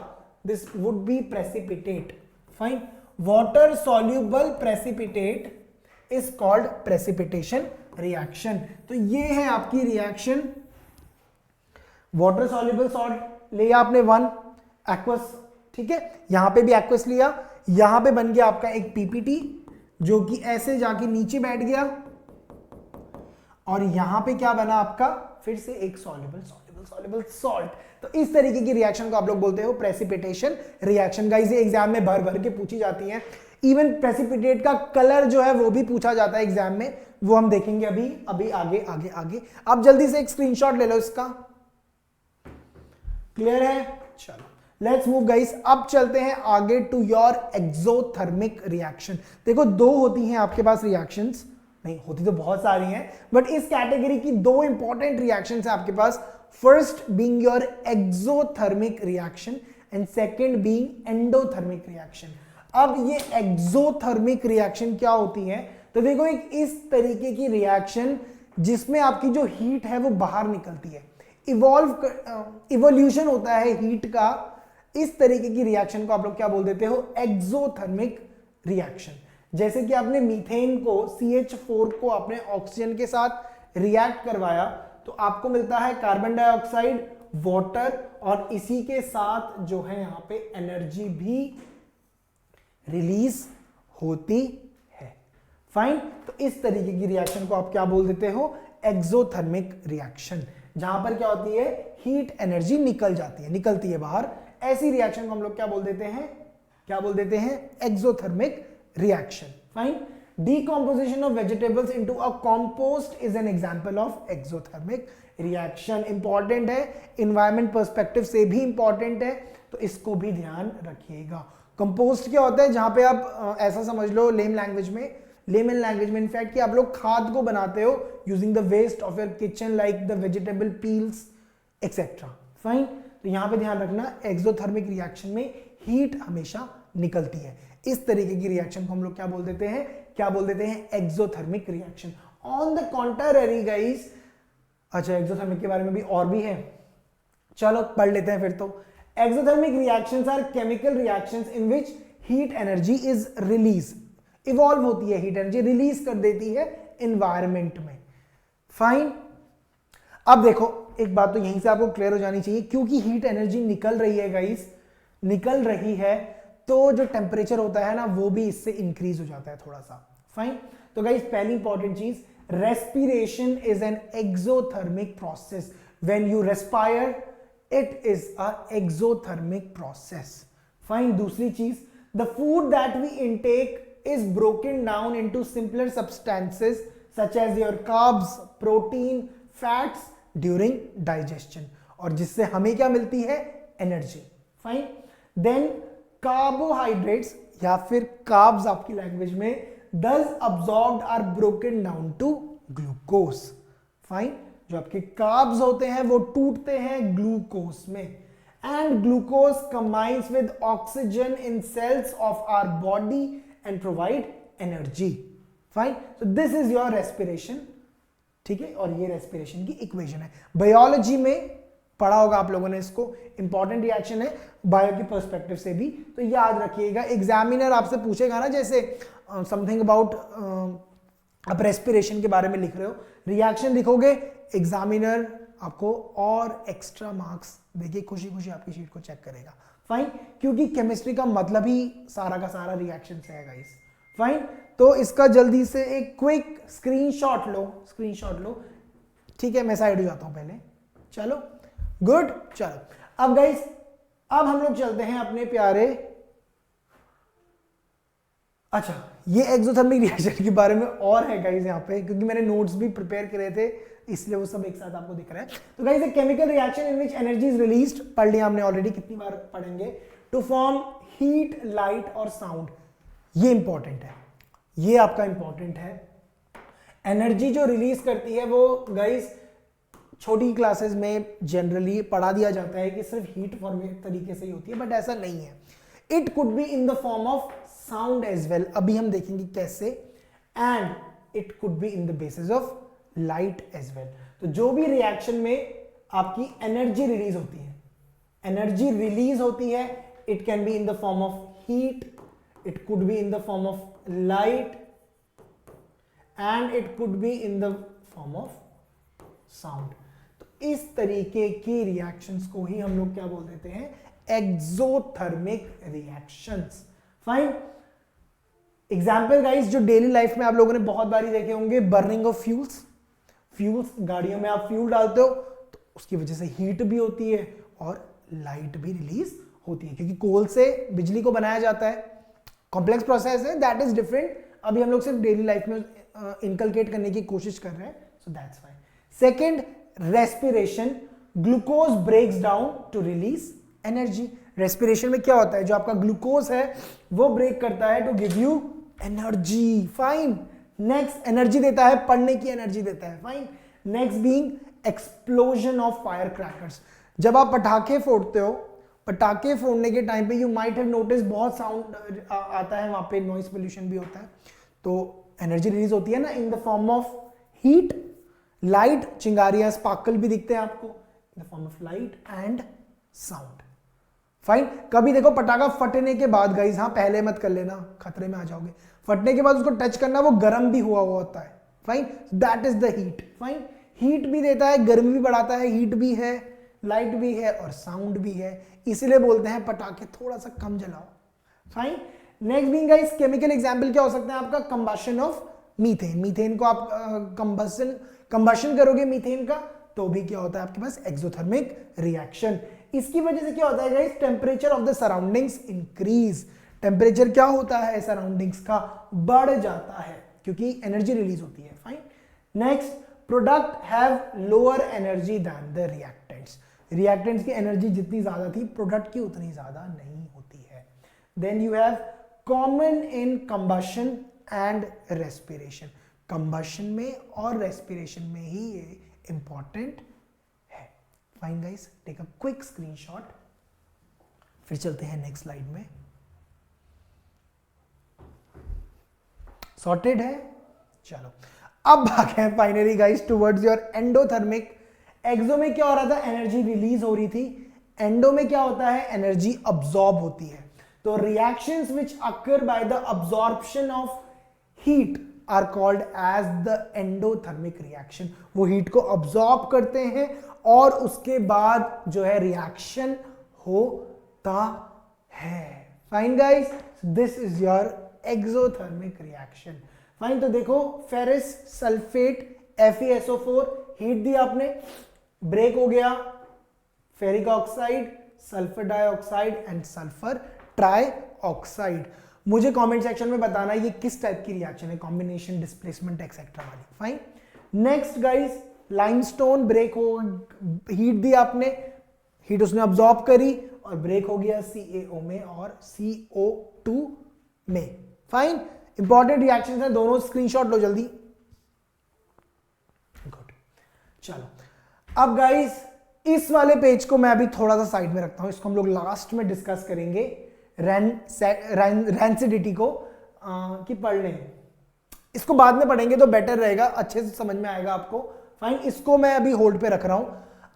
this would be precipitate, fine. Water soluble precipitate is called precipitation reaction. तो ये है आपकी रिएक्शन। वाटर सॉल्युबल सॉल्ट लिया आपने 1 एक्वस, ठीक है, यहां पे भी एक्वस लिया, यहां पे बन गया आपका एक पीपीटी जो कि ऐसे जाके नीचे बैठ गया और यहां पे क्या बना आपका, फिर से एक सॉल्युबल सॉल्ट। तो इस तरीके की रिएक्शन को आप लोग बोलते हो प्रेसिपिटेशन रिएक्शन। गाइस ये एग्जाम में भर भर के पूछी जाती है। इवन प्रेसिपिटेट का कलर जो है वो भी पूछा जाता है एग्जाम में, वो हम देखेंगे अभी आगे आगे आगे। आप जल्दी से एक स्क्रीनशॉट ले लो इसका, क्लियर है? चलो लेट्स मूव गाइस। अब चलते हैं आगे टू योर एक्सोथर्मिक रिएक्शन। देखो दो होती हैं आपके पास रिएक्शंस, नहीं होती तो बहुत सारी हैं, बट इस कैटेगरी की दो इंपॉर्टेंट रिएक्शंस है आपके पास। First being your exothermic reaction and second being endothermic reaction. अब ये एक्सोथर्मिक रिएक्शन क्या होती है? तो देखो एक इस तरीके की रिएक्शन जिसमें आपकी जो हीट है वो बाहर निकलती है, इवोल्यूशन होता है हीट का। इस तरीके की रिएक्शन को आप लोग क्या बोल देते हो, एक्सोथर्मिक रिएक्शन। जैसे कि आपने मीथेन को, CH4 को आपने ऑक्सीजन के साथ रिएक्ट करवाया तो आपको मिलता है कार्बन डाइऑक्साइड, वाटर और इसी के साथ जो है यहां पे एनर्जी भी रिलीज होती है, फाइन। तो इस तरीके की रिएक्शन को आप क्या बोल देते हो, एक्सोथर्मिक रिएक्शन, जहां पर क्या होती है, हीट एनर्जी निकलती है बाहर। ऐसी रिएक्शन को हम लोग क्या बोल देते हैं, क्या बोल देते हैं, exothermic reaction, fine. Decomposition of vegetables into a compost is an example of exothermic reaction। Important है, इन्वायरमेंट पर्सपेक्टिव से भी इंपॉर्टेंट है, तो इसको भी ध्यान रखिएगा। कंपोस्ट क्या होता है, जहां पे आप ऐसा समझ लो लेमन लैंग्वेज में इनफैक्ट कि आप लोग खाद को बनाते हो using the waste of your kitchen like the vegetable peels etcetera, fine. तो यहां पे ध्यान रखना, एक्सोथर्मिक रिएक्शन में हीट हमेशा निकलती है। इस तरीके की रिएक्शन को हम लोग क्या बोल देते हैं, क्या बोल देते हैं, exothermic reaction. On the contrary guys, अच्छा एक्सोथर्मिक के बारे में भी और भी है, चलो पढ़ लेते हैं फिर तो। Exothermic reactions are chemical reactions in which heat energy is release, evolve होती है, हीट एनर्जी रिलीज कर देती है एनवायरमेंट में। फाइन, अब देखो एक बात तो यहीं से आपको क्लियर हो जानी चाहिए, क्योंकि हीट एनर्जी निकल रही है गाइस, निकल रही है, तो जो टेम्परेचर होता है ना वो भी इससे इंक्रीज हो जाता है थोड़ा सा। फाइन, तो गाइस पहली इंपॉर्टेंट चीज, respiration is an exothermic process. When you respire it is a exothermic process. Fine, दूसरी चीज, the food that we intake is broken down into simpler substances such as your carbs, protein, fats during digestion, और जिससे हमें क्या मिलती है, energy. Fine, then carbohydrates या फिर कार्ब्स आपकी लैंग्वेज में, thus absorbed are broken down to glucose। Fine, जो आपके कार्ब्स होते हैं वो टूटते हैं ग्लूकोज में, and glucose combines with oxygen in cells of our body and provide energy। fine, so this is your respiration, ठीक है, और ये रेस्पिरेशन की इक्वेशन है। बायोलॉजी में पढ़ा होगा आप लोगों ने इसको, इंपॉर्टेंट रिएक्शन है बायो के पर्सपेक्टिव से भी, तो याद रखिएगा। एग्जामिनर आपसे पूछेगा ना, जैसे समथिंग अबाउट आप रेस्पिरेशन के बारे में लिख रहे हो, रिएक्शन लिखोगे, एग्जामिनर आपको और एक्स्ट्रा मार्क्स देखिए, खुशी खुशी आपकी शीट को चेक करेगा। फाइन, क्योंकि केमिस्ट्री का मतलब ही सारा का सारा रिएक्शन से है गाइस। फाइन, तो इसका जल्दी से एक क्विक स्क्रीनशॉट लो, स्क्रीनशॉट लो, ठीक है, मैं साइड हो जाता हूं पहले, चलो गुड। चलो अब गाइस, अब हम लोग चलते हैं अपने प्यारे, अच्छा ये एक्सोथर्मिक रिएक्शन के बारे में और है गाइस यहाँ पे, क्योंकि मैंने नोट्स भी प्रिपेयर करे थे, इसलिए वो सब एक साथ आपको दिख रहा है। तो guys, a chemical reaction in which energy is released, पढ़ लिया हमने ऑलरेडी, कितनी बार पढ़ेंगे, टू फॉर्म हीट, लाइट और साउंड। ये इंपॉर्टेंट है, ये आपका इंपॉर्टेंट है। एनर्जी जो रिलीज करती है वो गाइस छोटी क्लासेस में जनरली पढ़ा दिया जाता है कि सिर्फ हीट फॉर्म तरीके से ही होती है, बट ऐसा नहीं है। It could be in the form of sound as well, अभी हम देखेंगे कैसे, and it could be in the basis of light as well. तो जो भी रिएक्शन में आपकी एनर्जी रिलीज होती है, एनर्जी रिलीज होती है, it can B in the form of heat, it could be in the form of light, and it could be in the form of sound. तो इस तरीके की रिएक्शंस को ही हम लोग क्या बोल देते हैं, exothermic reactions. Fine, example guys जो डेली लाइफ में आप लोगों ने बहुत बारी देखे होंगे, बर्निंग ऑफ फ्यूल्स। फ्यूल्स, गाड़ियों में आप फ्यूल डालते हो तो उसकी वजह से हीट भी होती है और लाइट भी रिलीज होती है, क्योंकि कोल से बिजली को बनाया जाता है। कॉम्प्लेक्स प्रोसेस है, दैट इज डिफरेंट, अभी हम लोग सिर्फ डेली लाइफ में इनकलकेट करने की कोशिश कर रहे हैं, so that's fine. Second, respiration, glucose breaks down to release energy. Respiration में क्या होता है, जो आपका ग्लूकोज है वो ब्रेक करता है to give you energy. Fine, next energy देता है, पढ़ने की एनर्जी देता है। Fine, next being explosion of fire crackers. जब आप पटाखे फोड़ते हो, पटाखे फोड़ने के टाइम पे यू माइट हैव नोटिस बहुत साउंड आता है, वहां पे नॉइस पोल्यूशन भी होता है, तो एनर्जी रिलीज होती है ना in the form of heat, light, चिंगारियां, स्पार्कल भी दिखते हैं आपको in the form of light and sound. Fine, कभी देखो पटाखा फटने के बाद गाइस, हाँ पहले मत कर लेना, खतरे में आ जाओगे, फटने के बाद उसको टच करना, वो गर्म भी हुआ होता है। Fine, that is the heat. Fine, heat भी देता है, गर्मी भी बढ़ाता है, हीट भी है, लाइट भी है और साउंड भी है, इसीलिए बोलते हैं पटाखे थोड़ा सा कम जलाओ। Fine, next being guys, chemical example क्या हो सकता है आपका, कंबशन ऑफ मीथेन। मीथेन को आप कंबशन करोगे मीथेन का, तो भी क्या होता है आपके पास, एक्सोथर्मिक रिएक्शन। इसकी वजह से क्या होता है guys, temperature of the surroundings increase. Temperature क्या होता है सराउंडिंग्स का, बढ़ जाता है, क्योंकि एनर्जी रिलीज होती है। Fine, next, product have lower energy than the reactants. Reactants की एनर्जी जितनी ज्यादा थी, प्रोडक्ट की उतनी ज्यादा नहीं होती है। Then you have common in combustion and respiration. Combustion में और रेस्पिरेशन में ही ये इंपॉर्टेंट है। Fine guys, take a quick screenshot, फिर चलते हैं नेक्स्ट स्लाइड में। सॉर्टेड है। चलो अब भागे हैं finally guys towards your endothermic. Exo में क्या हो रहा था, एनर्जी रिलीज हो रही थी, एंडो में क्या होता है, एनर्जी अब्सॉर्ब होती है। तो reactions which occur by the absorption of heat are called as the endothermic reaction. वो हीट को अब्सॉर्ब करते हैं और उसके बाद जो है रिएक्शन होता है। Fine guys, this is your exothermic reaction. Fine, तो देखो फेरस सल्फेट FeSO4 हीट दी आपने, ब्रेक हो गया, ferric oxide, sulphur dioxide and sulphur trioxide. मुझे कमेंट सेक्शन में बताना ये किस टाइप की रिएक्शन है, कॉम्बिनेशन, डिस्प्लेसमेंट एक्सेट्रा वाली। Fine, next guys, limestone break हो, हीट दी आपने, हीट उसने अब्सॉर्ब करी और ब्रेक हो गया CaO में और CO2 में। फाइन, इंपॉर्टेंट रिएक्शंस हैं दोनों, स्क्रीनशॉट लो जल्दी। गुड, चलो अब गाइस इस वाले पेज को मैं अभी थोड़ा सा साइड में रखता हूं, इसको हम लोग लास्ट में डिस्कस करेंगे। रैंसिडिटी को कि पढ़ लें, इसको बाद में पढ़ेंगे तो बेटर रहेगा, अच्छे से समझ में आएगा आपको। फाइन, इसको मैं अभी होल्ड पे रख रहा हूं,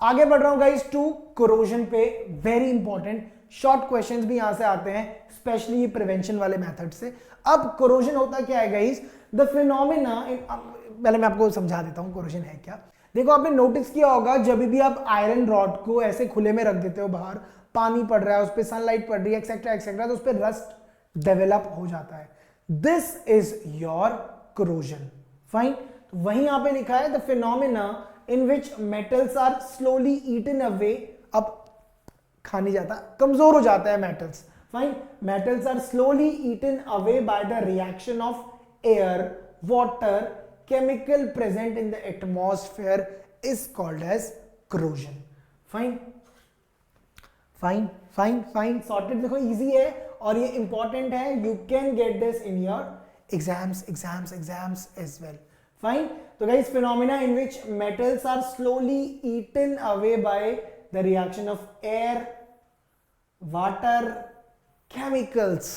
आगे बढ़ रहा हूं गाइस टू कोरोजन पे। वेरी इंपॉर्टेंट शॉर्ट क्वेश्चंस भी यहां से आते हैं, स्पेशली प्रिवेंशन वाले मेथड से। अब कोरोजन होता क्या है गाइस, द फिनोमिना, पहले मैं आपको समझा देता हूं कोरोजन है क्या। देखो आपने नोटिस किया होगा जब भी आप आयरन रॉड को ऐसे खुले में रख देते हो, बाहर पानी पड़ रहा है, उस पर सनलाइट पड़ रही है एक्सेट्रा एक्सेट्रा, तो उस पर रस्ट डेवलप हो जाता है। This is your corrosion. Fine, तो वहीं यहां पे लिखा है the phenomena in which metals are slowly eaten away. अब खा नहीं जाता, कमजोर हो जाता है metals. Fine, metals are slowly eaten away by the reaction of air, water, chemical present in the atmosphere is called as corrosion. Fine, fine, fine, fine, sorted। देखो easy है और ये important है, you can get this in your exams as well. Fine, तो guys phenomena in which metals are slowly eaten away by the reaction of air, water, chemicals,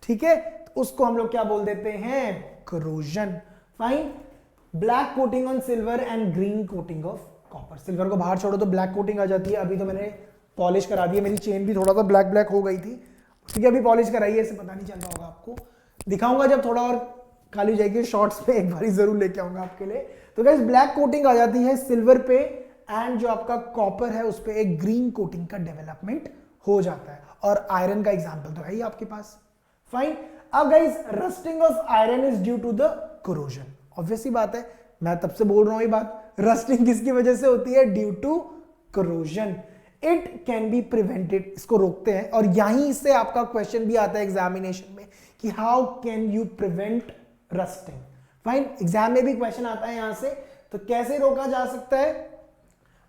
ठीक है, तो उसको हम लोग क्या बोल देते हैं, corrosion. Fine, black coating on silver and green coating of copper. Silver को बाहर छोड़ो तो ब्लैक कोटिंग आ जाती है। अभी तो मैंने पॉलिश करा दी है, मेरी चेन भी थोड़ा सा ब्लैक ब्लैक हो गई थी, ठीक है, अभी पॉलिश कराई है, इससे पता नहीं चल रहा होगा आपको, दिखाऊंगा जब थोड़ा और खाली हो जाएगी शॉर्ट्स पे, एक बार जरूर लेके आऊंगा आपके लिए। तो गाइस ब्लैक कोटिंग आ जाती है सिल्वर पे, एंड जो आपका कॉपर है उस पर एक ग्रीन कोटिंग का डेवलपमेंट हो जाता है। और आयरन का एग्जाम्पल तो है ही आपके पास। फाइन, अब guys rusting of iron is due to the corrosion. Obviously बात है, मैं तब से बोल रहा हूं ये बात, रस्टिंग किसकी वजह से होती है, due to corrosion. It can be prevented, इसको रोकते हैं। और यहीं से आपका क्वेश्चन भी आता है एग्जामिनेशन में कि how can you prevent rusting. Fine, exam में भी क्वेश्चन आता है यहां से, तो कैसे रोका जा सकता है,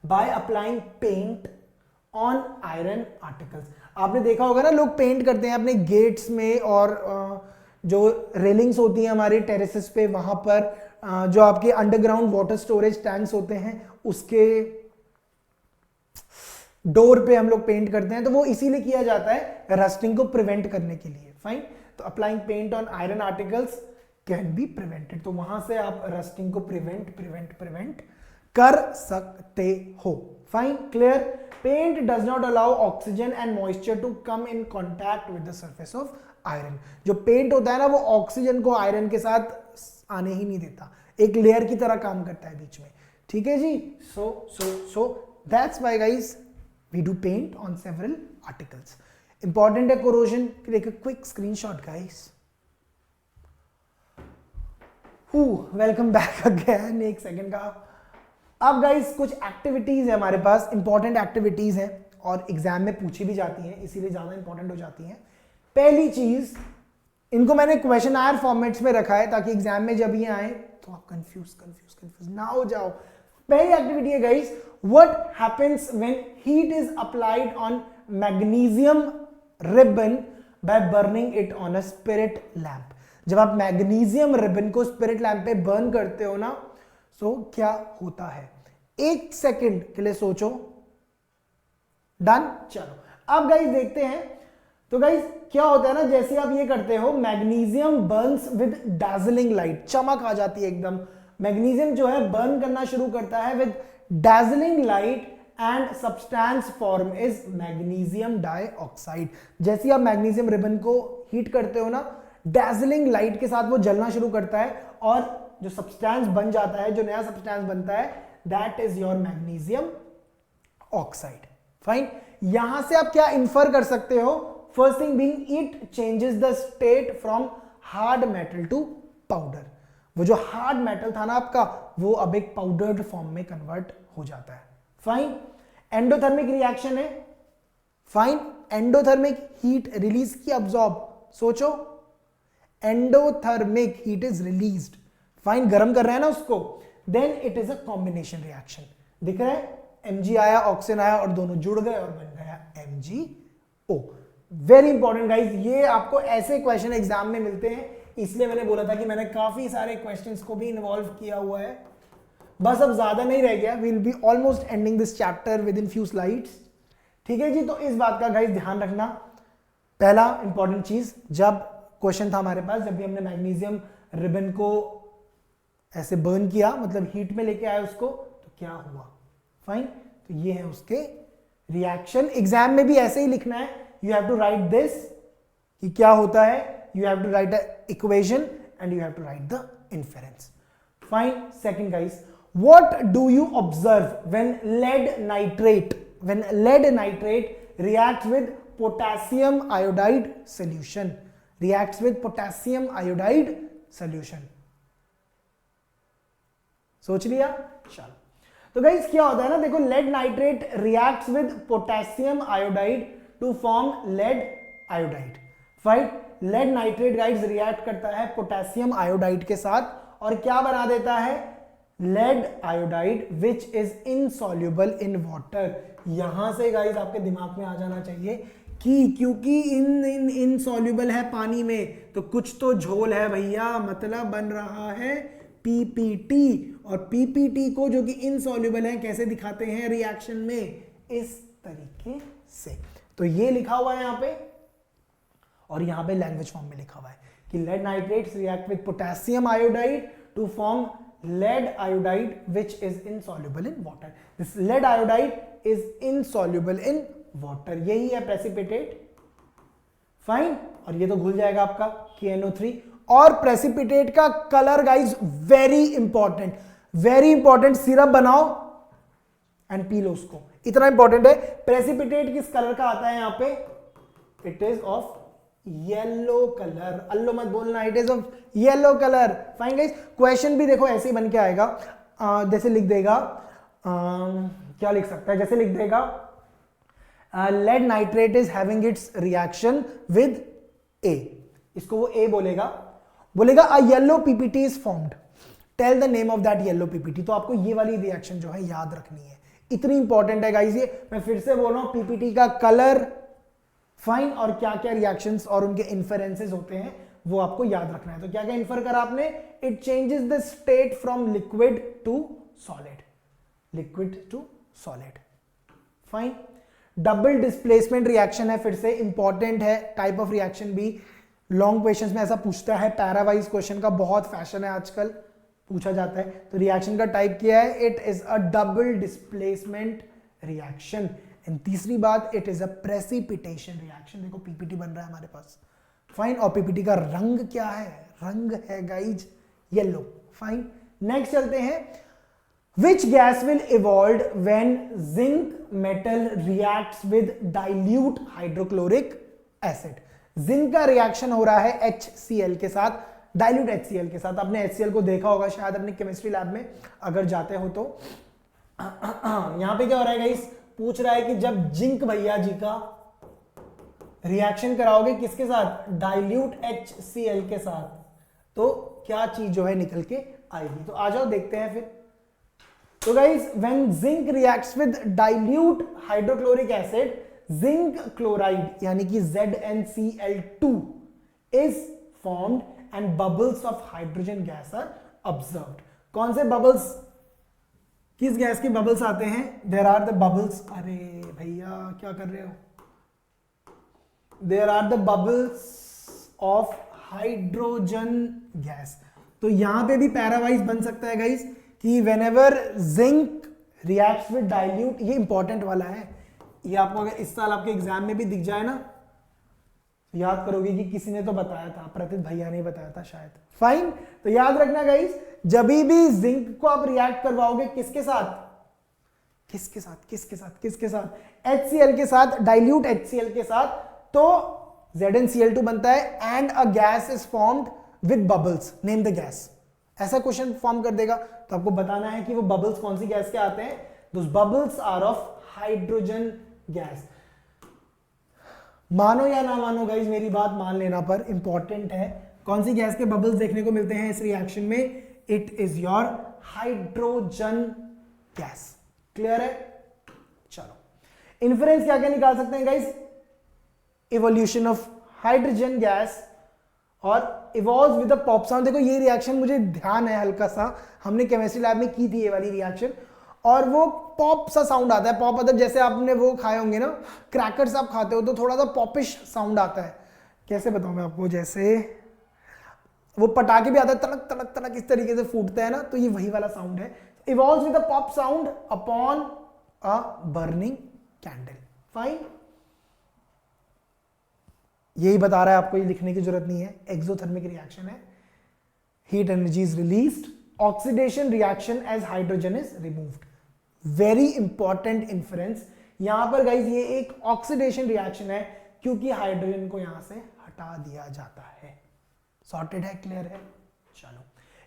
by applying paint on iron articles. आपने देखा होगा ना, लोग पेंट करते हैं अपने गेट्स में, और जो रेलिंग्स होती हैं हमारे टेरेसेस पे, वहां पर जो आपके अंडरग्राउंड वाटर स्टोरेज टैंक्स होते हैं उसके डोर पे हम लोग पेंट करते हैं, तो वो इसीलिए किया जाता है रस्टिंग को प्रिवेंट करने के लिए। फाइन, तो applying paint on iron articles can be prevented, तो वहां से आप रस्टिंग को प्रिवेंट कर सकते हो। Fine, clear. Paint does not allow oxygen and moisture to come in contact with the surface of iron. जो पेंट होता है ना, वो ऑक्सीजन को आयरन के साथ आने ही नहीं देता, एक लेयर की तरह काम करता है बीच में, ठीक है जी। So that's why guys we do paint on several articles. Important है कोरोजन। एक quick screenshot guys. Welcome back again, एक सेकंड का। अब गाइस कुछ एक्टिविटीज है हमारे पास, इंपॉर्टेंट एक्टिविटीज हैं और एग्जाम में पूछी भी जाती हैं, इसीलिए ज्यादा इंपॉर्टेंट हो जाती हैं। पहली चीज, इनको मैंने क्वेश्चन आयर फॉर्मेट्स में रखा है ताकि एग्जाम में जब ये आए तो आप कंफ्यूज ना हो जाओ। पहली एक्टिविटी है guys, what happens when heat is applied on magnesium ribbon by burning it on a spirit lamp. जब आप मैग्नीशियम रिबन को स्पिरिट लैंप पे बर्न करते हो ना, सो क्या होता है, एक सेकंड के लिए सोचो। डन, चलो अब गाइस देखते हैं तो गाइस क्या होता है ना, जैसे आप ये करते हो, magnesium Burns with dazzling light, चमक आ जाती है एकदम। मैग्नीशियम जो है बर्न करना शुरू करता है with dazzling light and substance form is magnesium dioxide. जैसे आप मैग्नीशियम रिबन को हीट करते हो ना, डैजलिंग लाइट के साथ वो जलना शुरू करता है और जो सब्सटेंस बन जाता है, जो नया सब्सटेंस बनता है, that is your magnesium oxide. Fine. यहां से आप क्या इन्फर कर सकते हो? First thing being it changes the state from hard metal to powder. वो जो हार्ड मेटल था ना आपका, वो अब एक पाउडर्ड फॉर्म में कन्वर्ट हो जाता है। फाइन। एंडोथर्मिक रिएक्शन है। फाइन। एंडोथर्मिक हीट रिलीज की अब्सॉर्ब, सोचो, endothermic heat is released. Fine, गर्म कर रहे हैं ना उसको, then it is a combination reaction. दिख रहा है, Mg आया, ऑक्सीजन आया और दोनों जुड़ गए और बन गया MgO। वेरी इंपॉर्टेंट गाइज, ये आपको ऐसे क्वेश्चन एग्जाम में मिलते हैं, इसलिए मैंने बोला था कि मैंने काफी सारे क्वेश्चंस को भी इन्वॉल्व किया हुआ है। बस अब ज्यादा नहीं रह गया, we will be almost ending this chapter with in few slides. ठीक है जी, तो इस बात का गाइज ध्यान रखना। पहला इंपॉर्टेंट चीज, जब क्वेश्चन था हमारे पास, जब भी हमने मैग्नीशियम रिबन को ऐसे बर्न किया, मतलब हीट में लेके आए उसको, तो क्या हुआ? फाइन, तो ये है उसके रिएक्शन। एग्जाम में भी ऐसे ही लिखना है, you have to write this कि क्या होता है, you have to write a equation and you have to write the inference. Fine. Second guys, what do you observe when lead nitrate reacts with potassium iodide solution? Reacts with potassium iodide solution, सोच लिया? चलो, तो guys क्या होता है ना, देखो, lead nitrate reacts with potassium iodide to form lead iodide. Fine. Lead nitrate guys react करता है पोटेशियम आयोडाइड के साथ और क्या बना देता है? Lead iodide which is insoluble in water. यहां से गाइस आपके दिमाग में आ जाना चाहिए कि क्योंकि इनसॉल्युबल है पानी में, तो कुछ तो झोल है भैया, मतलब बन रहा है पीपीटी। और पीपीटी को, जो कि इनसॉल्युबल है, कैसे दिखाते हैं रिएक्शन में? इस तरीके से। तो ये लिखा हुआ है यहां पे, और यहां पे लैंग्वेज फॉर्म में लिखा हुआ है कि lead nitrates react with potassium iodide to form lead iodide which is insoluble in water. This lead iodide is insoluble in water, यही है प्रेसिपिटेट। फाइन। और ये तो घुल जाएगा आपका KNO3। और प्रेसिपिटेट का colour guys very important, syrup बनाओ एंड पी लो उसको, इतना इंपॉर्टेंट है। प्रेसिपिटेट किस कलर का आता है यहां पे? It is of yellow colour. अल्लो मत बोलना, it is of yellow colour. Fine guys, question भी देखो ऐसे ही बन के आएगा। जैसे लिख देगा, क्या लिख सकता है, जैसे लिख देगा lead nitrate is having its reaction with A, इसको वो A बोलेगा a yellow PPT is formed, tell the name of that yellow PPT. तो आपको ये वाली रिएक्शन जो है याद रखनी है, इतनी इंपॉर्टेंट है गाइस ये। मैं फिर से बोल रहा हूं, पीपीटी का कलर, फाइन, और क्या क्या रिएक्शंस और उनके इन्फेरेंसेस होते हैं वो आपको याद रखना है। तो क्या क्या इन्फर करा आपने? It changes the state from liquid to solid. Fine. Double displacement reaction है, फिर से इंपॉर्टेंट है, टाइप ऑफ रिएक्शन भी लॉन्ग क्वेश्चंस में ऐसा पूछता है, पैरावाइज क्वेश्चन का बहुत फैशन है आजकल, पूछा जाता है। तो रिएक्शन का टाइप क्या है? It is a double displacement reaction. And तीसरी बात, it is a precipitation reaction. देखो पीपीटी बन रहा है हमारे पास, फाइन, और पीपीटी का रंग क्या है? रंग है गाइज येलो। फाइन। नेक्स्ट चलते हैं, which gas will evolve when zinc metal reacts with dilute hydrochloric acid? Zinc का रिएक्शन हो रहा है HCl के साथ, डाइल्यूट HCl के साथ। आपने HCl को देखा होगा शायद अपने केमिस्ट्री लैब में अगर जाते हो तो। यहां पे क्या हो रहा है गाइस? पूछ रहा है कि जब जिंक भैया जी का रिएक्शन कराओगे किसके साथ? डाइल्यूट HCl के साथ, तो क्या चीज जो है निकल के आएगी? तो आ जाओ देखते हैं फिर। तो guys, when zinc reacts with dilute hydrochloric acid, zinc chloride यानी कि ZnCl2 is formed and bubbles of hydrogen gas are observed. कौन से बबल्स, किस गैस के बबल्स आते हैं? There are the bubbles. अरे भैया क्या कर रहे हो? There are the bubbles of hydrogen gas. तो यहां पे भी पैरावाइज बन सकता है गाइस कि whenever zinc reacts with dilute, ये इंपॉर्टेंट वाला है, ये आपको अगर इस साल आपके एग्जाम में भी दिख जाए ना, याद करोगे कि किसी ने तो बताया था, प्रतित भैया ने बताया था शायद। फाइन, तो याद रखना गाइस, जब भी जिंक को आप रिएक्ट करवाओगे किसके साथ, किसके साथ, किसके साथ, किसके साथ, HCl के साथ, डाइल्यूट HCl के साथ, तो ZnCl2 बनता है and a gas is formed with bubbles, name the gas. ऐसा क्वेश्चन फॉर्म कर देगा तो आपको बताना है कि वो बबल्स कौन सी गैस के आते हैं। Those bubbles are of hydrogen gas. मानो या ना मानो गाइस, मेरी बात मान लेना पर इंपॉर्टेंट है, कौन सी गैस के बबल्स देखने को मिलते हैं इस रिएक्शन में, it is your hydrogen gas. Clear है? चलो इन्फ्रेंस क्या क्या निकाल सकते हैं guys, evolution of hydrogen gas और evolve with the pop sound. देखो ये रिएक्शन मुझे ध्यान है हल्का सा, हमने केमिस्ट्री लैब में की थी ये वाली रिएक्शन, और वो पॉप सा साउंड आता है। पॉप मतलब जैसे आपने वो खाए होंगे ना, क्रैकर्स आप खाते हो तो थोड़ा सा पॉपिश साउंड आता है। कैसे बताऊं मैं आपको, जैसे वो पटाखे भी आता है तड़क तड़क तड़क इस तरीके से फूटता है ना, तो ये वही वाला साउंड है। Evolve with the pop sound upon a burning candle. Fine, यही बता रहा है आपको, ये लिखने की जरूरत नहीं है, एक्सोथर्मिक रिएक्शन है, heat energy is released, oxidation reaction as hydrogen is removed. Very important inference यहां पर गाइज, ये एक ऑक्सीडेशन रिएक्शन है क्योंकि हाइड्रोजन को यहां से हटा दिया जाता है। सॉर्टेड है, क्लियर है? चलो,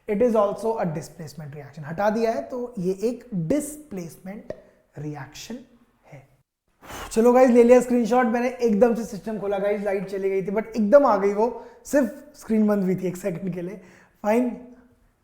it is also a displacement reaction, हटा दिया है तो ये एक डिस्प्लेसमेंट रिएक्शन है। चलो गाइज, ले लिया स्क्रीनशॉट मैंने, एकदम से सिस्टम खोला गाइज, लाइट चली गई थी बट एकदम आ गई, वो सिर्फ स्क्रीन बंद हुई थी एक सेकंड के लिए। फाइन,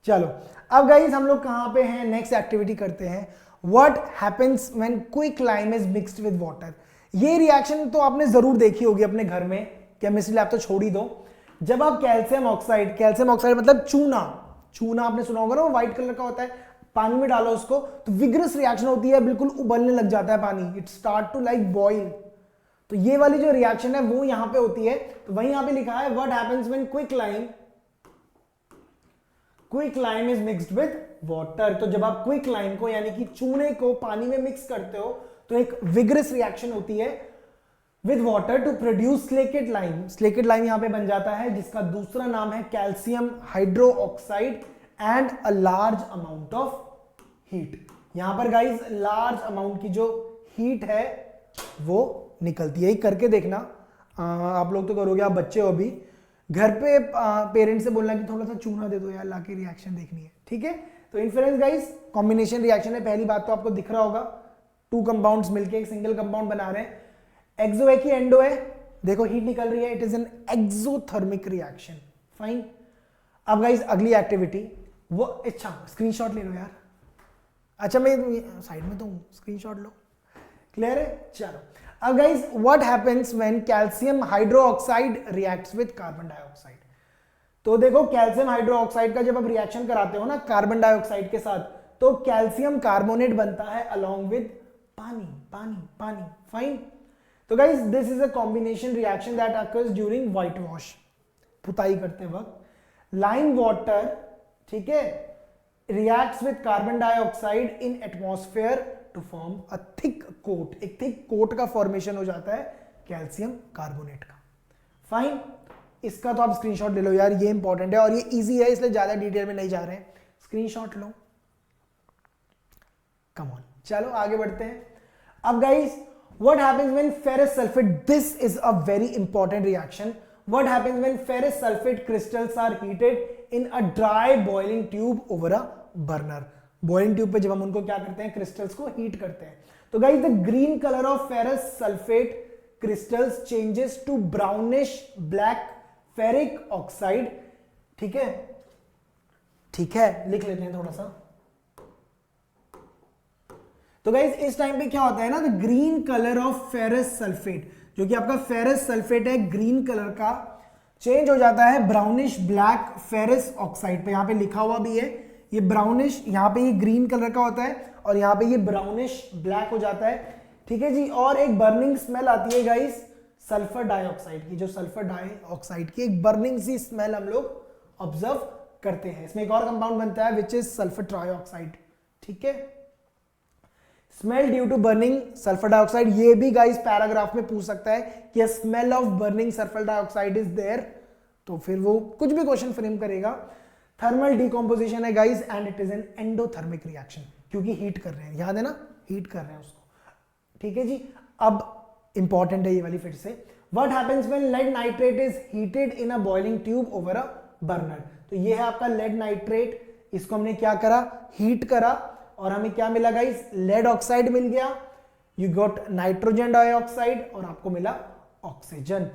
चलो अब गाइज हम लोग कहां पे हैं, नेक्स्ट एक्टिविटी करते हैं। What happens when quicklime is mixed with water. ये रिएक्शन तो आपने जरूर देखी होगी अपने घर में, केमिस्ट्री लैब तो छोड़ ही दो। जब आप कैल्शियम ऑक्साइड मतलब चूना, चूना आपने सुना होगा ना, वो व्हाइट कलर का होता है, पानी में डालो उसको तो विग्रस रिएक्शन होती है, बिल्कुल उबलने लग जाता है पानी, it start to like boil. तो ये वाली जो रिएक्शन है वो यहां पे होती है। तो वहीं यहां पे लिखा है what happens when quicklime is mixed with water. तो जब आप क्विकलाइम को यानी कि चूने को पानी में मिक्स करते हो तो एक विग्रस रिएक्शन होती है with water to produce slaked lime. Slaked lime यहां पे बन जाता है जिसका दूसरा नाम है calcium hydroxide and a large amount of heat. यहां पर गाइस लार्ज अमाउंट की जो हीट है वो निकलती है। करके देखना, आप लोग तो करोगे, आप बच्चे हो अभी, घर पे पेरेंट्स से बोलना कि थोड़ा सा चूना दे दो यार, लाके रिएक्शन देखनी है, ठीक है। तो इन्फ्रेंस गाइस कॉम्बिनेशन रिएक्शन है, पहली बात तो आपको दिख रहा होगा, टू कंपाउंड्स मिलके एक सिंगल कंपाउंड बना रहे हैं, एक्सो है कि एंडो है, देखो हीट निकल रही है, it is an exothermic reaction. Fine, अब गाइस अगली एक्टिविटी वो, अच्छा स्क्रीनशॉट ले लो यार, अच्छा मैं साइड में तो हूं, स्क्रीनशॉट लो, क्लियर है। चलो अब guys what happens when calcium hydroxide reacts with carbon dioxide. तो देखो कैल्शियम हाइड्रोक्साइड का जब आप रिएक्शन कराते हो ना कार्बन डाइऑक्साइड के साथ, तो कैल्शियम कार्बोनेट बनता है अलोंग विद पानी, पानी, पानी। फाइन, तो guys this is a combination reaction that occurs during white wash, पुताई करते वक्त। लाइम वाटर, ठीक है, reacts with carbon dioxide in atmosphere to form a thick coat, एक थिक कोट का फॉर्मेशन हो जाता है कैल्शियम कार्बोनेट का। फाइन, इसका तो आप स्क्रीनशॉट ले लो यार, ये इंपॉर्टेंट है और ये इजी है, इसलिए ज्यादा डिटेल में नहीं जा रहे हैं, स्क्रीनशॉट लो, कम ऑन। चलो आगे बढ़ते हैं। अब guys what happens when ferrous sulfate, this is a very important reaction, what happens when ferrous sulfate crystals are heated in a dry boiling tube over a burner। boiling tube पे जब हम उनको क्या करते हैं, क्रिस्टल्स को heat करते हैं, तो guys the green colour of ferrous sulfate crystals changes to brownish black ferric oxide। ठीक है, ठीक है, लिख लेते हैं थोड़ा सा। तो गाइज इस टाइम पे क्या होता है ना, the green colour of ferrous sulphate, जो कि आपका फेरस सल्फेट है, ग्रीन कलर का चेंज हो जाता है ब्राउनिश ब्लैक फेरस ऑक्साइड पे। यहां पे लिखा हुआ भी है, ये ब्राउनिश, यहां पे ये ग्रीन कलर का होता है और यहां पे ये ब्राउनिश ब्लैक हो जाता है, ठीक है जी। और एक बर्निंग स्मेल आती है गाइज सल्फर डाइऑक्साइड की, जो सल्फर डाइऑक्साइड की एक बर्निंग सी स्मेल हम लोग ऑब्जर्व करते हैं। इसमें एक और कंपाउंड बनता है विच इज सल्फर ट्राइऑक्साइड। ठीक है, smell due to burning sulphur dioxide, ये भी गाइस पैराग्राफ में पूछ सकता है कि smell of burning sulphur dioxide is there, तो फिर वो कुछ भी क्वेश्चन फ्रेम करेगा। थर्मल डिकम्पोजिशन है guys and it is an endothermic reaction, क्योंकि हीट कर रहे हैं, याद है ना, हीट कर रहे हैं उसको। ठीक है जी, अब इंपॉर्टेंट है ये वाली फिर से, what happens when lead nitrate is heated in a boiling tube over a burner. तो ये है आपका लेड नाइट्रेट, इसको हमने क्या करा, हीट करा, और हमें क्या मिला गाइस, लेड ऑक्साइड मिल गया, यू गॉट नाइट्रोजन डाइऑक्साइड, और आपको मिला ऑक्सीजन।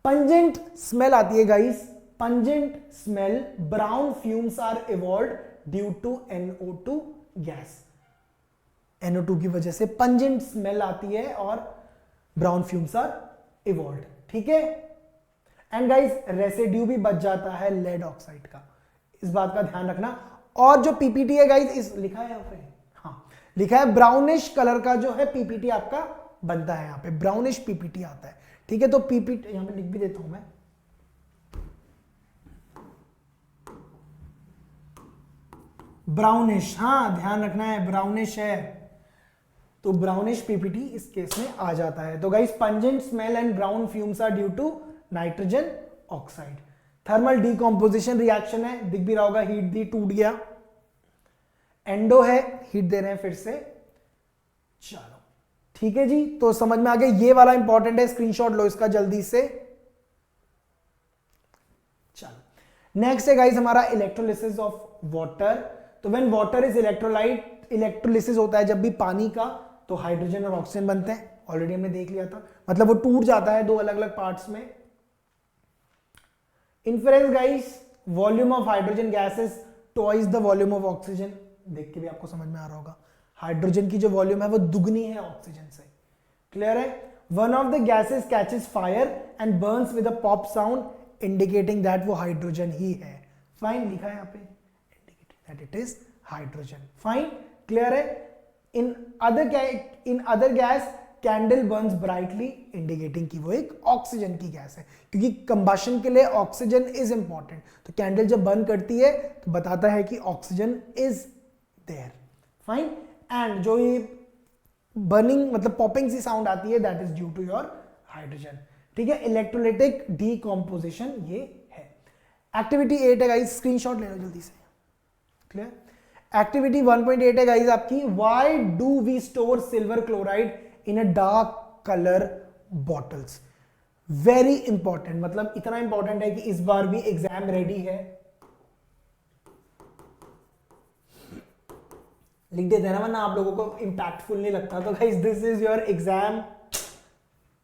पंजेंट स्मेल आती है guys, pungent smell, brown fumes are evolved due to NO2 gas, NO2 की वजह से पंजेंट स्मेल आती है और ब्राउन फ्यूम्स आर इवॉल्व्ड। ठीक है, एंड गाइस रेसिड्यू भी बच जाता है लेड ऑक्साइड का, इस बात का ध्यान रखना। और जो पीपीटी है गाइस, इस लिखा है यहाँ पे, हाँ लिखा है ब्राउनिश कलर का जो है पीपीटी आपका बनता है, यहाँ पे ब्राउनिश पीपीटी आता है। ठीक है, तो पीपीटी यहाँ पे लिख भी देता हूं मैं, ब्राउनिश, हाँ ध्यान रखना है ब्राउनिश है, तो ब्राउनिश पीपीटी इस केस में आ जाता है। तो guys pungent smell and brown fumes are due to nitrogen oxide. Thermal decomposition reaction है, दिख भी रहा होगा, हीट दी, टूट गया, एंडो है, हीट दे रहे हैं फिर से। चलो ठीक है जी, तो समझ में आ गया, ये वाला इंपॉर्टेंट है, स्क्रीनशॉट लो इसका जल्दी से। चलो नेक्स्ट है गाइस हमारा इलेक्ट्रोलिसिस ऑफ वाटर। तो when water is electrolyte, electrolysis होता है जब भी पानी का, तो हाइड्रोजन और ऑक्सीजन बनते हैं, ऑलरेडी हमने देख लिया था, मतलब वो टूट जाता है दो अलग अलग पार्ट्स में। Inference guys, volume of hydrogen gas is twice the volume of oxygen, देख के भी आपको समझ में आ रहा होगा, हाइड्रोजन की जो वॉल्यूम है वो दुगनी है ऑक्सीजन से। क्लियर है, one of the gases catches fire and burns with a pop sound, indicating that वो हाइड्रोजन ही है। फाइन, लिखा है यहाँ पे, indicating that it is hydrogen. Fine, clear है। In other gas candle burns brightly, indicating कि वो एक ऑक्सीजन की गैस है, क्योंकि कंबशन के लिए ऑक्सीजन इज इंपॉर्टेंट। तो कैंडल जब बर्न करती है तो बताता है कि oxygen is there. Fine, and जो ये बर्निंग मतलब पॉपिंग सी साउंड आती है, that is due to your hydrogen. ठीक है, इलेक्ट्रोलाइटिक डीकॉम्पोजिशन ये है। एक्टिविटी 8 है गाइस, स्क्रीनशॉट ले लो जल्दी से। क्लियर, एक्टिविटी 1.8 है गाइस आपकी, why do we store silver chloride in a dark colour bottles. Very important, मतलब इतना इंपॉर्टेंट है कि इस बार भी एग्जाम रेडी है, लिख देते हैं ना, वरना आप लोगों को इंपैक्टफुल नहीं लगता। तो guys this is your exam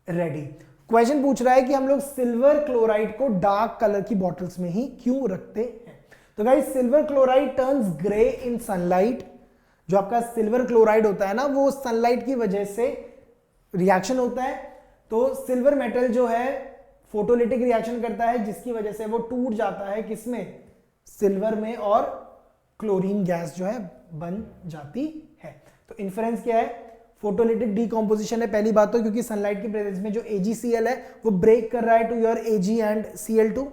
ready. Question पूछ रहा है कि हम लोग सिल्वर क्लोराइड को डार्क कलर की बॉटल्स में ही क्यों रखते हैं। तो guys silver chloride turns grey इन सनलाइट, जो आपका सिल्वर क्लोराइड होता है ना, वो सनलाइट की वजह से रिएक्शन होता है, तो सिल्वर मेटल जो है फोटोलिटिक रिएक्शन करता है, जिसकी वजह से वो टूट जाता है किसमें, सिल्वर में, और क्लोरीन गैस जो है बन जाती है। तो इन्फ्रेंस क्या है, फोटोलिटिक डीकॉम्पोजिशन है पहली बात तो, क्योंकि सनलाइट की प्रेजेंस में जो AgCl है वो ब्रेक कर रहा है to your Ag and Cl2,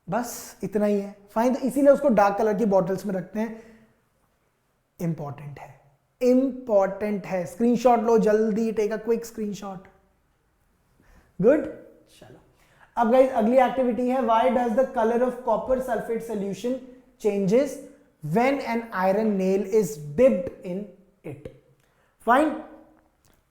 बस इतना ही है। फाइन, तो इसीलिए उसको डार्क कलर की बॉटल्स में रखते हैं। इंपॉर्टेंट है, इंपॉर्टेंट है, स्क्रीनशॉट लो जल्दी, take a quick screenshot. Good, चलो अब गाइस अगली एक्टिविटी है, why does the colour of copper sulphate solution changes when an iron nail is dipped in it. Fine,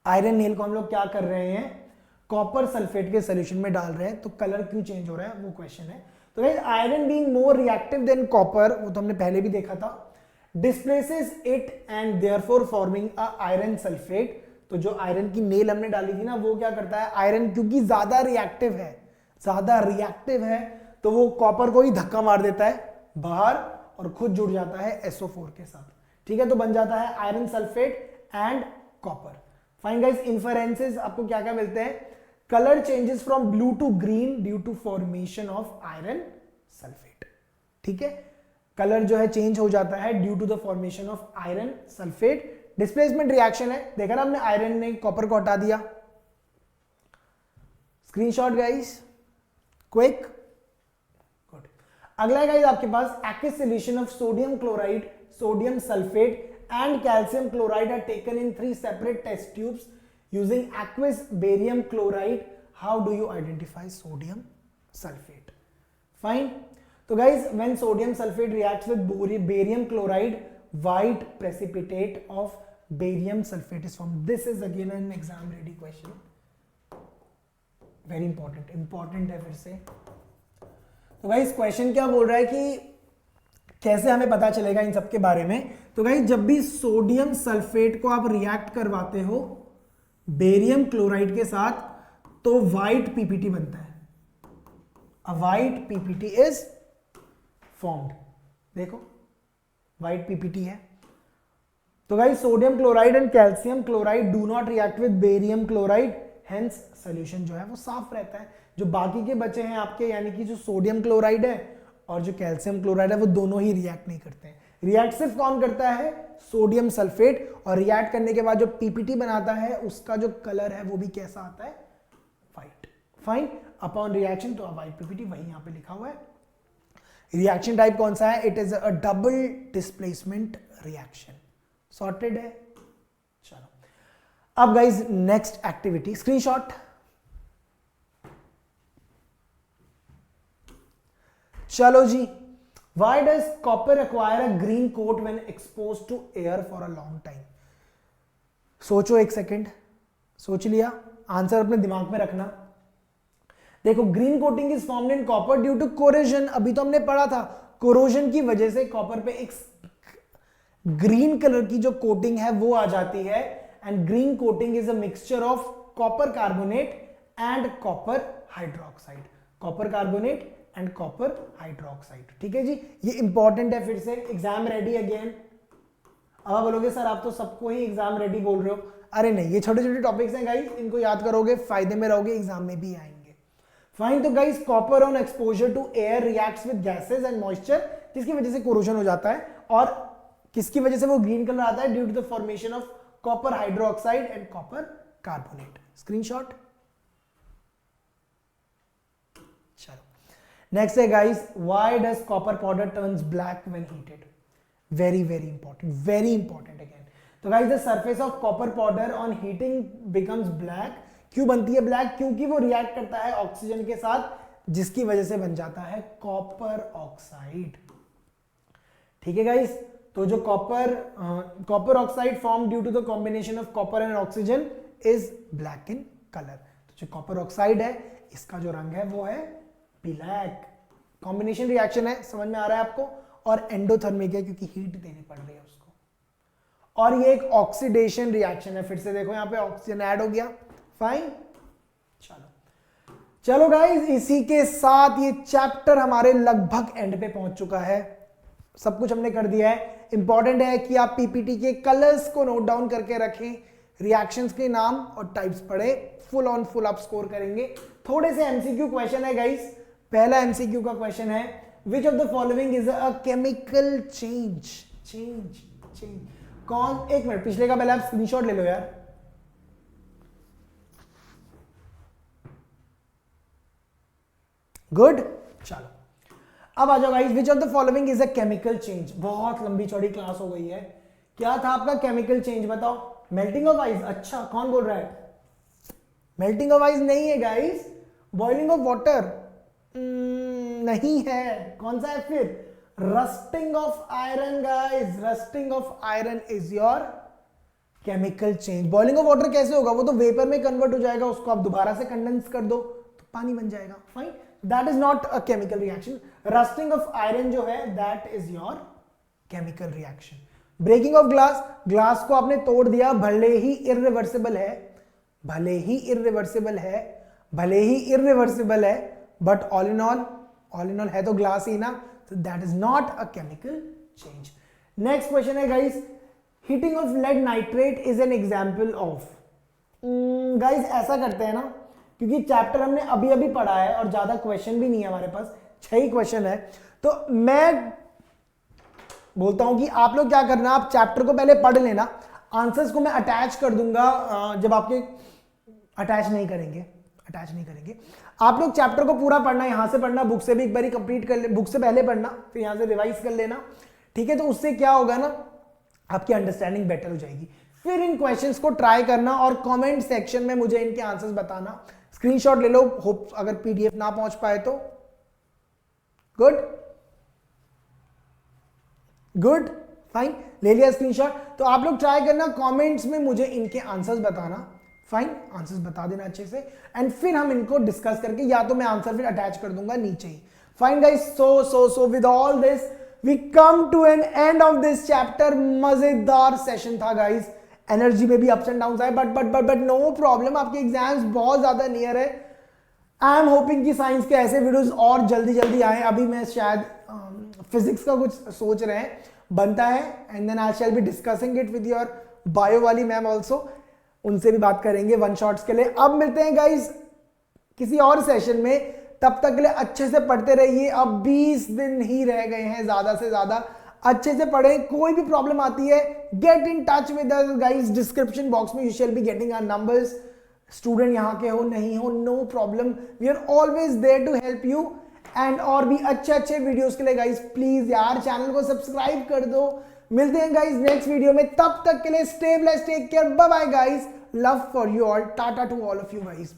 iron nail को हम लोग क्या कर रहे हैं, कॉपर सल्फेट के सॉल्यूशन में डाल रहे हैं, तो कलर क्यों चेंज हो रहा है वो क्वेश्चन है। तो guys iron being more reactive than copper, वो तो हमने पहले भी देखा था, displaces it and therefore forming a iron sulfate। तो जो आयरन की नेल हमने डाली थी ना, वो क्या करता है, आयरन क्योंकि ज्यादा रिएक्टिव है, तो वो कॉपर को ही धक्का मार देता है बाहर और खुद जुड़ जाता है SO4 के साथ। ठीक है, तो बन जाता है iron sulphate and copper. Fine guys, inferences आपको क्या क्या मिलते हैं, colour changes from blue to green due to formation of iron sulphate. ठीक है, कलर जो है चेंज हो जाता है due to the formation of iron sulphate. Displacement reaction है, देखा ना हमने, आयरन ने कॉपर को हटा दिया, स्क्रीनशॉट गाइस, क्विक। गुड। अगला है गाइस आपके पास aqueous solution of sodium chloride, sodium sulphate and calcium chloride are taken in 3 separate test tubes using aqueous barium chloride. How do you identify sodium sulfate? Fine. So guys, when sodium sulfate reacts with barium chloride, white precipitate of barium sulfate is formed. This is again an exam ready question. Very important है फिर से। तो guys question क्या बोल रहा है कि कैसे हमें पता चलेगा इन सब के बारे में। तो गाइस जब भी सोडियम सल्फेट को आप रिएक्ट करवाते हो बेरियम क्लोराइड के साथ तो व्हाइट पीपीटी बनता है, अ व्हाइट पीपीटी इज फॉर्म्ड। देखो व्हाइट पीपीटी है। तो guys sodium chloride and calcium chloride do not react with barium chloride, hence solution जो है वो साफ रहता है। जो बाकी के बचे हैं आपके, यानी कि जो सोडियम क्लोराइड है और जो कैल्शियम क्लोराइड है, वो दोनों ही रिएक्ट नहीं करते हैं। रिएक्ट सिर्फ कौन करता है? Sodium sulphate. और रिएक्ट करने के बाद जो पीपीटी बनाता है उसका जो कलर है वो भी कैसा आता है? व्हाइट। फाइन। अपॉन रिएक्शन तो व्हाइट पीपीटी, वही यहां पे लिखा हुआ है। रिएक्शन टाइप कौन सा है? It is a double displacement reaction. Sorted है। चलो अब गाइज नेक्स्ट एक्टिविटी, स्क्रीनशॉट। चलो जी, why does copper acquire a green coat when exposed to air for a long time? सोचो एक सेकेंड, सोच लिया? आंसर अपने दिमाग में रखना। देखो green coating is formed in copper due to corrosion. अभी तो हमने पढ़ा था कोरोजन की वजह से कॉपर पे एक ग्रीन कलर की जो कोटिंग है वो आ जाती है। And green coating is a mixture of copper carbonate and copper hydroxide. Copper carbonate and copper hydroxide. ठीक है जी, ये इंपॉर्टेंट है। फिर से एग्जाम रेडी अगेन। अब आप बोलोगे सर आप तो सबको ही एग्जाम रेडी बोल रहे हो। अरे नहीं, ये छोटे छोटे टॉपिक्स हैं गाइस, इनको याद करोगे फायदे में रहोगे, एग्जाम में भी आएंगे। फाइन। तो guys copper on exposure to air reacts with gases and moisture, जिसकी वजह से कोरोजन हो जाता है। और किसकी वजह से वो ग्रीन कलर आता है? Due to the formation of copper hydroxide and copper carbonate. Screenshot. चलो नेक्स्ट है guys, why does copper powder turns black when heated? Very important again. तो guys the surface of copper powder on heating becomes black. क्यों बनती है black? क्योंकि वो react करता है ऑक्सीजन के साथ, जिसकी वजह से बन जाता है कॉपर ऑक्साइड। ठीक है गाइस, तो जो copper oxide form due to the combination of copper and oxygen is black in colour. तो जो कॉपर ऑक्साइड है इसका जो रंग है वो है ब्लैक। कॉम्बिनेशन रिएक्शन है, समझ में आ रहा है आपको? और एंडोथर्मिक है क्योंकि हीट देनी पड़ रही है उसको। और ये एक ऑक्सीडेशन रिएक्शन है। फिर से देखो यहाँ पे ऑक्सीजन ऐड हो गया। फाइन। चलो गाइस, इसी के साथ ये चैप्टर हमारे लगभग एंड पे पहुंच चुका है। सब कुछ हमने कर दिया है। इंपॉर्टेंट है कि आप पीपीटी के कलर्स को नोट डाउन करके रखें, रिएक्शंस के नाम और टाइप्स पढ़े, फुल ऑन फुल आप स्कोर करेंगे। थोड़े से एमसीक्यू क्वेश्चन है गाइस। पहला एमसीक्यू का क्वेश्चन है, which of the following is a chemical change? कौन? एक मिनट, पिछले का पहले आप स्क्रीनशॉट ले लो यार। गुड। चलो अब आ जाओ guys, which of the following is a chemical change? बहुत लंबी चौड़ी क्लास हो गई है। क्या था आपका केमिकल चेंज? बताओ। Melting of ice. अच्छा, कौन बोल रहा है? मेल्टिंग ऑफ आइस नहीं है गाइस, बॉइलिंग ऑफ वाटर नहीं है। कौन सा है फिर? Rusting of iron guys. Rusting of iron is your chemical change. Boiling of water कैसे होगा? वो तो वेपर में कन्वर्ट हो जाएगा, उसको आप दोबारा से कंडेंस कर दो तो पानी बन जाएगा। Fine, that is not a chemical reaction. Rusting of iron जो है that is your chemical reaction. Breaking of glass, glass को आपने तोड़ दिया, भले ही इरिवर्सिबल है, बट ऑल इन ऑल है तो ग्लास ही ना, so that is not a chemical change. Next question है guys, heating of lead nitrate is an example of. Guys ऐसा करते हैं ना, क्योंकि चैप्टर हमने अभी अभी पढ़ा है और ज्यादा क्वेश्चन भी नहीं है हमारे पास, 6 ही क्वेश्चन है। तो मैं बोलता हूं कि आप लोग क्या करना, आप चैप्टर को पहले पढ़ लेना, आंसर्स को मैं अटैच कर दूंगा। जब आपके अटैच नहीं करेंगे, अटैच नहीं करेंगे। आप लोग चैप्टर को पूरा पढ़ना, यहां से पढ़ना, बुक से भी एक बार कंप्लीट कर ले, बुक से पहले पढ़ना, फिर यहां से रिवाइज कर लेना, ठीक है। तो उससे क्या होगा ना, आपकी अंडरस्टैंडिंग बेटर हो जाएगी। फिर इन क्वेश्चंस को ट्राई करना और कमेंट सेक्शन में मुझे इनके आंसर्स बताना। स्क्रीनशॉट ले लो, होप अगर पीडीएफ ना पहुंच पाए तो गुड गुड फाइन, ले लिया स्क्रीनशॉट। तो आप लोग ट्राई करना, कमेंट्स में मुझे इनके आंसर्स बताना, फाइन, आंसर्स बता देना अच्छे से, एंड फिर हम इनको डिस्कस करके, या तो मैं आंसर फिर अटैच कर दूंगा नीचे ही। फाइन guys, so with all this we come to an end of this chapter. मजेदार सेशन था गाइस, एनर्जी में भी अप्स एंड डाउन आए, बट नो प्रॉब्लम, आपके एग्जाम्स बहुत ज्यादा नियर है। आई एम होपिंग कि साइंस के ऐसे वीडियोस और जल्दी आए। अभी मैं शायद फिजिक्स का कुछ सोच रहे हैं, बनता है, and then I shall be discussing it with your bio वाली मैम ऑल्सो, उनसे भी बात करेंगे वन शॉट्स के लिए। अब मिलते हैं गाइस किसी और सेशन में, तब तक के लिए अच्छे से पढ़ते रहिए। अब 20 दिन ही रह गए हैं, ज्यादा से ज्यादा अच्छे से पढ़ें। कोई भी प्रॉब्लम आती है, get in touch with us guys, description box में you shall be getting our numbers. Student यहाँ के हो नहीं हो, no problem, we are always there to help you. And और भी अच्छे वीडियोस के लिए गाइस प्लीज यार चैनल को सब्सक्राइब कर दो। मिलते हैं गाइस नेक्स्ट वीडियो में, तब तक के लिए stay blessed, take care, bye bye guys, love for you all, tata to all of you guys.